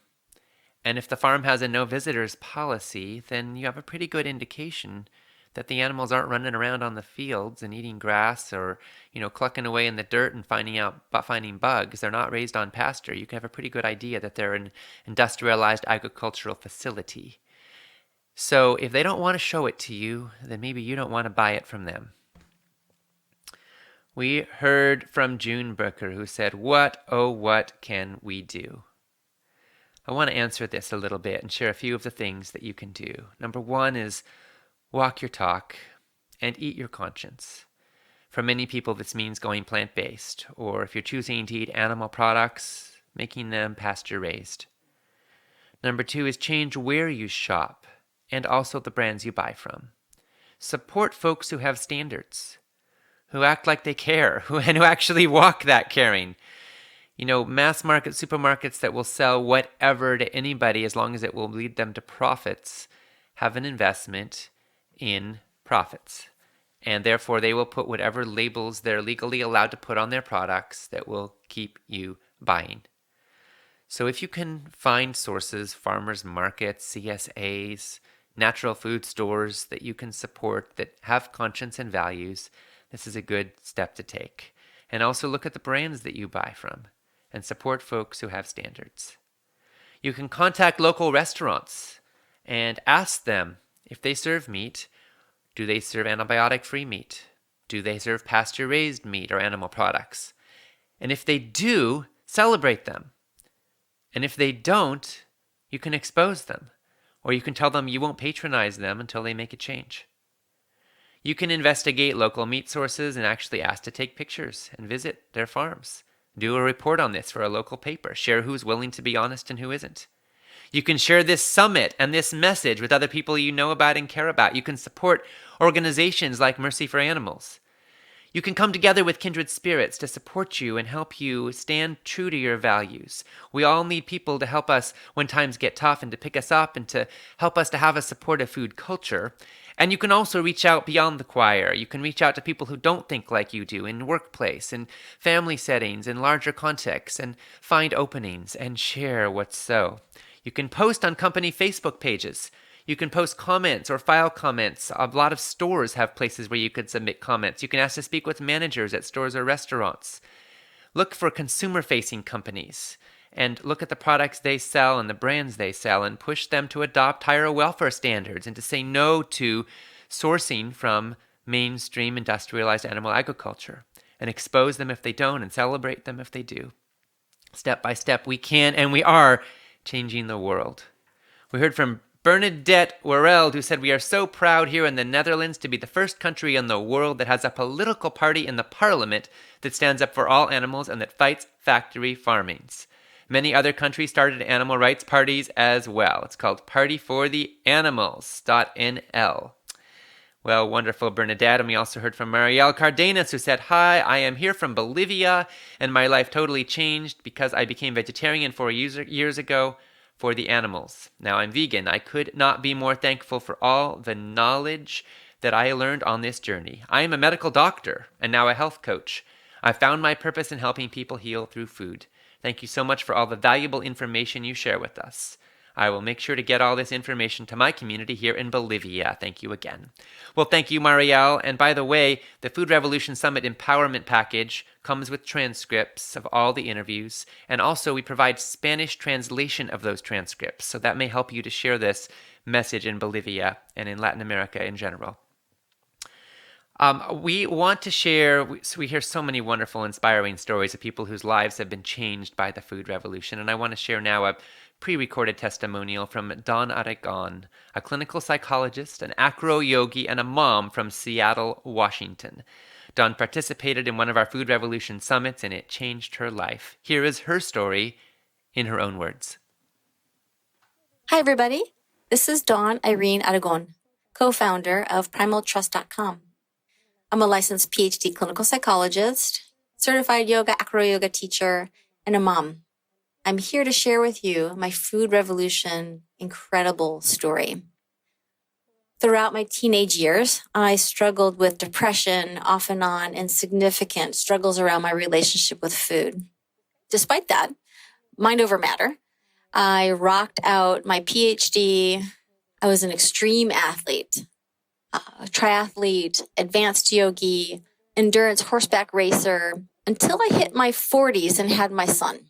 And if the farm has a no visitors policy, then you have a pretty good indication that the animals aren't running around on the fields and eating grass or, clucking away in the dirt and finding bugs. They're not raised on pasture. You can have a pretty good idea that they're an industrialized agricultural facility. So if they don't want to show it to you, then maybe you don't want to buy it from them. We heard from June Brooker, who said, what can we do? I want to answer this a little bit and share a few of the things that you can do. Number one is walk your talk and eat your conscience. For many people, this means going plant-based, or if you're choosing to eat animal products, making them pasture-raised. Number two is change where you shop and also the brands you buy from. Support folks who have standards, who act like they care, and who actually walk that caring. Mass market supermarkets that will sell whatever to anybody as long as it will lead them to profits have an investment in profits. And therefore, they will put whatever labels they're legally allowed to put on their products that will keep you buying. So if you can find sources, farmers markets, CSAs, natural food stores that you can support that have conscience and values, this is a good step to take. And also look at the brands that you buy from and support folks who have standards. You can contact local restaurants and ask them if they serve meat. Do they serve antibiotic-free meat? Do they serve pasture-raised meat or animal products? And if they do, celebrate them. And if they don't, you can expose them. Or you can tell them you won't patronize them until they make a change. You can investigate local meat sources and actually ask to take pictures and visit their farms. Do a report on this for a local paper. Share who's willing to be honest and who isn't. You can share this summit and this message with other people you know about and care about. You can support organizations like Mercy for Animals. You can come together with kindred spirits to support you and help you stand true to your values. We all need people to help us when times get tough and to pick us up and to help us to have a supportive food culture. And you can also reach out beyond the choir. You can reach out to people who don't think like you do in workplace, in family settings, in larger contexts, and find openings and share what's so. You can post on company Facebook pages. You can post comments or file comments. A lot of stores have places where you could submit comments. You can ask to speak with managers at stores or restaurants. Look for consumer-facing companies and look at the products they sell and the brands they sell and push them to adopt higher welfare standards and to say no to sourcing from mainstream industrialized animal agriculture and expose them if they don't and celebrate them if they do. Step by step, we can and we are changing the world. We heard from Bernadette Worrell, who said, "We are so proud here in the Netherlands to be the first country in the world that has a political party in the parliament that stands up for all animals and that fights factory farmings. Many other countries started animal rights parties as well. It's called Party for the Animals.nl. Well, wonderful, Bernadette. And we also heard from Marielle Cardenas, who said, "Hi, I am here from Bolivia, and my life totally changed because I became vegetarian 4 years ago for the animals. Now I'm vegan. I could not be more thankful for all the knowledge that I learned on this journey. I am a medical doctor and now a health coach. I found my purpose in helping people heal through food. Thank you so much for all the valuable information you share with us. I will make sure to get all this information to my community here in Bolivia." Thank you again. Well, thank you, Marielle. And by the way, the Food Revolution Summit Empowerment Package comes with transcripts of all the interviews. And also, we provide Spanish translation of those transcripts. So that may help you to share this message in Bolivia and in Latin America in general. We want to share, we hear so many wonderful, inspiring stories of people whose lives have been changed by the food revolution. And I want to share now a pre-recorded testimonial from Dawn Aragon, a clinical psychologist, an acro yogi, and a mom from Seattle, Washington. Dawn participated in one of our Food Revolution summits, and it changed her life. Here is her story in her own words. Hi, everybody. This is Dawn Irene Aragon, co-founder of PrimalTrust.com. I'm a licensed PhD clinical psychologist, certified yoga, acro yoga teacher, and a mom. I'm here to share with you my Food Revolution incredible story. Throughout my teenage years, I struggled with depression off and on and significant struggles around my relationship with food. Despite that, mind over matter, I rocked out my PhD. I was an extreme athlete, triathlete, advanced yogi, endurance horseback racer, until I hit my 40s and had my son.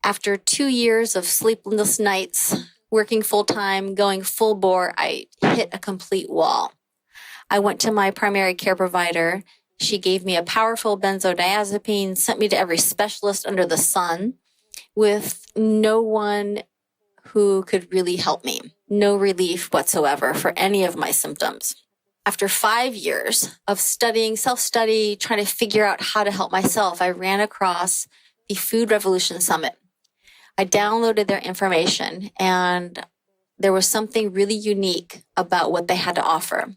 After 2 years of sleepless nights, working full-time, going full bore, I hit a complete wall. I went to my primary care provider. She gave me a powerful benzodiazepine, sent me to every specialist under the sun, with no one who could really help me. No relief whatsoever for any of my symptoms. After 5 years of studying, self-study, trying to figure out how to help myself, I ran across the Food Revolution Summit. I downloaded their information, and there was something really unique about what they had to offer.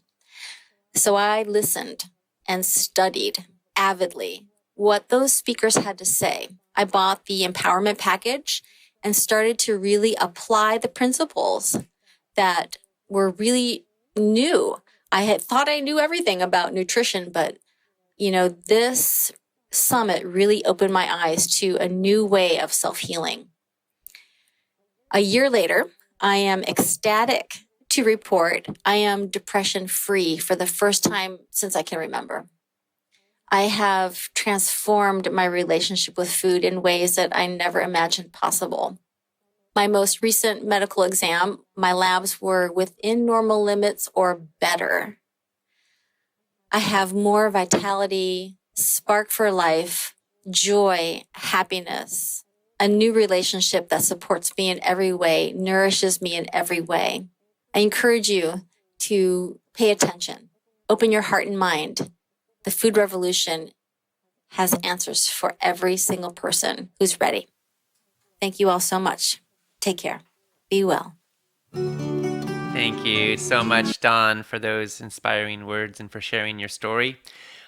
So I listened and studied avidly what those speakers had to say. I bought the empowerment package and started to really apply the principles that were really new. I had thought I knew everything about nutrition, but this summit really opened my eyes to a new way of self-healing. A year later, I am ecstatic to report I am depression-free for the first time since I can remember. I have transformed my relationship with food in ways that I never imagined possible. My most recent medical exam, my labs were within normal limits or better. I have more vitality, spark for life, joy, happiness, a new relationship that supports me in every way, nourishes me in every way. I encourage you to pay attention, open your heart and mind. The Food Revolution has answers for every single person who's ready. Thank you all so much. Take care. Be well. Thank you so much, Dawn, for those inspiring words and for sharing your story.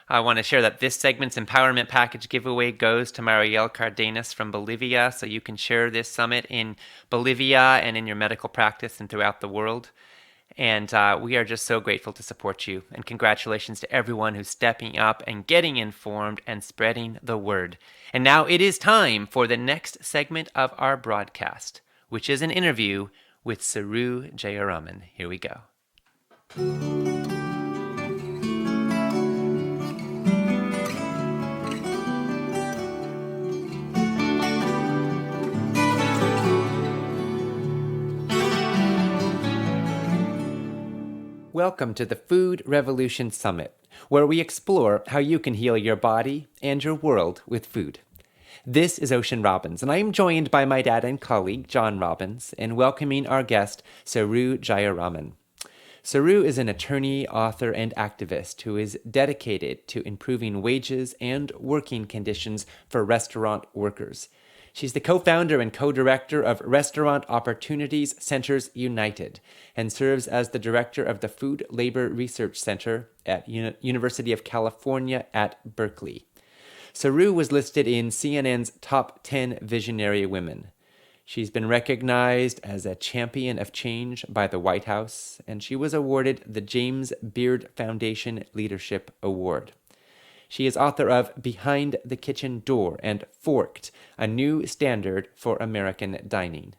I want to share that this segment's empowerment package giveaway goes to Mariel Cardenas from Bolivia, so you can share this summit in Bolivia and in your medical practice and throughout the world. And we are just so grateful to support you. And congratulations to everyone who's stepping up and getting informed and spreading the word. And now it is time for the next segment of our broadcast, which is an interview with Saru Jayaraman. Here we go. Welcome to the Food Revolution Summit, where we explore how you can heal your body and your world with food. This is Ocean Robbins, and I am joined by my dad and colleague, John Robbins, in welcoming our guest, Saru Jayaraman. Saru is an attorney, author, and activist who is dedicated to improving wages and working conditions for restaurant workers. She's the co-founder and co-director of Restaurant Opportunities Centers United and serves as the director of the Food Labor Research Center at University of California at Berkeley. Saru was listed in CNN's Top 10 Visionary Women. She's been recognized as a champion of change by the White House, and she was awarded the James Beard Foundation Leadership Award. She is author of Behind the Kitchen Door and Forked, a new standard for American dining.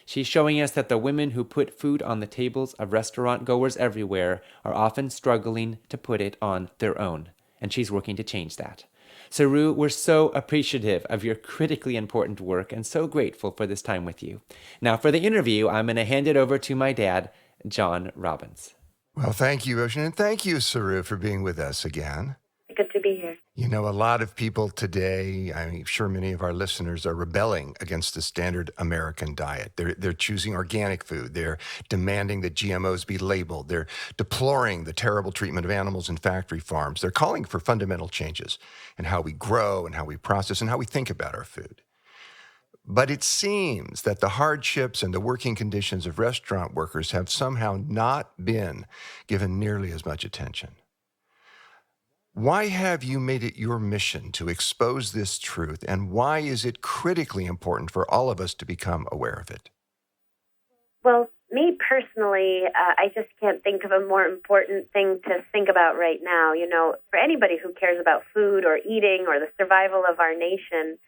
She's showing us that the women who put food on the tables of restaurant goers everywhere are often struggling to put it on their own, and she's working to change that. Saru, we're so appreciative of your critically important work and so grateful for this time with you. Now, for the interview, I'm going to hand it over to my dad, John Robbins. Well, thank you, Ocean, and thank you, Saru, for being with us again. Good to be be here. You know, a lot of people today, I'm sure many of our listeners are rebelling against the standard American diet. They're choosing organic food. They're demanding that GMOs be labeled. They're deploring the terrible treatment of animals in factory farms. They're calling for fundamental changes in how we grow and how we process and how we think about our food. But it seems that the hardships and the working conditions of restaurant workers have somehow not been given nearly as much attention. Why have you made it your mission to expose this truth, and why is it critically important for all of us to become aware of it? Well, me personally, I just can't think of a more important thing to think about right now. You know, for anybody who cares about food or eating or the survival of our nation,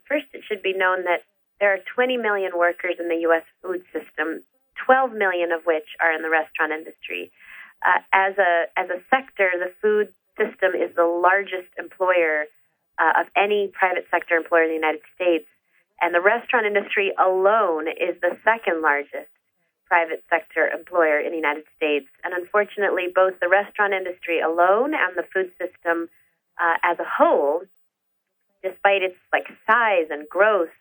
first it should be known that there are 20 million workers in the U.S. food system, 12 million of which are in the restaurant industry. As a sector, the food system is the largest employer of any private sector employer in the United States, and the restaurant industry alone is the second largest private sector employer in the United States. And unfortunately, both the restaurant industry alone and the food system as a whole, despite its size and growth,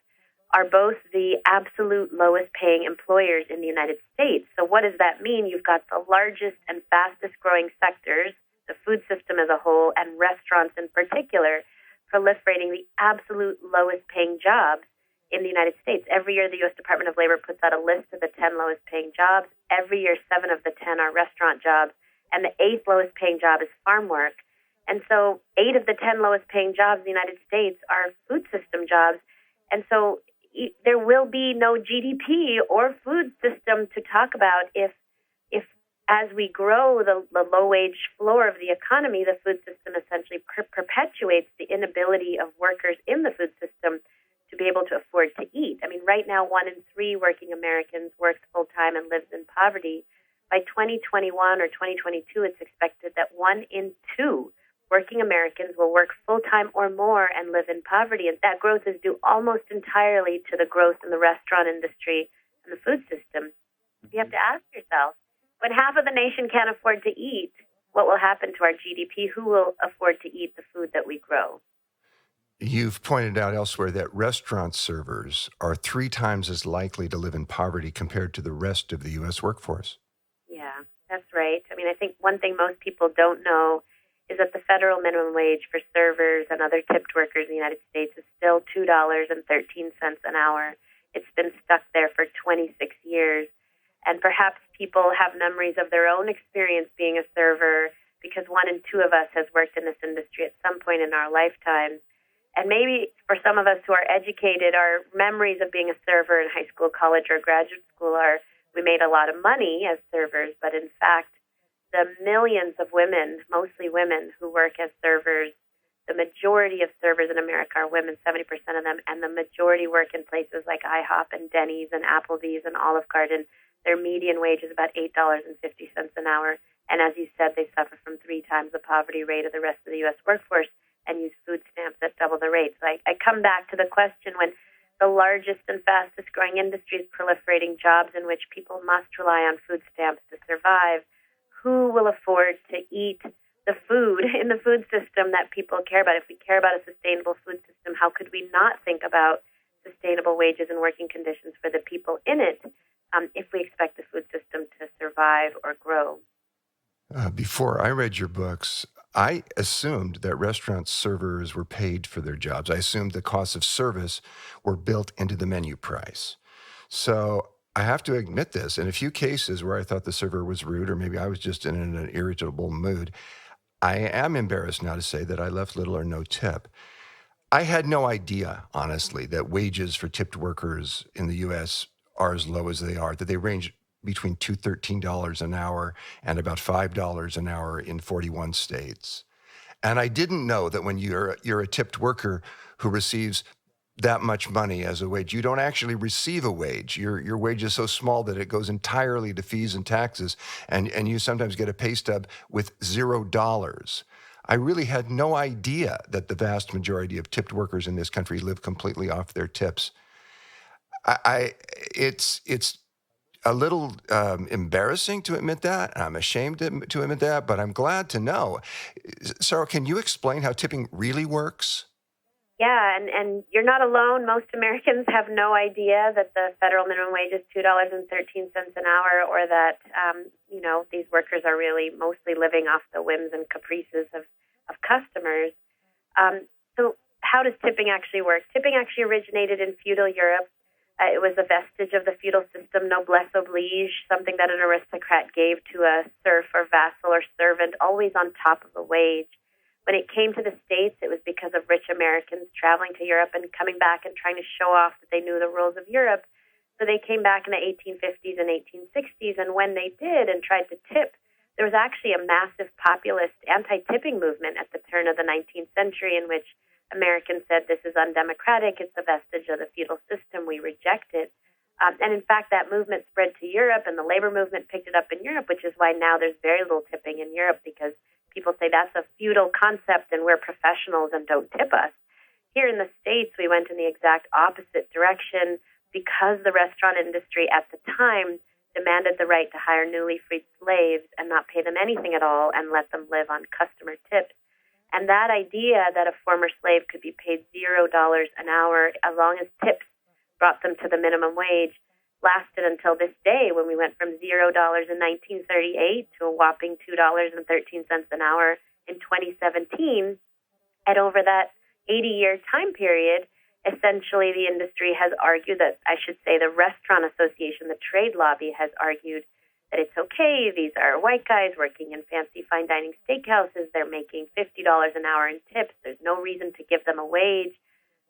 are both the absolute lowest paying employers in the United States. So what does that mean? You've got the largest and fastest growing sectors, the food system as a whole, and restaurants in particular, proliferating the absolute lowest paying jobs in the United States. Every year, the U.S. Department of Labor puts out a list of the 10 lowest paying jobs. Every year, 7 of the 10 are restaurant jobs, and the 8th lowest paying job is farm work. And so 8 of the 10 lowest paying jobs in the United States are food system jobs. And so there will be no GDP or food system to talk about if as we grow the low-wage floor of the economy, the food system essentially perpetuates the inability of workers in the food system to be able to afford to eat. I mean, right now, 1 in 3 working Americans works full-time and lives in poverty. By 2021 or 2022, it's expected that 1 in 2 working Americans will work full-time or more and live in poverty. And that growth is due almost entirely to the growth in the restaurant industry and the food system. You have to ask yourself, when half of the nation can't afford to eat, what will happen to our GDP? Who will afford to eat the food that we grow? You've pointed out elsewhere that restaurant servers are 3 times as likely to live in poverty compared to the rest of the U.S. workforce. Yeah, that's right. I mean, I think one thing most people don't know is that the federal minimum wage for servers and other tipped workers in the United States is still $2.13 an hour. It's been stuck there for 26 years. And perhaps people have memories of their own experience being a server because 1 in 2 of us has worked in this industry at some point in our lifetime. And maybe for some of us who are educated, our memories of being a server in high school, college, or graduate school are we made a lot of money as servers, but in fact, the millions of women, mostly women, who work as servers, the majority of servers in America are women, 70% of them, and the majority work in places like IHOP and Denny's and Applebee's and Olive Garden. Their median wage is about $8.50 an hour. And as you said, they suffer from 3 times the poverty rate of the rest of the U.S. workforce and use food stamps at double the rate. So I come back to the question, when the largest and fastest growing industry is proliferating jobs in which people must rely on food stamps to survive, who will afford to eat the food in the food system that people care about? If we care about a sustainable food system, how could we not think about sustainable wages and working conditions for the people in it if we expect the food system to survive or grow? Before I read your books, I assumed that restaurant servers were paid for their jobs. I assumed the costs of service were built into the menu price. So I have to admit this. In a few cases where I thought the server was rude, or maybe I was just in an irritable mood, I am embarrassed now to say that I left little or no tip. I had no idea, honestly, that wages for tipped workers in the U.S. are as low as they are, that they range between $13 an hour and about $5 an hour in 41 states. And I didn't know that when you're a tipped worker who receives that much money as a wage, you don't actually receive a wage. Your wage is so small that it goes entirely to fees and taxes, and you sometimes get a pay stub with $0. I really had no idea that the vast majority of tipped workers in this country live completely off their tips. It's a little embarrassing to admit that. I'm ashamed to admit that, but I'm glad to know. Sarah, can you explain how tipping really works? Yeah, and you're not alone. Most Americans have no idea that the federal minimum wage is $2.13 an hour, or that these workers are really mostly living off the whims and caprices of customers. So, how does tipping actually work? Tipping actually originated in feudal Europe. It was a vestige of the feudal system, noblesse oblige, something that an aristocrat gave to a serf or vassal or servant, always on top of a wage. When it came to the States, it was because of rich Americans traveling to Europe and coming back and trying to show off that they knew the rules of Europe. So they came back in the 1850s and 1860s, and when they did and tried to tip, there was actually a massive populist anti-tipping movement at the turn of the 19th century in which Americans said this is undemocratic, it's a vestige of the feudal system, we reject it. And in fact, that movement spread to Europe, and the labor movement picked it up in Europe, which is why now there's very little tipping in Europe, because people say that's a feudal concept and we're professionals and don't tip us. Here in the States, we went in the exact opposite direction because the restaurant industry at the time demanded the right to hire newly freed slaves and not pay them anything at all and let them live on customer tips. And that idea that a former slave could be paid $0 an hour as long as tips brought them to the minimum wage lasted until this day, when we went from $0 in 1938 to a whopping $2.13 an hour in 2017. And over that 80-year time period, essentially the industry has argued that, I should say the Restaurant Association, the trade lobby, has argued that it's okay. These are white guys working in fancy fine dining steakhouses. They're making $50 an hour in tips. There's no reason to give them a wage.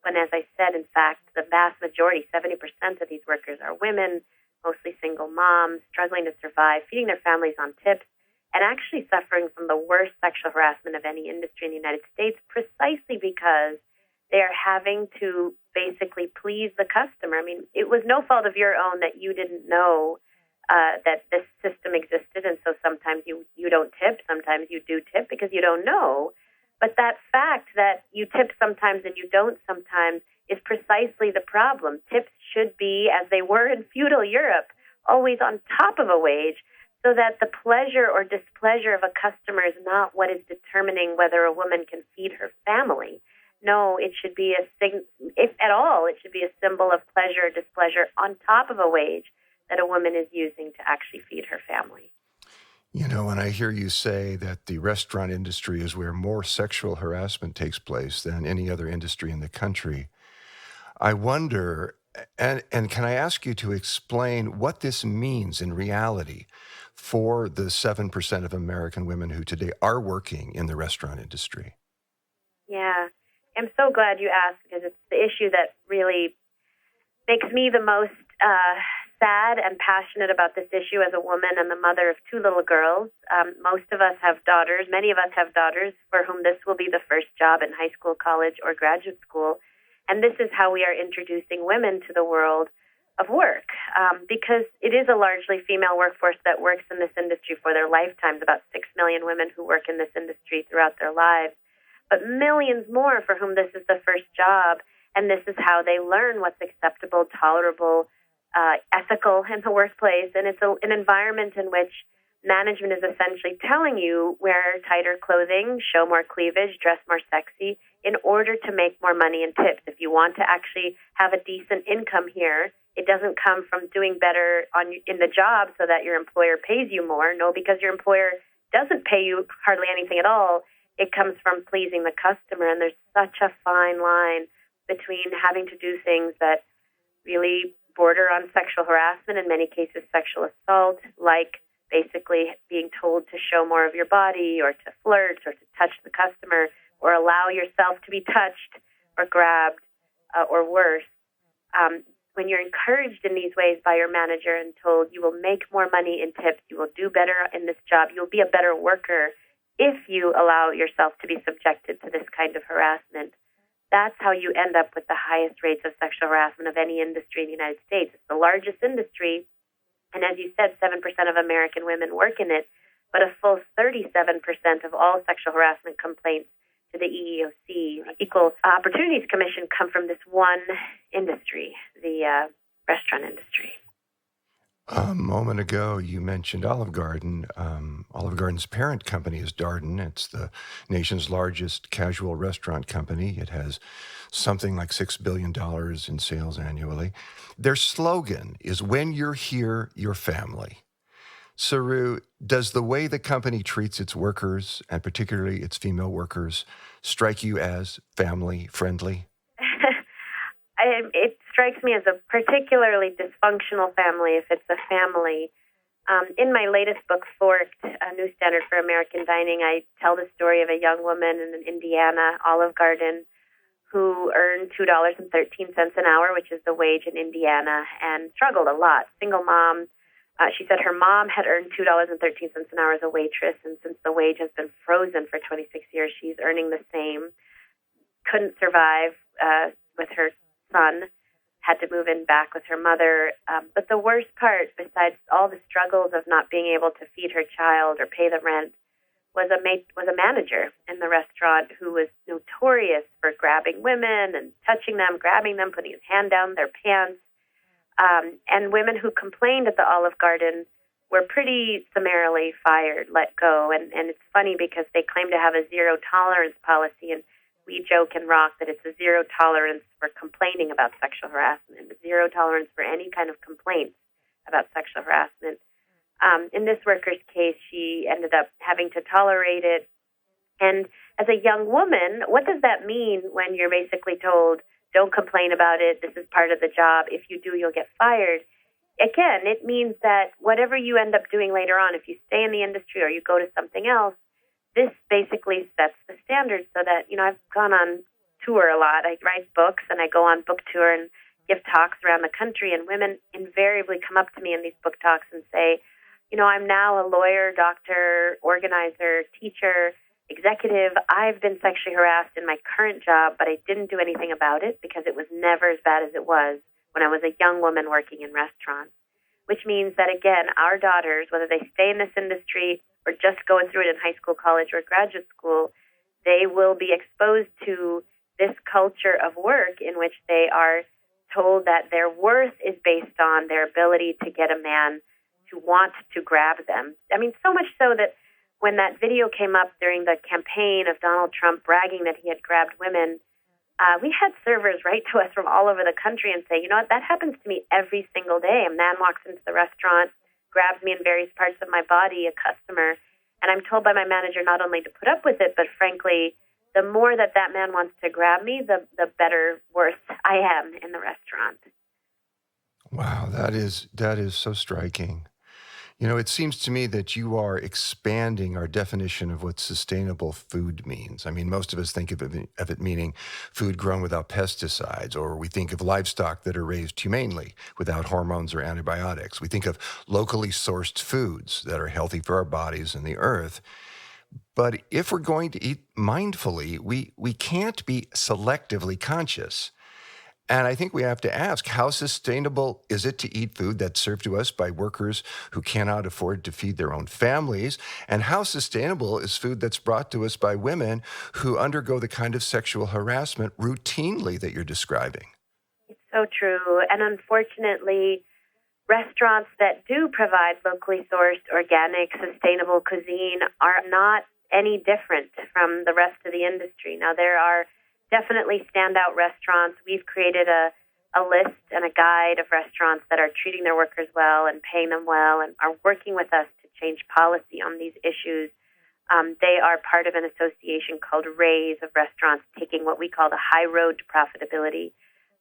When, as I said, in fact, the vast majority, 70% of these workers are women, mostly single moms, struggling to survive, feeding their families on tips, and actually suffering from the worst sexual harassment of any industry in the United States, precisely because they are having to basically please the customer. I mean, it was no fault of your own that you didn't know that this system existed, and so sometimes you don't tip, sometimes you do tip because you don't know. But that fact that you tip sometimes and you don't sometimes is precisely the problem. Tips should be, as they were in feudal Europe, always on top of a wage, so that the pleasure or displeasure of a customer is not what is determining whether a woman can feed her family. No, it should be if at all, it should be a symbol of pleasure or displeasure on top of a wage that a woman is using to actually feed her family. You know, when I hear you say that the restaurant industry is where more sexual harassment takes place than any other industry in the country, I wonder, and can I ask you to explain what this means in reality for the 7% of American women who today are working in the restaurant industry? Yeah, I'm so glad you asked, because it's the issue that really makes me the most sad and passionate about this issue as a woman and the mother of two little girls. Most of us have daughters. Many of us have daughters for whom this will be the first job in high school, college, or graduate school. And this is how we are introducing women to the world of work, because it is a largely female workforce that works in this industry for their lifetimes, about 6 million women who work in this industry throughout their lives, but millions more for whom this is the first job, and this is how they learn what's acceptable, tolerable, ethical in the workplace. And it's an environment in which management is essentially telling you wear tighter clothing, show more cleavage, dress more sexy in order to make more money in tips. If you want to actually have a decent income here, it doesn't come from doing better in the job so that your employer pays you more. No, because your employer doesn't pay you hardly anything at all. It comes from pleasing the customer. And there's such a fine line between having to do things that really border on sexual harassment, in many cases sexual assault, like basically being told to show more of your body or to flirt or to touch the customer or allow yourself to be touched or grabbed or worse. When you're encouraged in these ways by your manager and told you will make more money in tips, you will do better in this job, you'll be a better worker if you allow yourself to be subjected to this kind of harassment, that's how you end up with the highest rates of sexual harassment of any industry in the United States. It's the largest industry, and as you said, 7% of American women work in it, but a full 37% of all sexual harassment complaints to the EEOC, the Equal Opportunities Commission, come from this one industry, the restaurant industry. A moment ago, you mentioned Olive Garden. Olive Garden's parent company is Darden. It's the nation's largest casual restaurant company. It has something like $6 billion in sales annually. Their slogan is "When you're here, you're family." Saru, does the way the company treats its workers, and particularly its female workers, strike you as family friendly? It strikes me as a particularly dysfunctional family if it's a family. In my latest book, Forked, A New Standard for American Dining, I tell the story of a young woman in Indiana, Olive Garden, who earned $2.13 an hour, which is the wage in Indiana, and struggled a lot. Single mom. She said her mom had earned $2.13 an hour as a waitress, and since the wage has been frozen for 26 years, she's earning the same. Couldn't survive with her son, had to move in back with her mother. But the worst part, besides all the struggles of not being able to feed her child or pay the rent, was a manager in the restaurant who was notorious for grabbing women and touching them, grabbing them, putting his hand down their pants. And women who complained at the Olive Garden were pretty summarily fired, let go. And it's funny because they claim to have a zero tolerance policy, and we joke and rock that it's a zero tolerance for complaining about sexual harassment, a zero tolerance for any kind of complaints about sexual harassment. In this worker's case, she ended up having to tolerate it. And as a young woman, what does that mean when you're basically told, don't complain about it, this is part of the job, if you do, you'll get fired? Again, it means that whatever you end up doing later on, if you stay in the industry or you go to something else, this basically sets the standard so that, I've gone on tour a lot. I write books and I go on book tour and give talks around the country, and women invariably come up to me in these book talks and say, I'm now a lawyer, doctor, organizer, teacher, executive. I've been sexually harassed in my current job, but I didn't do anything about it because it was never as bad as it was when I was a young woman working in restaurants. Which means that, again, our daughters, whether they stay in this industry or just going through it in high school, college, or graduate school, they will be exposed to this culture of work in which they are told that their worth is based on their ability to get a man to want to grab them. I mean, so much so that when that video came up during the campaign of Donald Trump bragging that he had grabbed women, we had servers write to us from all over the country and say, what, that happens to me every single day. A man walks into the restaurant, grabs me in various parts of my body, a customer, and I'm told by my manager not only to put up with it, but frankly, the more that man wants to grab me, the better worth I am in the restaurant. Wow, that is so striking. It seems to me that you are expanding our definition of what sustainable food means. I mean, most of us think of it meaning food grown without pesticides, or we think of livestock that are raised humanely without hormones or antibiotics. We think of locally sourced foods that are healthy for our bodies and the earth. But if we're going to eat mindfully, we can't be selectively conscious. And I think we have to ask, how sustainable is it to eat food that's served to us by workers who cannot afford to feed their own families? And how sustainable is food that's brought to us by women who undergo the kind of sexual harassment routinely that you're describing? It's so true. And unfortunately, restaurants that do provide locally sourced, organic, sustainable cuisine are not any different from the rest of the industry. Now, there are definitely standout restaurants. We've created a list and a guide of restaurants that are treating their workers well and paying them well and are working with us to change policy on these issues. They are part of an association called RAISE of restaurants, taking what we call the high road to profitability.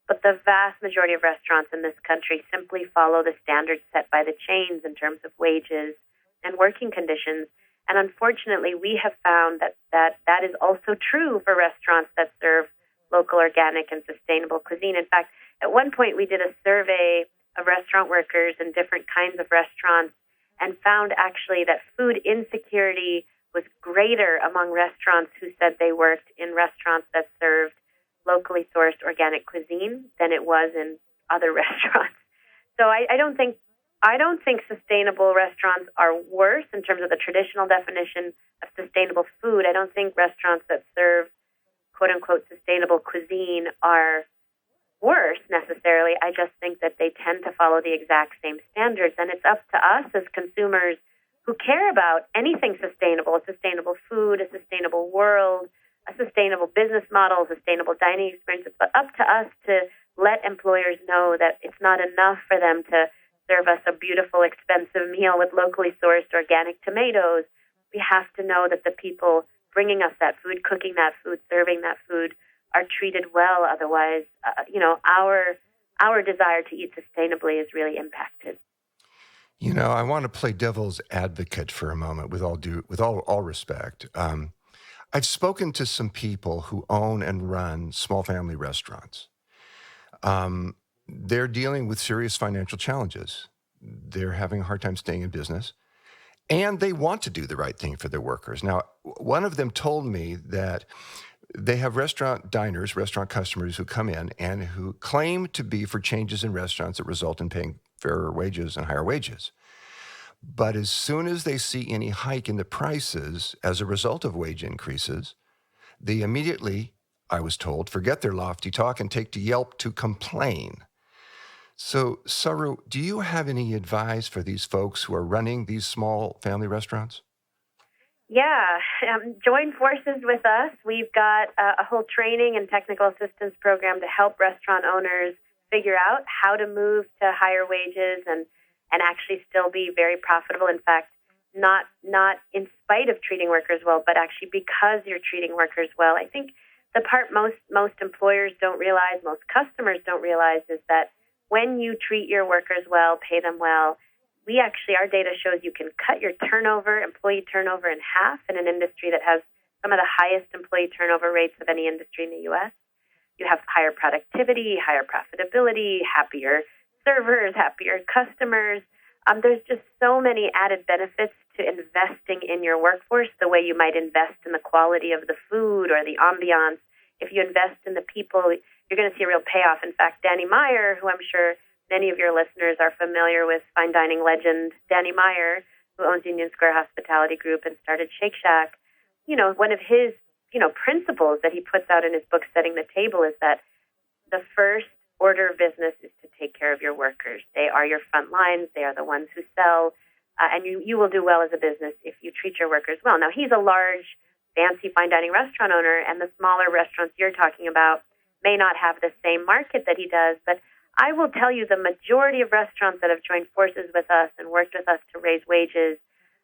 But the vast majority of restaurants in this country simply follow the standards set by the chains in terms of wages and working conditions. And unfortunately, we have found that is also true for restaurants that serve local, organic, and sustainable cuisine. In fact, at one point, we did a survey of restaurant workers in different kinds of restaurants and found actually that food insecurity was greater among restaurants who said they worked in restaurants that served locally sourced organic cuisine than it was in other restaurants. So I don't think sustainable restaurants are worse in terms of the traditional definition of sustainable food. I don't think restaurants that serve quote unquote sustainable cuisine are worse necessarily. I just think that they tend to follow the exact same standards. And it's up to us as consumers who care about anything sustainable, a sustainable food, a sustainable world, a sustainable business model, a sustainable dining experience. It's up to us to let employers know that it's not enough for them to serve us a beautiful, expensive meal with locally sourced organic tomatoes. We have to know that the people bringing us that food, cooking that food, serving that food are treated well. Otherwise, our desire to eat sustainably is really impacted. You know, I want to play devil's advocate for a moment with all respect. I've spoken to some people who own and run small family restaurants. They're dealing with serious financial challenges. They're having a hard time staying in business, and they want to do the right thing for their workers. Now, one of them told me that they have restaurant customers who come in and who claim to be for changes in restaurants that result in paying fairer wages and higher wages. But as soon as they see any hike in the prices as a result of wage increases, they immediately, I was told, forget their lofty talk and take to Yelp to complain. So, Saru, do you have any advice for these folks who are running these small family restaurants? Yeah, join forces with us. We've got a whole training and technical assistance program to help restaurant owners figure out how to move to higher wages and actually still be very profitable. In fact, not in spite of treating workers well, but actually because you're treating workers well. I think the part most employers don't realize, most customers don't realize, is that when you treat your workers well, pay them well, our data shows you can cut your employee turnover in half in an industry that has some of the highest employee turnover rates of any industry in the U.S. You have higher productivity, higher profitability, happier servers, happier customers. There's just so many added benefits to investing in your workforce the way you might invest in the quality of the food or the ambiance. If you invest in the people, you're going to see a real payoff. In fact, Danny Meyer, who I'm sure many of your listeners are familiar with, fine dining legend Danny Meyer, who owns Union Square Hospitality Group and started Shake Shack, one of his, principles that he puts out in his book, Setting the Table, is that the first order of business is to take care of your workers. They are your front lines. They are the ones who sell. And you will do well as a business if you treat your workers well. Now, he's a large, fancy fine dining restaurant owner, and the smaller restaurants you're talking about may not have the same market that he does, but I will tell you the majority of restaurants that have joined forces with us and worked with us to raise wages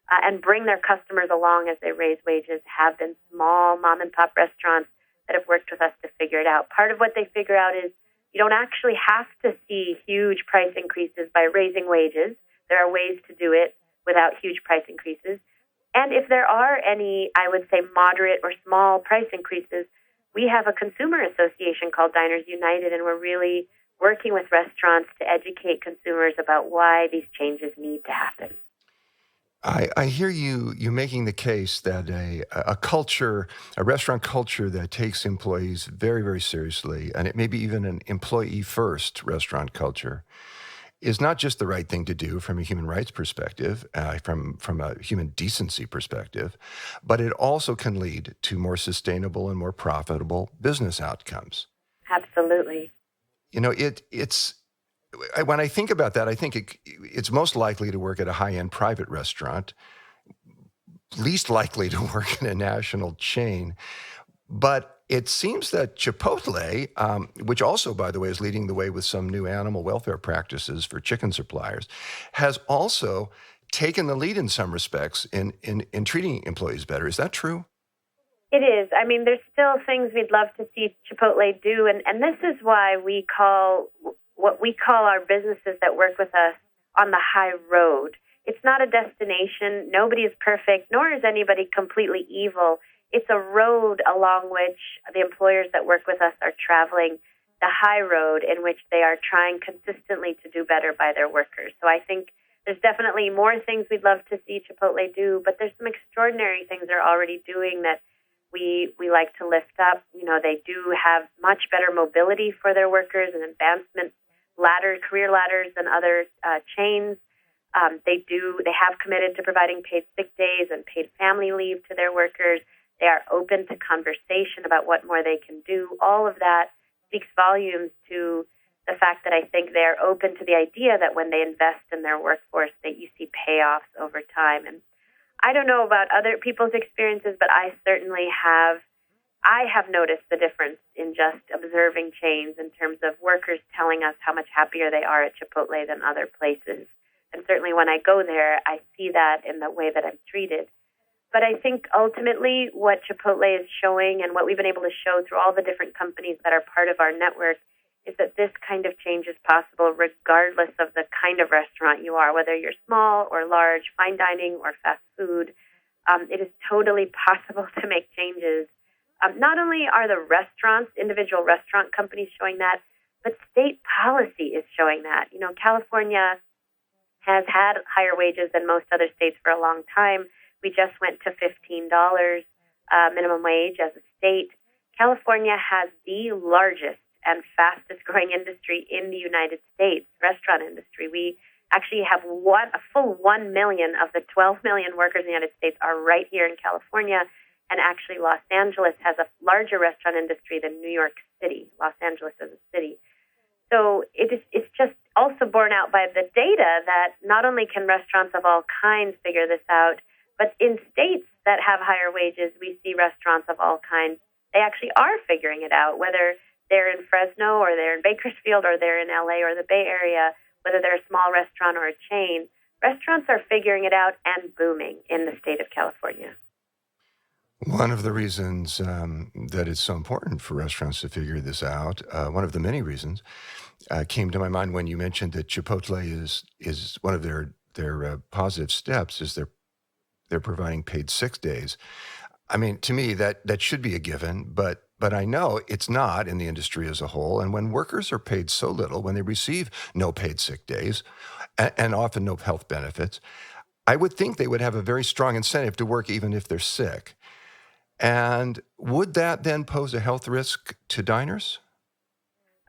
and bring their customers along as they raise wages have been small mom-and-pop restaurants that have worked with us to figure it out. Part of what they figure out is you don't actually have to see huge price increases by raising wages. There are ways to do it without huge price increases. And if there are any, I would say, moderate or small price increases, we have a consumer association called Diners United, and we're really working with restaurants to educate consumers about why these changes need to happen. I hear you making the case that a restaurant culture that takes employees very, very seriously, and it may be even an employee-first restaurant culture, is not just the right thing to do from a human rights perspective, from a human decency perspective, but it also can lead to more sustainable and more profitable business outcomes. Absolutely. It's when I think about that, I think it's most likely to work at a high-end private restaurant, least likely to work in a national chain. But it seems that Chipotle, which also, by the way, is leading the way with some new animal welfare practices for chicken suppliers, has also taken the lead in some respects in treating employees better. Is that true? It is. I mean, there's still things we'd love to see Chipotle do, and this is why we call our businesses that work with us on the high road. It's not a destination. Nobody is perfect, nor is anybody completely evil. It's a road along which the employers that work with us are traveling, the high road in which they are trying consistently to do better by their workers. So I think there's definitely more things we'd love to see Chipotle do, but there's some extraordinary things they're already doing that we like to lift up. They do have much better mobility for their workers and advancement career ladders than other chains. They have committed to providing paid sick days and paid family leave to their workers. They are open to conversation about what more they can do. All of that speaks volumes to the fact that I think they're open to the idea that when they invest in their workforce, that you see payoffs over time. And I don't know about other people's experiences, but I certainly have. I have noticed the difference in just observing chains in terms of workers telling us how much happier they are at Chipotle than other places. And certainly when I go there, I see that in the way that I'm treated. But I think ultimately what Chipotle is showing and what we've been able to show through all the different companies that are part of our network is that this kind of change is possible regardless of the kind of restaurant you are, whether you're small or large, fine dining or fast food. It is totally possible to make changes. Not only are the restaurants, individual restaurant companies showing that, but state policy is showing that. You know, California has had higher wages than most other states for a long time. We just went to $15 minimum wage as a state. California has the largest and fastest growing industry in the United States, restaurant industry. We actually have a full 1 million of the 12 million workers in the United States are right here in California. And actually, Los Angeles has a larger restaurant industry than New York City, Los Angeles as a city. So it's just also borne out by the data that not only can restaurants of all kinds figure this out, but in states that have higher wages, we see restaurants of all kinds. They actually are figuring it out, whether they're in Fresno or they're in Bakersfield or they're in LA or the Bay Area, whether they're a small restaurant or a chain. Restaurants are figuring it out and booming in the state of California. One of the reasons that it's so important for restaurants to figure this out, one of the many reasons, came to my mind when you mentioned that Chipotle is one of their positive steps is they're providing paid sick days. I mean, to me, that should be a given, but I know it's not in the industry as a whole. And when workers are paid so little, when they receive no paid sick days and often no health benefits, I would think they would have a very strong incentive to work even if they're sick. And would that then pose a health risk to diners?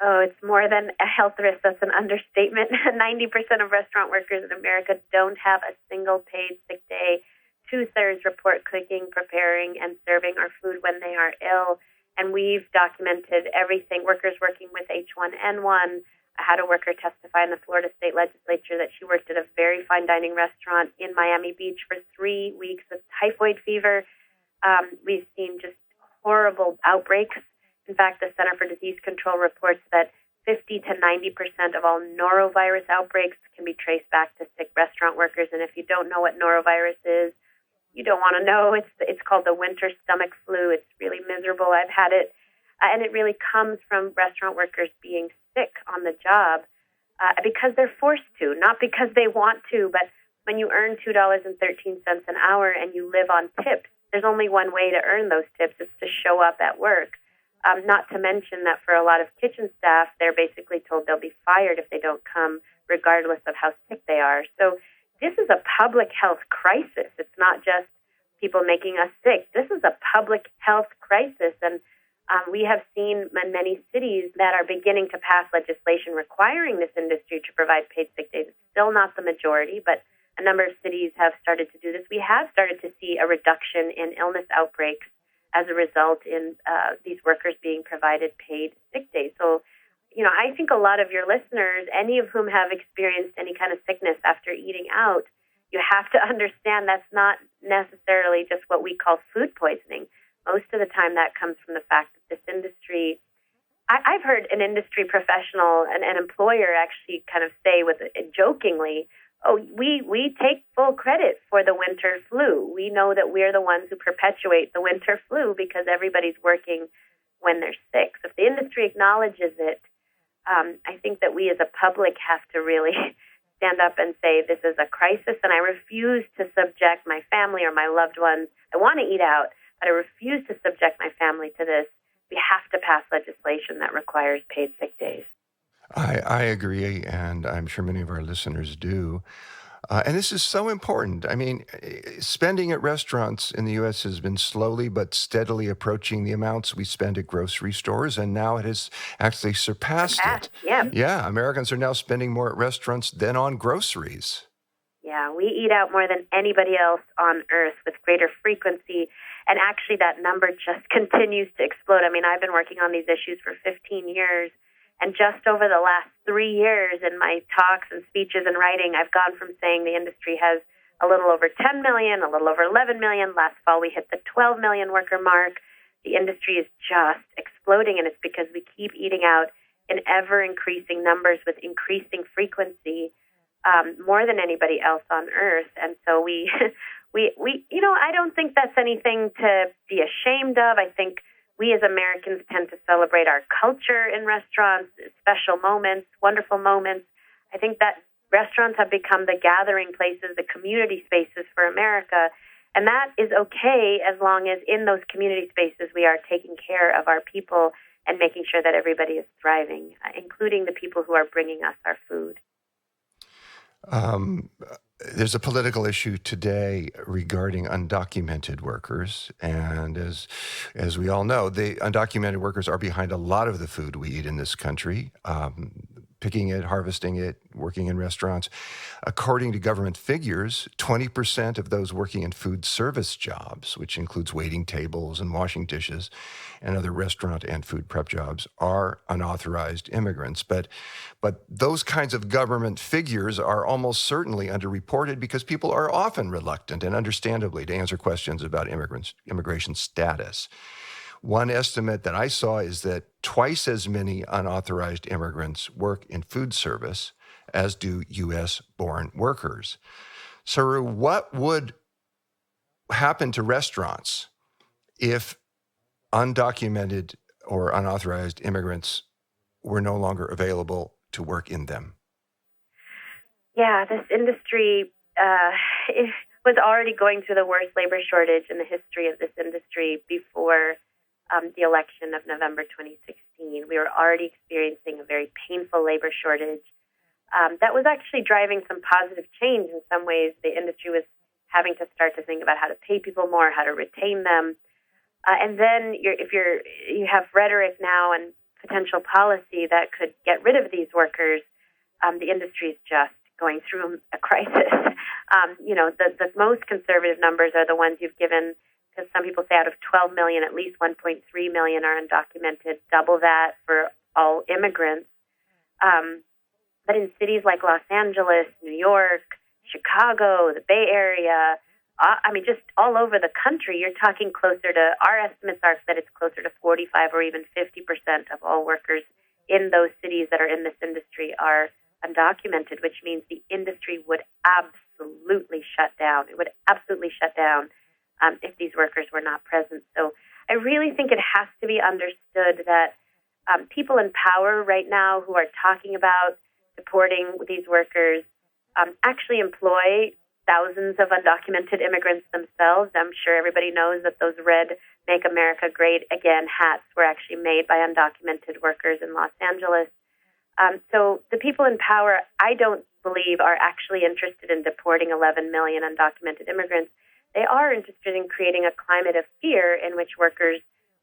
Oh, it's more than a health risk. That's an understatement. 90% of restaurant workers in America don't have a single paid sick day. 2/3 report cooking, preparing, and serving our food when they are ill. And we've documented everything. Workers working with H1N1. I had a worker testify in the Florida State Legislature that she worked at a very fine dining restaurant in Miami Beach for 3 weeks with typhoid fever. We've seen just horrible outbreaks. In fact, the Center for Disease Control reports that 50 to 90% of all norovirus outbreaks can be traced back to sick restaurant workers. And if you don't know what norovirus is, you don't want to know. It's called the winter stomach flu. It's really miserable. I've had it. And it really comes from restaurant workers being sick on the job because they're forced to, not because they want to. But when you earn $2.13 an hour and you live on tips, there's only one way to earn those tips. It's to show up at work. Not to mention that for a lot of kitchen staff, they're basically told they'll be fired if they don't come, regardless of how sick they are. So this is a public health crisis. It's not just people making us sick. This is a public health crisis. And we have seen in many cities that are beginning to pass legislation requiring this industry to provide paid sick days. It's still not the majority, but a number of cities have started to do this. We have started to see a reduction in illness outbreaks as a result in these workers being provided paid sick days. So, you know, I think a lot of your listeners, any of whom have experienced any kind of sickness after eating out, you have to understand that's not necessarily just what we call food poisoning. Most of the time that comes from the fact that this industry, I've heard an industry professional, an employer actually kind of say with jokingly, oh, we take full credit for the winter flu. We know that we're the ones who perpetuate the winter flu because everybody's working when they're sick. So if the industry acknowledges it, I think that we as a public have to really stand up and say this is a crisis, and I refuse to subject my family or my loved ones. I want to eat out, but I refuse to subject my family to this. We have to pass legislation that requires paid sick days. I agree, and I'm sure many of our listeners do. And this is so important. I mean, spending at restaurants in the U.S. has been slowly but steadily approaching the amounts we spend at grocery stores, and now it has actually surpassed it. Yeah. Yeah, Americans are now spending more at restaurants than on groceries. Yeah, we eat out more than anybody else on earth with greater frequency. And actually, that number just continues to explode. I mean, I've been working on these issues for 15 years. And just over the last 3 years in my talks and speeches and writing, I've gone from saying the industry has a little over 10 million, a little over 11 million. Last fall, we hit the 12 million worker mark. The industry is just exploding, and it's because we keep eating out in ever-increasing numbers with increasing frequency, more than anybody else on Earth. And so we, I don't think that's anything to be ashamed of. I think we as Americans tend to celebrate our culture in restaurants, special moments, wonderful moments. I think that restaurants have become the gathering places, the community spaces for America. And that is okay as long as in those community spaces we are taking care of our people and making sure that everybody is thriving, including the people who are bringing us our food. There's a political issue today regarding undocumented workers. And as we all know, the undocumented workers are behind a lot of the food we eat in this country. Picking it, harvesting it, working in restaurants. According to government figures, 20% of those working in food service jobs, which includes waiting tables and washing dishes and other restaurant and food prep jobs, are unauthorized immigrants. But those kinds of government figures are almost certainly underreported because people are often reluctant, and understandably, to answer questions about immigration status. One estimate that I saw is that twice as many unauthorized immigrants work in food service as do U.S.-born workers. Saru, what would happen to restaurants if undocumented or unauthorized immigrants were no longer available to work in them? Yeah, this industry was already going through the worst labor shortage in the history of this industry before the election of November 2016. We were already experiencing a very painful labor shortage that was actually driving some positive change. In some ways, the industry was having to start to think about how to pay people more, how to retain them. And then if you have rhetoric now and potential policy that could get rid of these workers, the industry is just going through a crisis. The most conservative numbers are the ones you've given, because some people say out of 12 million, at least 1.3 million are undocumented, double that for all immigrants. But in cities like Los Angeles, New York, Chicago, the Bay Area, just all over the country, you're talking closer to, our estimates are that it's closer to 45 or even 50% of all workers in those cities that are in this industry are undocumented, which means the industry would absolutely shut down. It would absolutely shut down if these workers were not present. So I really think it has to be understood that people in power right now who are talking about deporting these workers actually employ thousands of undocumented immigrants themselves. I'm sure everybody knows that those red Make America Great Again hats were actually made by undocumented workers in Los Angeles. So the people in power, I don't believe, are actually interested in deporting 11 million undocumented immigrants. They are interested in creating a climate of fear in which workers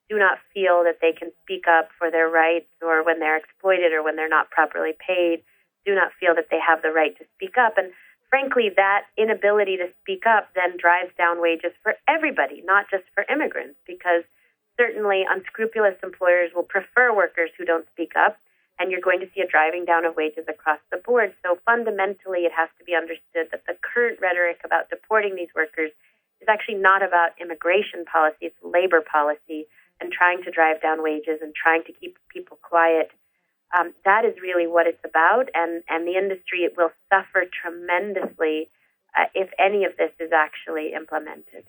do not feel that they can speak up for their rights, or when they're exploited or when they're not properly paid, do not feel that they have the right to speak up. And frankly, that inability to speak up then drives down wages for everybody, not just for immigrants, because certainly unscrupulous employers will prefer workers who don't speak up, and you're going to see a driving down of wages across the board. So fundamentally, it has to be understood that the current rhetoric about deporting these workers is actually not about immigration policy, it's labor policy, and trying to drive down wages and trying to keep people quiet. That is really what it's about, and the industry will suffer tremendously if any of this is actually implemented.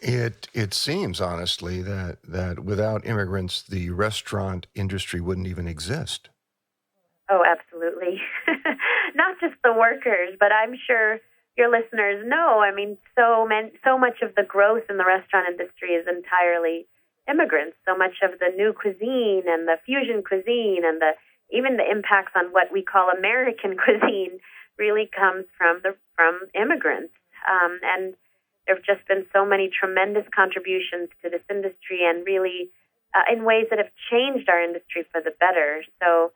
It seems, honestly, that without immigrants, the restaurant industry wouldn't even exist. Oh, absolutely. Not just the workers, but I'm sure your listeners know. I mean, so much of the growth in the restaurant industry is entirely immigrants. So much of the new cuisine and the fusion cuisine and even the impacts on what we call American cuisine really comes from immigrants. And there have just been so many tremendous contributions to this industry, and really in ways that have changed our industry for the better. So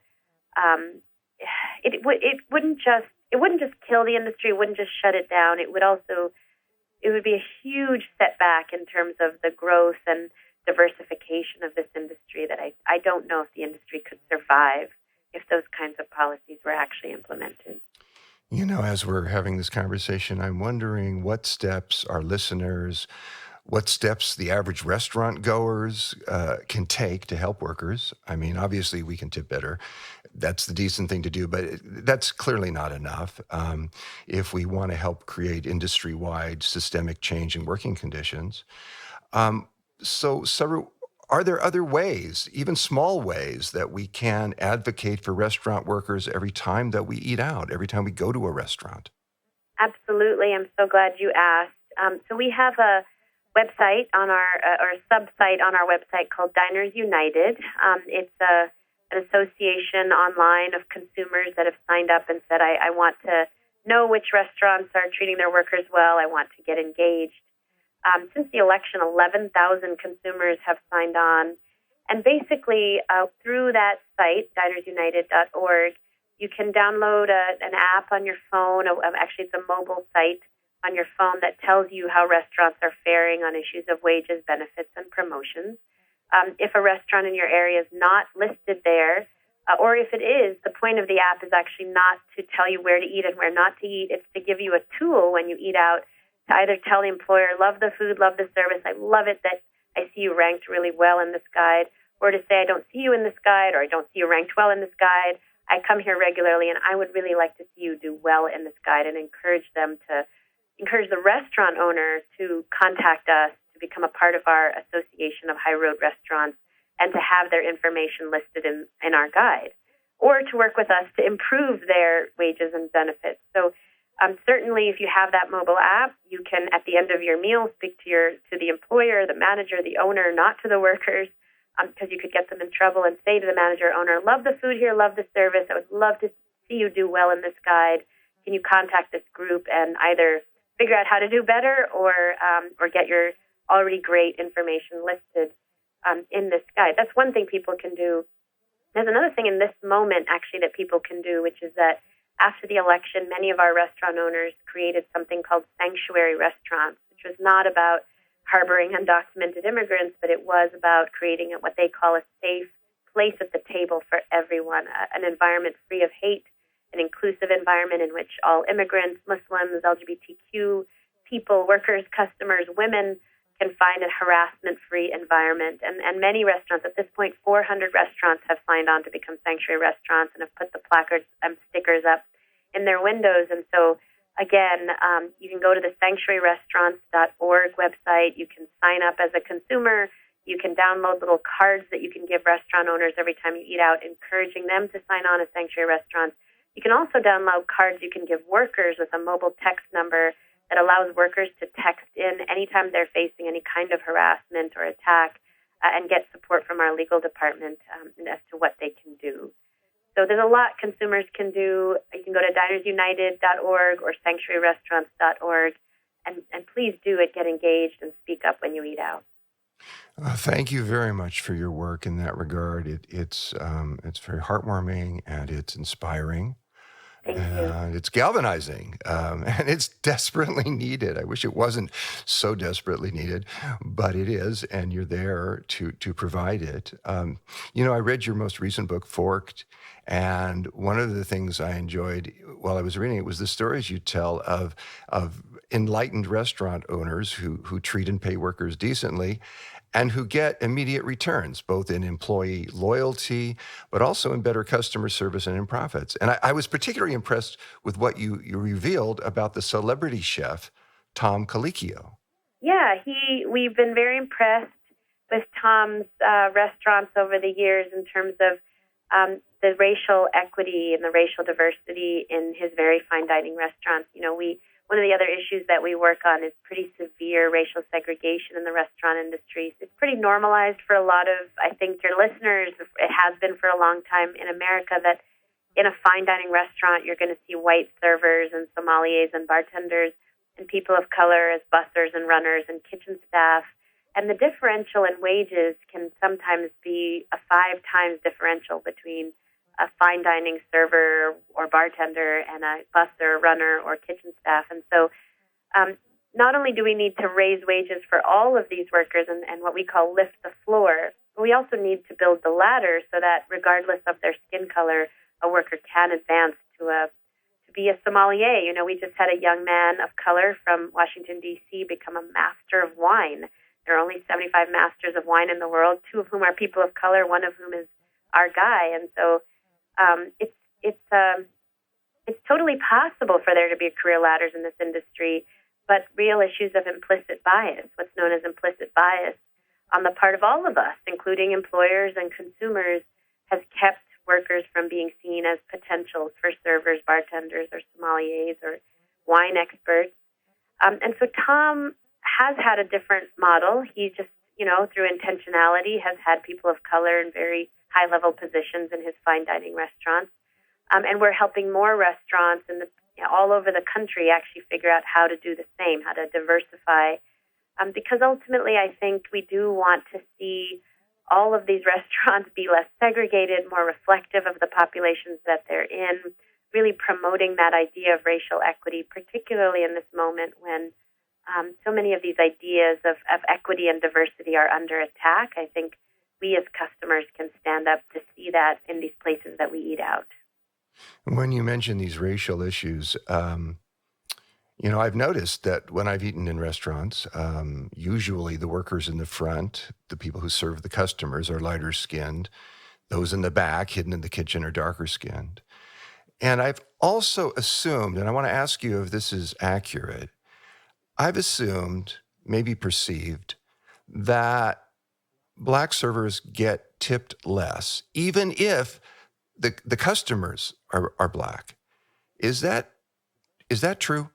it wouldn't just kill the industry. It wouldn't just shut it down. It would it would be a huge setback in terms of the growth and diversification of this industry that I don't know if the industry could survive if those kinds of policies were actually implemented. You know, as we're having this conversation, I'm wondering what steps our listeners, what steps the average restaurant goers can take to help workers. I mean, obviously, we can tip better. That's the decent thing to do, but that's clearly not enough. If we want to help create industry wide systemic change in working conditions. Um, so, Saru, are there other ways, even small ways, that we can advocate for restaurant workers every time that we eat out, every time we go to a restaurant? Absolutely. I'm so glad you asked. So we have a website on our, or a sub-site on our website called Diners United. It's an association online of consumers that have signed up and said, I want to know which restaurants are treating their workers well. I want to get engaged. Since the election, 11,000 consumers have signed on. And basically, through that site, dinersunited.org, you can download an app on your phone. Actually, it's a mobile site on your phone that tells you how restaurants are faring on issues of wages, benefits, and promotions. If a restaurant in your area is not listed there, or if it is, the point of the app is actually not to tell you where to eat and where not to eat. It's to give you a tool when you eat out to either tell the employer, love the food, love the service, I love it that I see you ranked really well in this guide, or to say, I don't see you in this guide, or I don't see you ranked well in this guide. I come here regularly, and I would really like to see you do well in this guide, and encourage the restaurant owner to contact us to become a part of our Association of High Road Restaurants and to have their information listed in our guide, or to work with us to improve their wages and benefits. So certainly, if you have that mobile app, you can, at the end of your meal, speak to the employer, the manager, the owner, not to the workers, because you could get them in trouble, and say to the manager, owner, love the food here, love the service. I would love to see you do well in this guide. Can you contact this group and either figure out how to do better, or get your already great information listed in this guide? That's one thing people can do. There's another thing in this moment, actually, that people can do, which is that after the election, many of our restaurant owners created something called sanctuary restaurants, which was not about harboring undocumented immigrants, but it was about creating what they call a safe place at the table for everyone, an environment free of hate, an inclusive environment in which all immigrants, Muslims, LGBTQ people, workers, customers, women can find a harassment-free environment. And many restaurants, at this point, 400 restaurants have signed on to become sanctuary restaurants and have put the placards and stickers up in their windows. And so, again, you can go to the sanctuaryrestaurants.org website. You can sign up as a consumer. You can download little cards that you can give restaurant owners every time you eat out, encouraging them to sign on as sanctuary restaurants. You can also download cards you can give workers with a mobile text number that allows workers to text in anytime they're facing any kind of harassment or attack, and get support from our legal department as to what they can do. So there's a lot consumers can do. You can go to dinersunited.org or sanctuaryrestaurants.org, and please do it. Get engaged and speak up when you eat out. Thank you very much for your work in that regard. It's very heartwarming and it's inspiring. Thank you. And it's galvanizing, and it's desperately needed. I wish it wasn't so desperately needed, but it is, and you're there to provide it. I read your most recent book, Forked, and one of the things I enjoyed while I was reading it was the stories you tell of enlightened restaurant owners who treat and pay workers decently, and who get immediate returns, both in employee loyalty, but also in better customer service and in profits. And I was particularly impressed with what you revealed about the celebrity chef, Tom Colicchio. Yeah, we've been very impressed with Tom's restaurants over the years in terms of the racial equity and the racial diversity in his very fine dining restaurants. One of the other issues that we work on is pretty severe racial segregation in the restaurant industry. It's pretty normalized for a lot of, I think, your listeners. It has been for a long time in America that in a fine dining restaurant, you're going to see white servers and sommeliers and bartenders and people of color as bussers and runners and kitchen staff. And the differential in wages can sometimes be a 5 times differential between a fine dining server or bartender and a busser, runner, or kitchen staff. And so not only do we need to raise wages for all of these workers and what we call lift the floor, but we also need to build the ladder so that regardless of their skin color, a worker can advance to be a sommelier. You know, we just had a young man of color from Washington, D.C. become a master of wine. There are only 75 masters of wine in the world, 2 of whom are people of color, 1 of whom is our guy. And so it's totally possible for there to be career ladders in this industry, but real issues of implicit bias, what's known as implicit bias, on the part of all of us, including employers and consumers, has kept workers from being seen as potentials for servers, bartenders, or sommeliers, or wine experts. And so Tom has had a different model. He just, through intentionality, has had people of color in very high-level positions in his fine dining restaurants. And we're helping more restaurants all over the country actually figure out how to do the same, how to diversify. Because ultimately, I think we do want to see all of these restaurants be less segregated, more reflective of the populations that they're in, really promoting that idea of racial equity, particularly in this moment when so many of these ideas of equity and diversity are under attack. I think we as customers can stand up to see that in these places that we eat out. When you mention these racial issues, I've noticed that when I've eaten in restaurants, usually the workers in the front, the people who serve the customers, are lighter skinned. Those in the back, hidden in the kitchen, are darker skinned. And I've also assumed, and I want to ask you if this is accurate, I've assumed, maybe perceived, that Black servers get tipped less, even if the customers are Black. Is that true?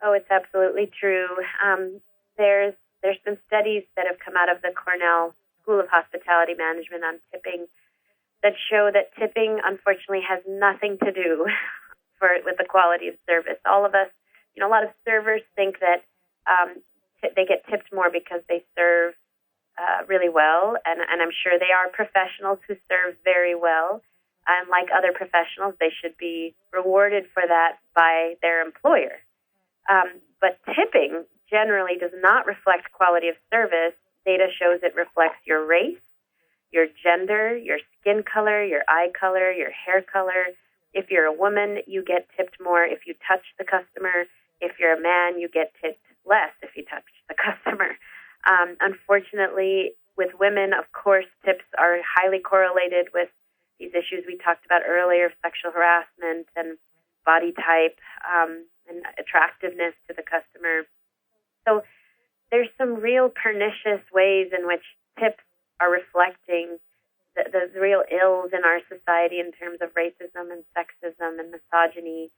Oh, it's absolutely true. There's been studies that have come out of the Cornell School of Hospitality Management on tipping that show that tipping, unfortunately, has nothing to do with the quality of service. All of us, a lot of servers think that they get tipped more because they serve really well, and I'm sure they are professionals who serve very well. And like other professionals, they should be rewarded for that by their employer. But tipping generally does not reflect quality of service. Data shows it reflects your race, your gender, your skin color, your eye color, your hair color. If you're a woman, you get tipped more if you touch the customer. If you're a man, you get tipped less if you touch the customer. Unfortunately, with women, of course, tips are highly correlated with these issues we talked about earlier, sexual harassment and body type, and attractiveness to the customer. So there's some real pernicious ways in which tips are reflecting the real ills in our society in terms of racism and sexism and misogyny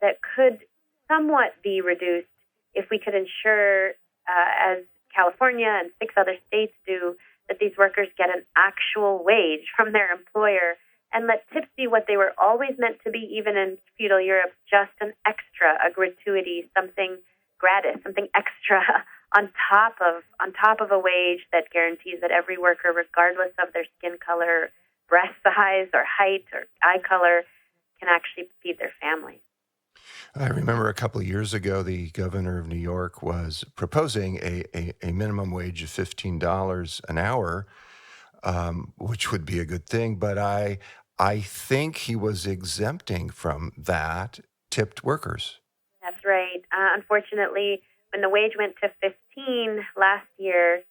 that could somewhat be reduced if we could ensure, as California and 6 other states do, that these workers get an actual wage from their employer and let tips be what they were always meant to be, even in feudal Europe, just an extra, a gratuity, something gratis, something extra on top of a wage that guarantees that every worker, regardless of their skin color, breast size, or height, or eye color, can actually feed their family. I remember a couple of years ago, the governor of New York was proposing a minimum wage of $15 an hour, which would be a good thing. But I think he was exempting from that tipped workers. That's right. Unfortunately, when the wage went to 15 last year,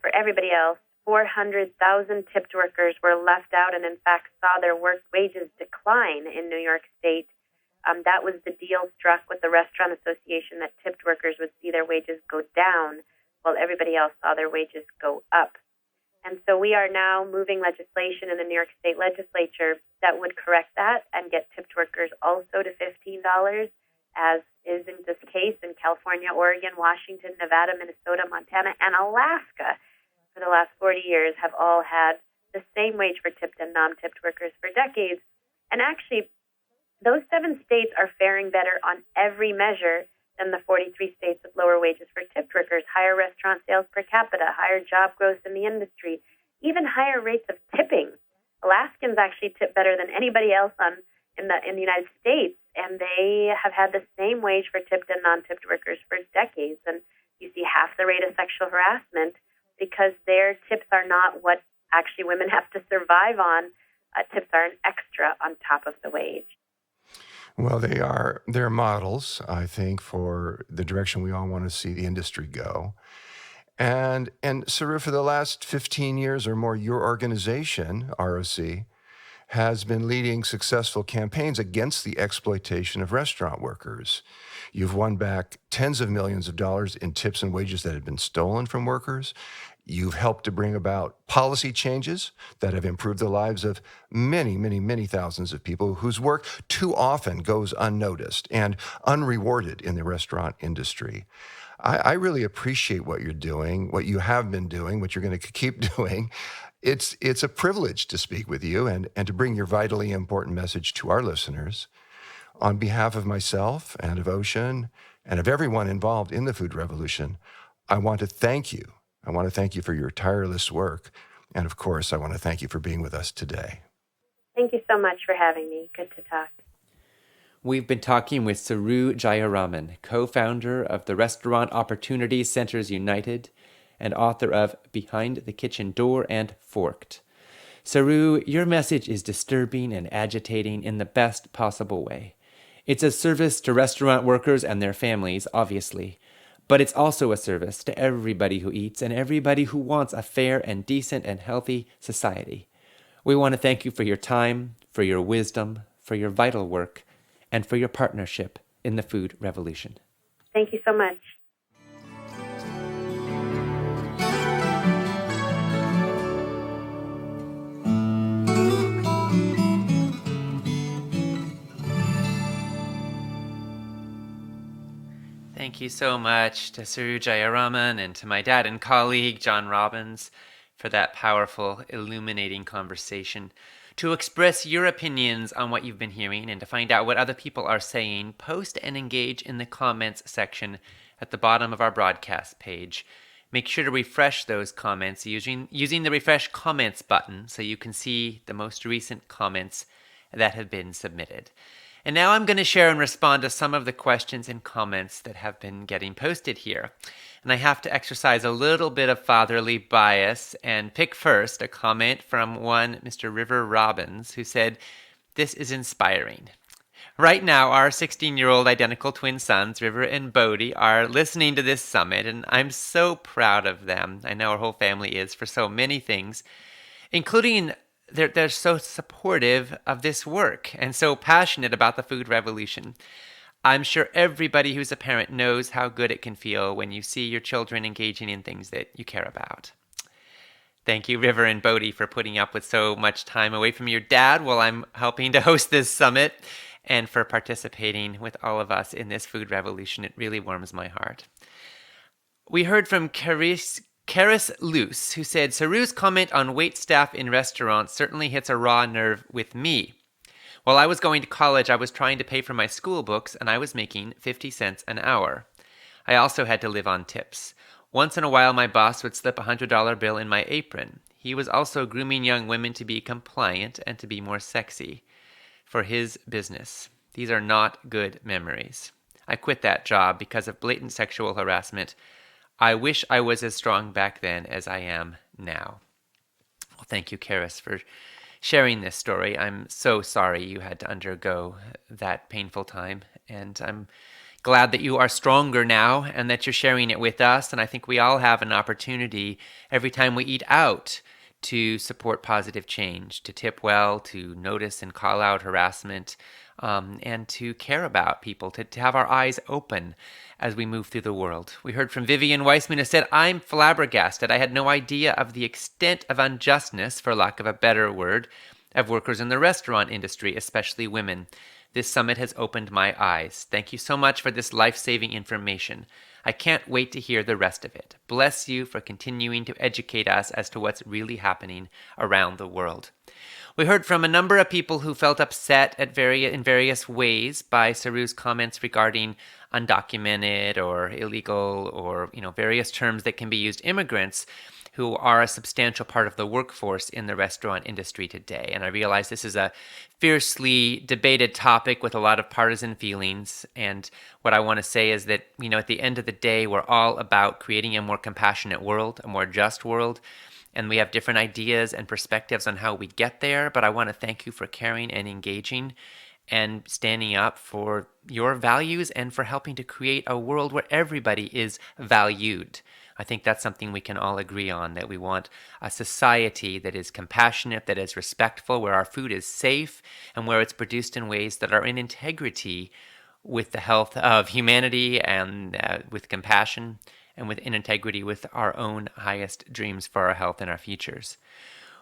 for everybody else, 400,000 tipped workers were left out and, in fact, saw their work wages decline in New York State. That was the deal struck with the Restaurant Association, that tipped workers would see their wages go down while everybody else saw their wages go up. And so we are now moving legislation in the New York State legislature that would correct that and get tipped workers also to $15, as is in this case in California, Oregon, Washington, Nevada, Minnesota, Montana, and Alaska for the last 40 years have all had the same wage for tipped and non-tipped workers for decades. And actually, those 7 states are faring better on every measure than the 43 states with lower wages for tipped workers, higher restaurant sales per capita, higher job growth in the industry, even higher rates of tipping. Alaskans actually tip better than anybody else on in the United States, and they have had the same wage for tipped and non-tipped workers for decades. And you see half the rate of sexual harassment because their tips are not what actually women have to survive on. Tips are an extra on top of the wage. Well, they're models, I think, for the direction we all want to see the industry go. And Saru, for the last 15 years or more, your organization, ROC, has been leading successful campaigns against the exploitation of restaurant workers. You've won back tens of millions of dollars in tips and wages that had been stolen from workers. You've helped to bring about policy changes that have improved the lives of many, many, many thousands of people whose work too often goes unnoticed and unrewarded in the restaurant industry. I really appreciate what you're doing, what you have been doing, what you're going to keep doing. It's a privilege to speak with you and to bring your vitally important message to our listeners. On behalf of myself and of Ocean and of everyone involved in the food revolution, I want to thank you. I want to thank you for your tireless work. And of course, I want to thank you for being with us today. Thank you so much for having me. Good to talk. We've been talking with Saru Jayaraman, co-founder of the Restaurant Opportunity Centers United and author of Behind the Kitchen Door and Forked. Saru, your message is disturbing and agitating in the best possible way. It's a service to restaurant workers and their families, obviously, but it's also a service to everybody who eats and everybody who wants a fair and decent and healthy society. We want to thank you for your time, for your wisdom, for your vital work, and for your partnership in the food revolution. Thank you so much. Thank you so much to Saru Jayaraman and to my dad and colleague, John Robbins, for that powerful, illuminating conversation. To express your opinions on what you've been hearing and to find out what other people are saying, post and engage in the comments section at the bottom of our broadcast page. Make sure to refresh those comments using the refresh comments button so you can see the most recent comments that have been submitted. And now I'm going to share and respond to some of the questions and comments that have been getting posted here. And I have to exercise a little bit of fatherly bias and pick first a comment from one Mr. River Robbins, who said, "This is inspiring. Right now, our 16-year-old identical twin sons, River and Bodhi, are listening to this summit, and I'm so proud of them. I know our whole family is for so many things, including they're so supportive of this work and so passionate about the food revolution. I'm sure everybody who's a parent knows how good it can feel when you see your children engaging in things that you care about." Thank you, River and Bodhi, for putting up with so much time away from your dad while I'm helping to host this summit, and for participating with all of us in this food revolution. It really warms my heart. We heard from Karis Luce, who said, "Saru's comment on wait staff in restaurants certainly hits a raw nerve with me. While I was going to college, I was trying to pay for my school books, and I was making 50 cents an hour. I also had to live on tips. Once in a while, my boss would slip a $100 bill in my apron. He was also grooming young women to be compliant and to be more sexy for his business. These are not good memories. I quit that job because of blatant sexual harassment. I wish I was as strong back then as I am now." Well, thank you, Karis, for sharing this story. I'm so sorry you had to undergo that painful time, and I'm glad that you are stronger now and that you're sharing it with us. And I think we all have an opportunity every time we eat out to support positive change, to tip well, to notice and call out harassment, and to care about people, to have our eyes open as we move through the world. We heard from Vivian Weissman, who said, "I'm flabbergasted. I had no idea of the extent of unjustness, for lack of a better word, of workers in the restaurant industry, especially women. This summit has opened my eyes. Thank you so much for this life-saving information. I can't wait to hear the rest of it. Bless you for continuing to educate us as to what's really happening around the world." We heard from a number of people who felt upset in various ways by Saru's comments regarding undocumented or illegal or various terms that can be used immigrants, who are a substantial part of the workforce in the restaurant industry today. And I realize this is a fiercely debated topic with a lot of partisan feelings. And what I want to say is that, at the end of the day, we're all about creating a more compassionate world, a more just world. And we have different ideas and perspectives on how we get there. But I want to thank you for caring and engaging and standing up for your values and for helping to create a world where everybody is valued. I think that's something we can all agree on, that we want a society that is compassionate, that is respectful, where our food is safe, and where it's produced in ways that are in integrity with the health of humanity and with compassion and in integrity with our own highest dreams for our health and our futures.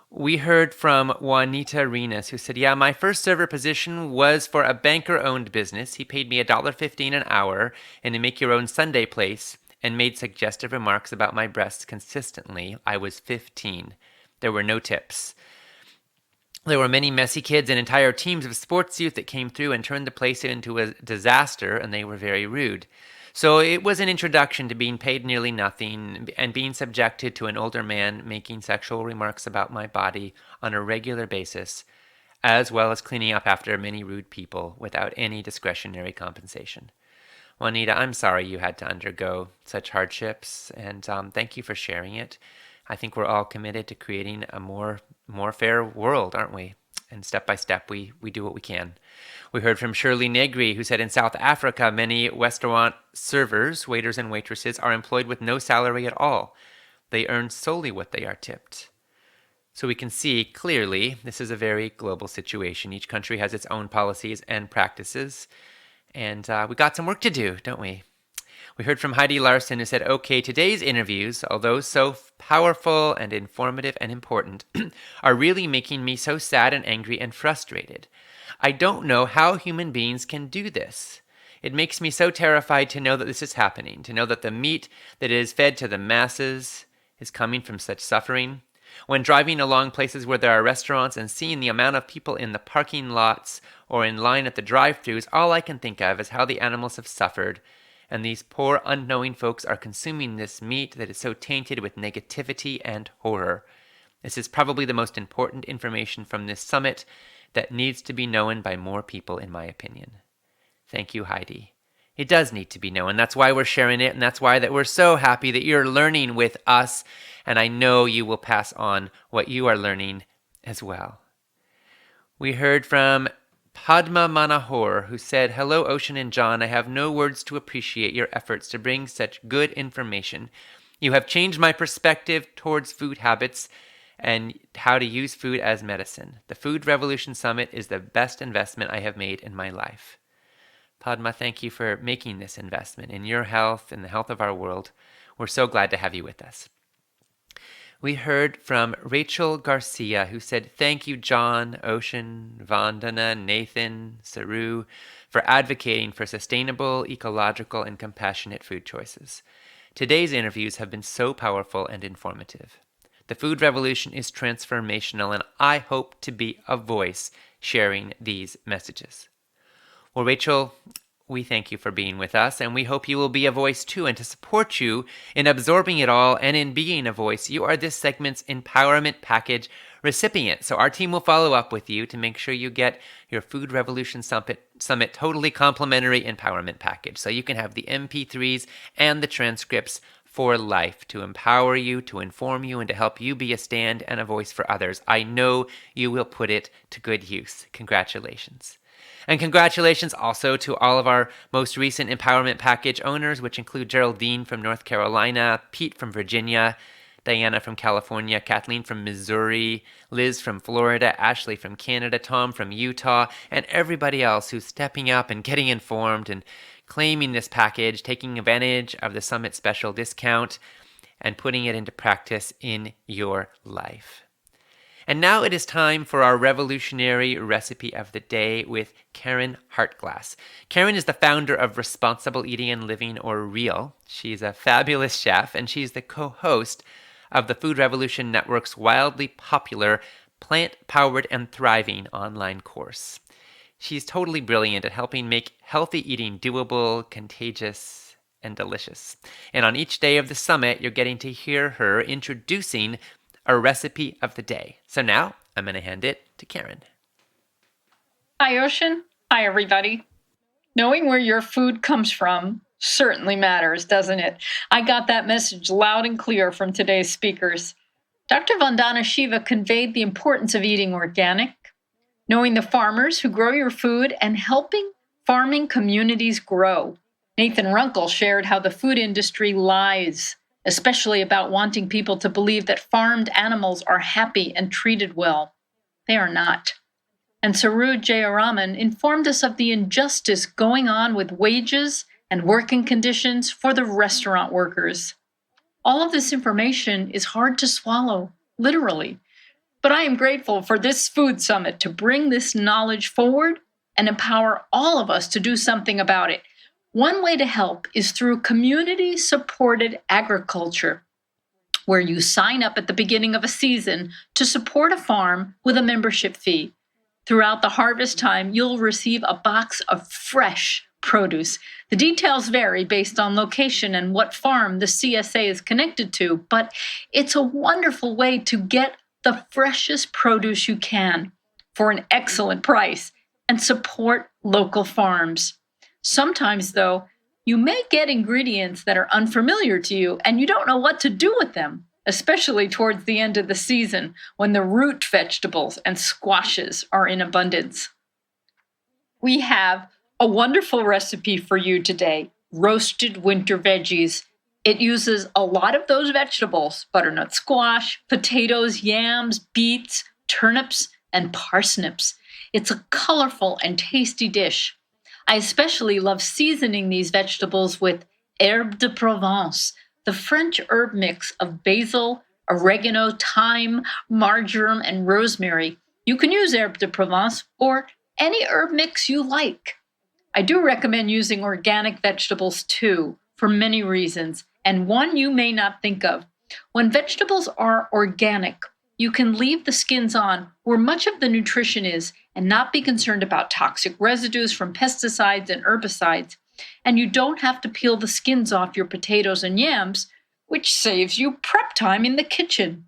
We heard from Juanita Arenas, who said, yeah, my first server position was for a banker-owned business. He paid me $1.15 an hour in a make-your-own Sunday place and made suggestive remarks about my breasts consistently. I was 15. There were no tips. There were many messy kids and entire teams of sports youth that came through and turned the place into a disaster, and they were very rude. So it was an introduction to being paid nearly nothing and being subjected to an older man making sexual remarks about my body on a regular basis, as well as cleaning up after many rude people without any discretionary compensation. Juanita, I'm sorry you had to undergo such hardships, and thank you for sharing it. I think we're all committed to creating a more fair world, aren't we? And step by step, we do what we can. We heard from Shirley Negri, who said in South Africa, many restaurant servers, waiters, and waitresses are employed with no salary at all. They earn solely what they are tipped. So we can see clearly this is a very global situation. Each country has its own policies and practices. And we got some work to do, don't we? We heard from Heidi Larson, who said, okay, today's interviews, although so powerful and informative and important, are really making me so sad and angry and frustrated. I don't know how human beings can do this. It makes me so terrified to know that this is happening, to know that the meat that is fed to the masses is coming from such suffering. When driving along places where there are restaurants and seeing the amount of people in the parking lots or in line at the drive-thrus, all I can think of is how the animals have suffered, and these poor unknowing folks are consuming this meat that is so tainted with negativity and horror. This is probably the most important information from this summit that needs to be known by more people, in my opinion. Thank you, Heidi. It does need to be known. That's why we're sharing it, and that's why that we're so happy that you're learning with us, and I know you will pass on what you are learning as well. We heard from Padma Manahor, who said, hello, Ocean and John. I have no words to appreciate your efforts to bring such good information. You have changed my perspective towards food habits and how to use food as medicine. The Food Revolution Summit is the best investment I have made in my life. Padma, thank you for making this investment in your health and the health of our world. We're so glad to have you with us. We heard from Rachel Garcia, who said, thank you, John, Ocean, Vandana, Nathan, Saru, for advocating for sustainable, ecological, and compassionate food choices. Today's interviews have been so powerful and informative. The food revolution is transformational, and I hope to be a voice sharing these messages. Well, Rachel, we thank you for being with us, and we hope you will be a voice too. And to support you in absorbing it all and in being a voice, you are this segment's Empowerment Package recipient. So our team will follow up with you to make sure you get your Food Revolution Summit totally complimentary Empowerment Package. So you can have the MP3s and the transcripts for life to empower you, to inform you, and to help you be a stand and a voice for others. I know you will put it to good use. Congratulations. And congratulations also to all of our most recent Empowerment Package owners, which include Geraldine from North Carolina, Pete from Virginia, Diana from California, Kathleen from Missouri, Liz from Florida, Ashley from Canada, Tom from Utah, and everybody else who's stepping up and getting informed and claiming this package, taking advantage of the Summit special discount, and putting it into practice in your life. And now it is time for our revolutionary recipe of the day with Karen Hartglass. Karen is the founder of Responsible Eating and Living, or REAL. She's a fabulous chef, and she's the co-host of the Food Revolution Network's wildly popular Plant-Powered and Thriving online course. She's totally brilliant at helping make healthy eating doable, contagious, and delicious. And on each day of the summit, you're getting to hear her introducing a recipe of the day. So now I'm going to hand it to Karen. Hi, Ocean. Hi, everybody. Knowing where your food comes from certainly matters, doesn't it? I got that message loud and clear from today's speakers. Dr. Vandana Shiva conveyed the importance of eating organic, knowing the farmers who grow your food, and helping farming communities grow. Nathan Runkle shared how the food industry lies, especially about wanting people to believe that farmed animals are happy and treated well. They are not. And Saroj Jayaraman informed us of the injustice going on with wages and working conditions for the restaurant workers. All of this information is hard to swallow, literally. But I am grateful for this food summit to bring this knowledge forward and empower all of us to do something about it. One way to help is through community-supported agriculture, where you sign up at the beginning of a season to support a farm with a membership fee. Throughout the harvest time, you'll receive a box of fresh produce. The details vary based on location and what farm the CSA is connected to, but it's a wonderful way to get the freshest produce you can for an excellent price and support local farms. Sometimes, though, you may get ingredients that are unfamiliar to you and you don't know what to do with them, especially towards the end of the season when the root vegetables and squashes are in abundance. We have a wonderful recipe for you today, roasted winter veggies. It uses a lot of those vegetables: butternut squash, potatoes, yams, beets, turnips, and parsnips. It's a colorful and tasty dish. I especially love seasoning these vegetables with herbe de Provence, the French herb mix of basil, oregano, thyme, marjoram, and rosemary. You can use herbe de Provence or any herb mix you like. I do recommend using organic vegetables too, for many reasons, and one you may not think of. When vegetables are organic, you can leave the skins on where much of the nutrition is and not be concerned about toxic residues from pesticides and herbicides. And you don't have to peel the skins off your potatoes and yams, which saves you prep time in the kitchen.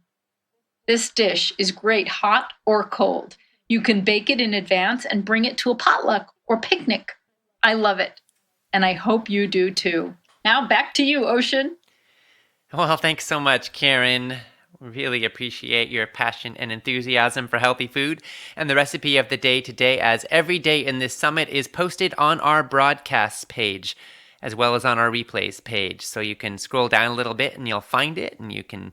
This dish is great hot or cold. You can bake it in advance and bring it to a potluck or picnic. I love it, and I hope you do too. Now back to you, Ocean. Well, thanks so much, Karen. Really appreciate your passion and enthusiasm for healthy food. And the recipe of the day today, as every day in this summit, is posted on our broadcasts page, as well as on our replays page. So you can scroll down a little bit and you'll find it, and you can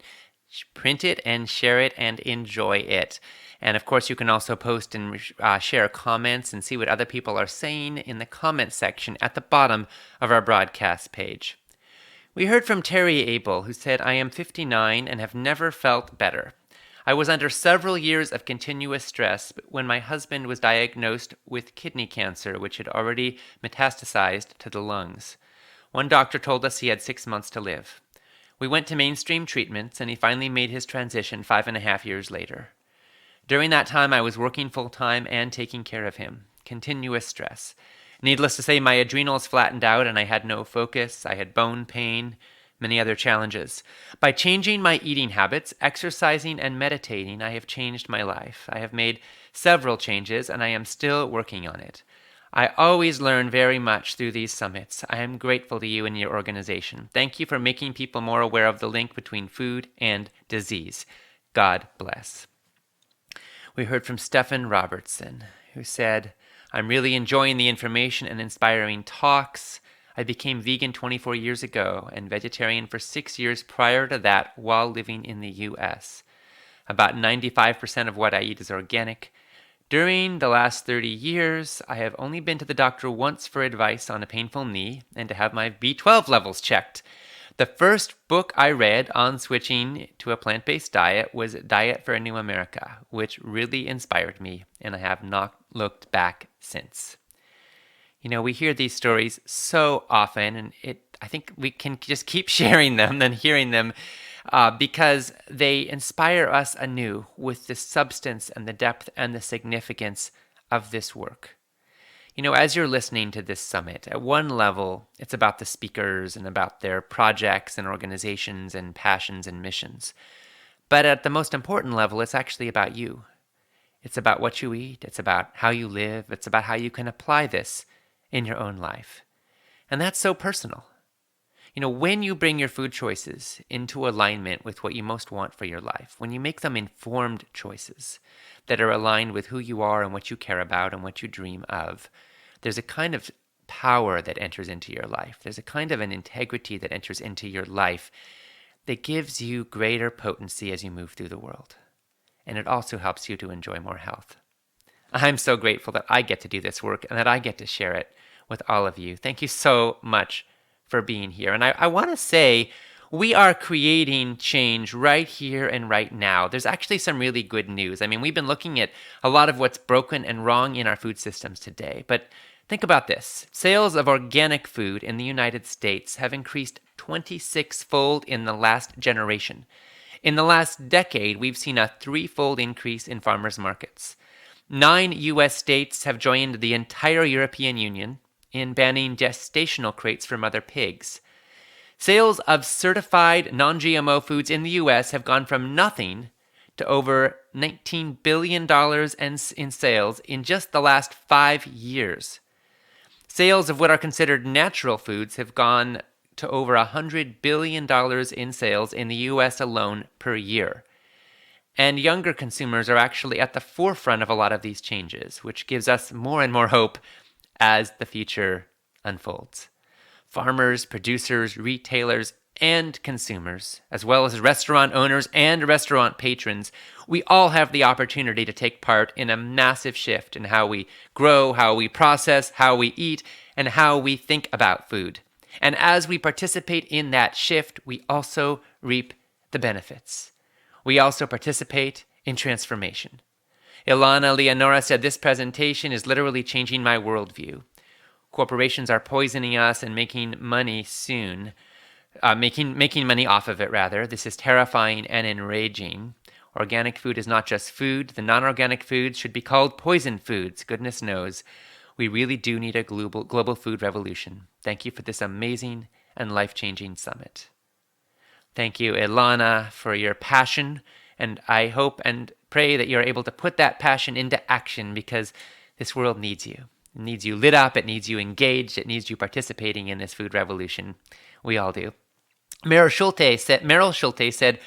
print it and share it and enjoy it. And of course, you can also post and share comments and see what other people are saying in the comments section at the bottom of our broadcast page. We heard from Terry Abel, who said, "I am 59 and have never felt better. I was under several years of continuous stress when my husband was diagnosed with kidney cancer, which had already metastasized to the lungs. One doctor told us he had 6 months to live. We went to mainstream treatments, and he finally made his transition 5.5 years later. During that time, I was working full-time and taking care of him. Continuous stress. Needless to say, my adrenals flattened out and I had no focus. I had bone pain, many other challenges. By changing my eating habits, exercising, and meditating, I have changed my life. I have made several changes and I am still working on it. I always learn very much through these summits. I am grateful to you and your organization. Thank you for making people more aware of the link between food and disease. God bless." We heard from Stephen Robertson, who said, "I'm really enjoying the information and inspiring talks. I became vegan 24 years ago and vegetarian for 6 years prior to that while living in the U.S. About 95% of what I eat is organic. During the last 30 years, I have only been to the doctor once for advice on a painful knee and to have my B12 levels checked. The first book I read on switching to a plant-based diet was Diet for a New America, which really inspired me, and I have not looked back since." You know, we hear these stories so often, and I think we can just keep sharing them and hearing them because they inspire us anew with the substance and the depth and the significance of this work. You know, as you're listening to this summit, at one level, it's about the speakers and about their projects and organizations and passions and missions. But at the most important level, it's actually about you. It's about what you eat. It's about how you live. It's about how you can apply this in your own life. And that's so personal. You know, when you bring your food choices into alignment with what you most want for your life, when you make them informed choices that are aligned with who you are and what you care about and what you dream of, there's a kind of power that enters into your life. There's a kind of an integrity that enters into your life that gives you greater potency as you move through the world. And it also helps you to enjoy more health. I'm so grateful that I get to do this work and that I get to share it with all of you. Thank you so much for being here. And I want to say we are creating change right here and right now. There's actually some really good news. I mean, we've been looking at a lot of what's broken and wrong in our food systems today. But think about this. Sales of organic food in the United States have increased 26-fold in the last generation. In the last decade, we've seen a 3-fold increase in farmers' markets. 9 U.S. states have joined the entire European Union in banning gestational crates for mother pigs. Sales of certified non-GMO foods in the U.S. have gone from nothing to over $19 billion in sales in just the last 5 years. Sales of what are considered natural foods have gone to over $100 billion in sales in the U.S. alone per year. And younger consumers are actually at the forefront of a lot of these changes, which gives us more and more hope as the future unfolds. Farmers, producers, retailers, and consumers, as well as restaurant owners and restaurant patrons, we all have the opportunity to take part in a massive shift in how we grow, how we process, how we eat, and how we think about food. And as we participate in that shift, we also reap the benefits. We also participate in transformation. Ilana Leonora said, "This presentation is literally changing my worldview. Corporations are poisoning us and making money soon, making money off of it, rather. This is terrifying and enraging. Organic food is not just food. The non-organic foods should be called poison foods. Goodness knows. We really do need a global food revolution. Thank you for this amazing and life-changing summit." Thank you, Ilana, for your passion, and I hope and pray that you're able to put that passion into action because this world needs you. It needs you lit up, it needs you engaged, it needs you participating in this food revolution. We all do. Meryl Schulte said,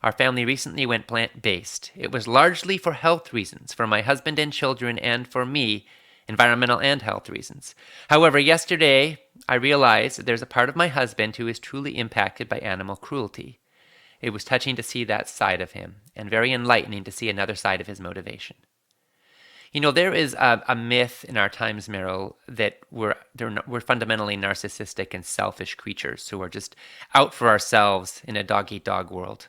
"Our family recently went plant-based. It was largely for health reasons, for my husband and children, and for me, environmental and health reasons. However, yesterday, I realized that there's a part of my husband who is truly impacted by animal cruelty. It was touching to see that side of him, and very enlightening to see another side of his motivation." You know, there is a myth in our times, Meryl, that we're fundamentally narcissistic and selfish creatures who are just out for ourselves in a dog-eat-dog world.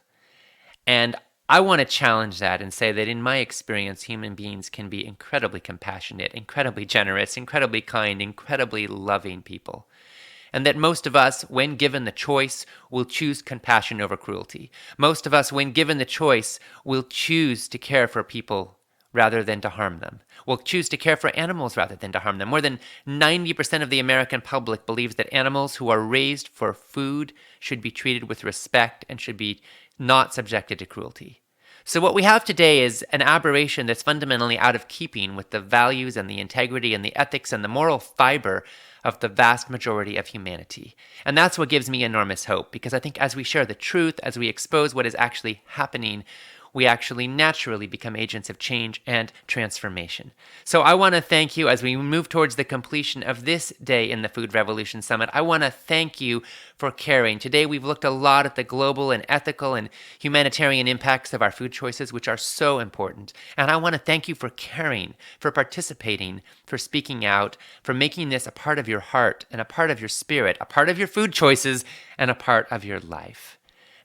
And I want to challenge that and say that in my experience, human beings can be incredibly compassionate, incredibly generous, incredibly kind, incredibly loving people. And that most of us, when given the choice, will choose compassion over cruelty. Most of us, when given the choice, will choose to care for people rather than to harm them. We'll choose to care for animals rather than to harm them. More than 90% of the American public believes that animals who are raised for food should be treated with respect and should be not subjected to cruelty. So what we have today is an aberration that's fundamentally out of keeping with the values and the integrity and the ethics and the moral fiber of the vast majority of humanity. And that's what gives me enormous hope, because I think as we share the truth, as we expose what is actually happening, we actually naturally become agents of change and transformation. So I want to thank you as we move towards the completion of this day in the Food Revolution Summit. I want to thank you for caring. Today we've looked a lot at the global and ethical and humanitarian impacts of our food choices, which are so important. And I want to thank you for caring, for participating, for speaking out, for making this a part of your heart and a part of your spirit, a part of your food choices, and a part of your life.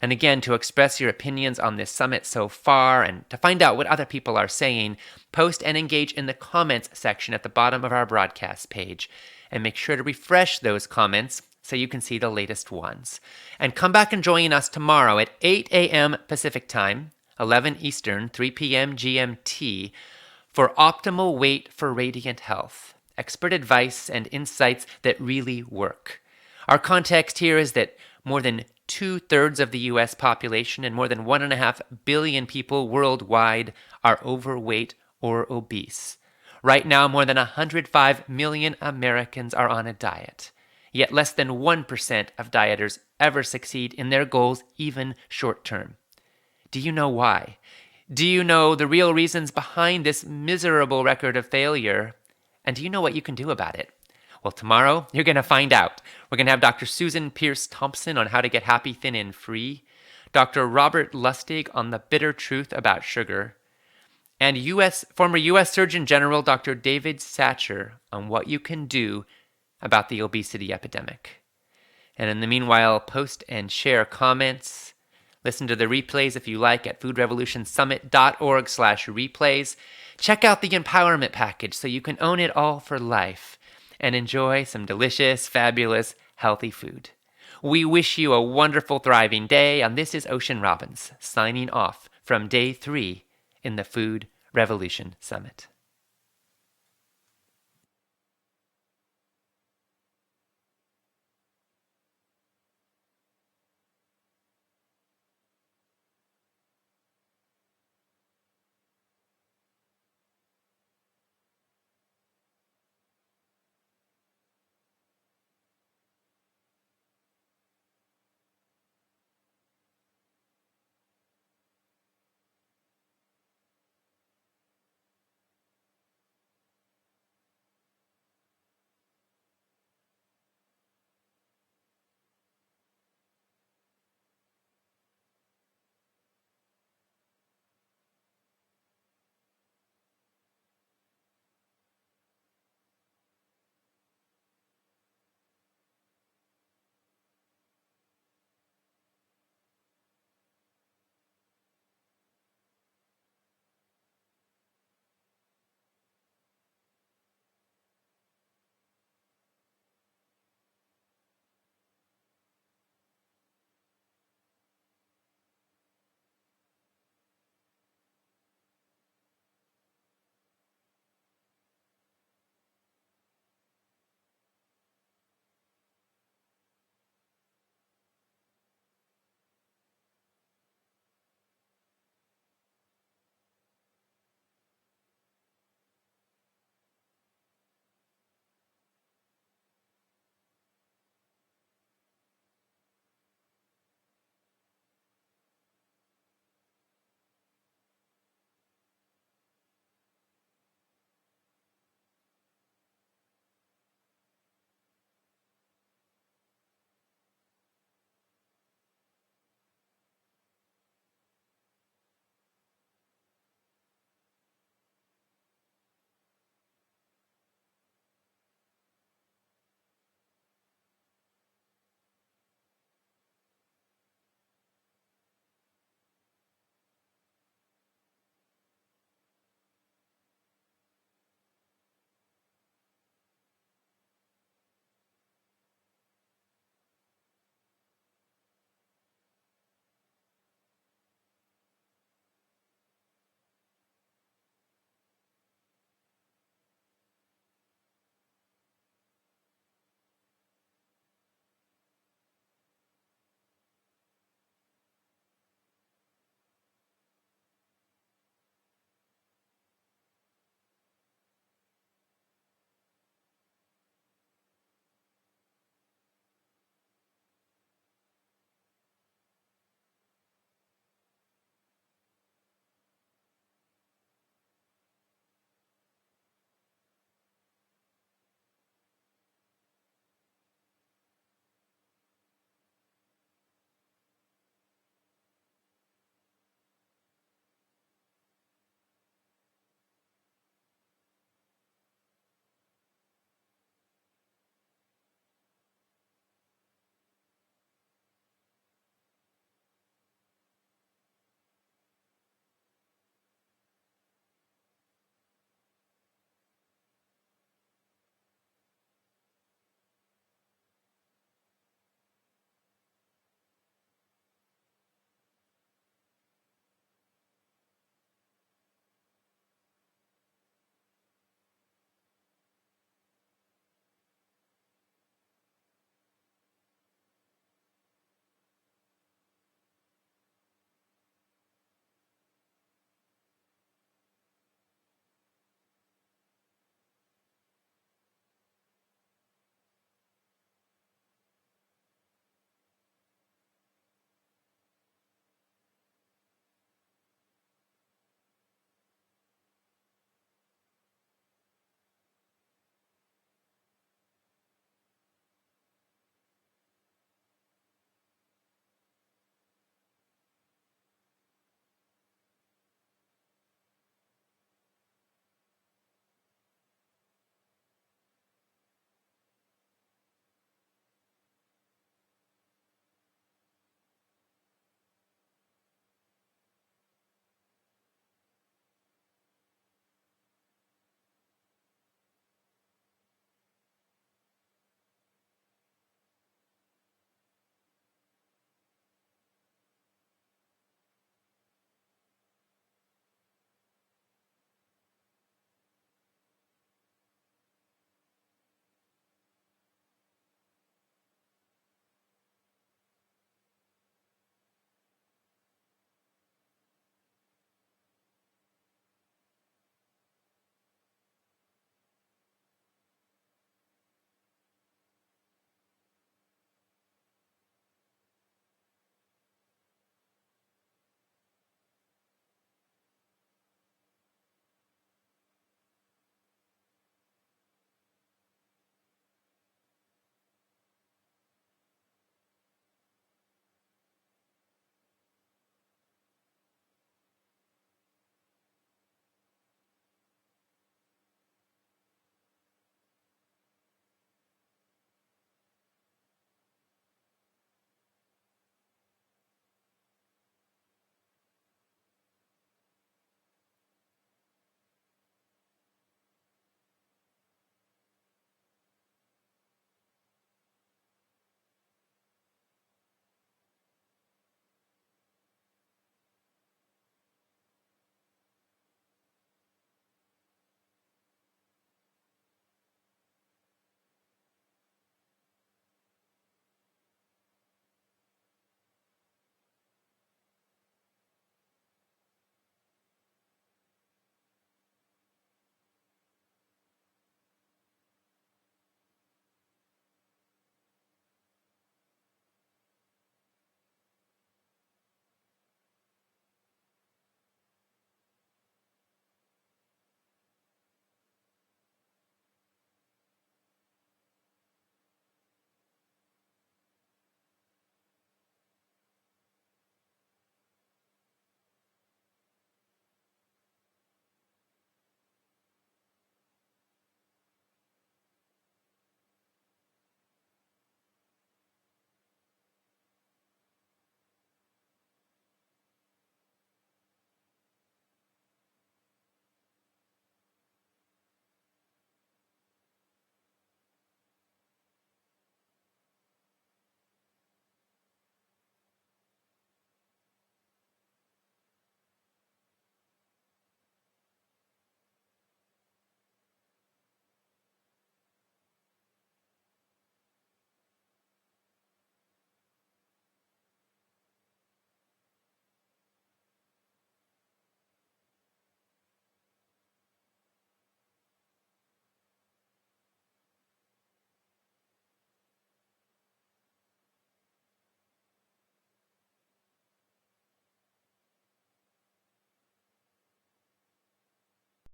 And again, to express your opinions on this summit so far and to find out what other people are saying, post and engage in the comments section at the bottom of our broadcast page. And make sure to refresh those comments so you can see the latest ones. And come back and join us tomorrow at 8 a.m. Pacific Time, 11 Eastern, 3 p.m. GMT, for Optimal Weight for Radiant Health, expert advice, and insights that really work. Our context here is that more than 2/3 of the US population and more than 1.5 billion people worldwide are overweight or obese. Right now, more than 105 million Americans are on a diet. Yet less than 1% of dieters ever succeed in their goals, even short term. Do you know why? Do you know the real reasons behind this miserable record of failure? And do you know what you can do about it? Well, tomorrow, you're going to find out. We're going to have Dr. Susan Pierce Thompson on how to get happy, thin, and free, Dr. Robert Lustig on the bitter truth about sugar, and former U.S. Surgeon General Dr. David Satcher on what you can do about the obesity epidemic. And in the meanwhile, post and share comments. Listen to the replays if you like at foodrevolutionsummit.org/replays. Check out the empowerment package so you can own it all for life and enjoy some delicious, fabulous, healthy food. We wish you a wonderful, thriving day, and this is Ocean Robbins signing off from day 3 in the Food Revolution Summit.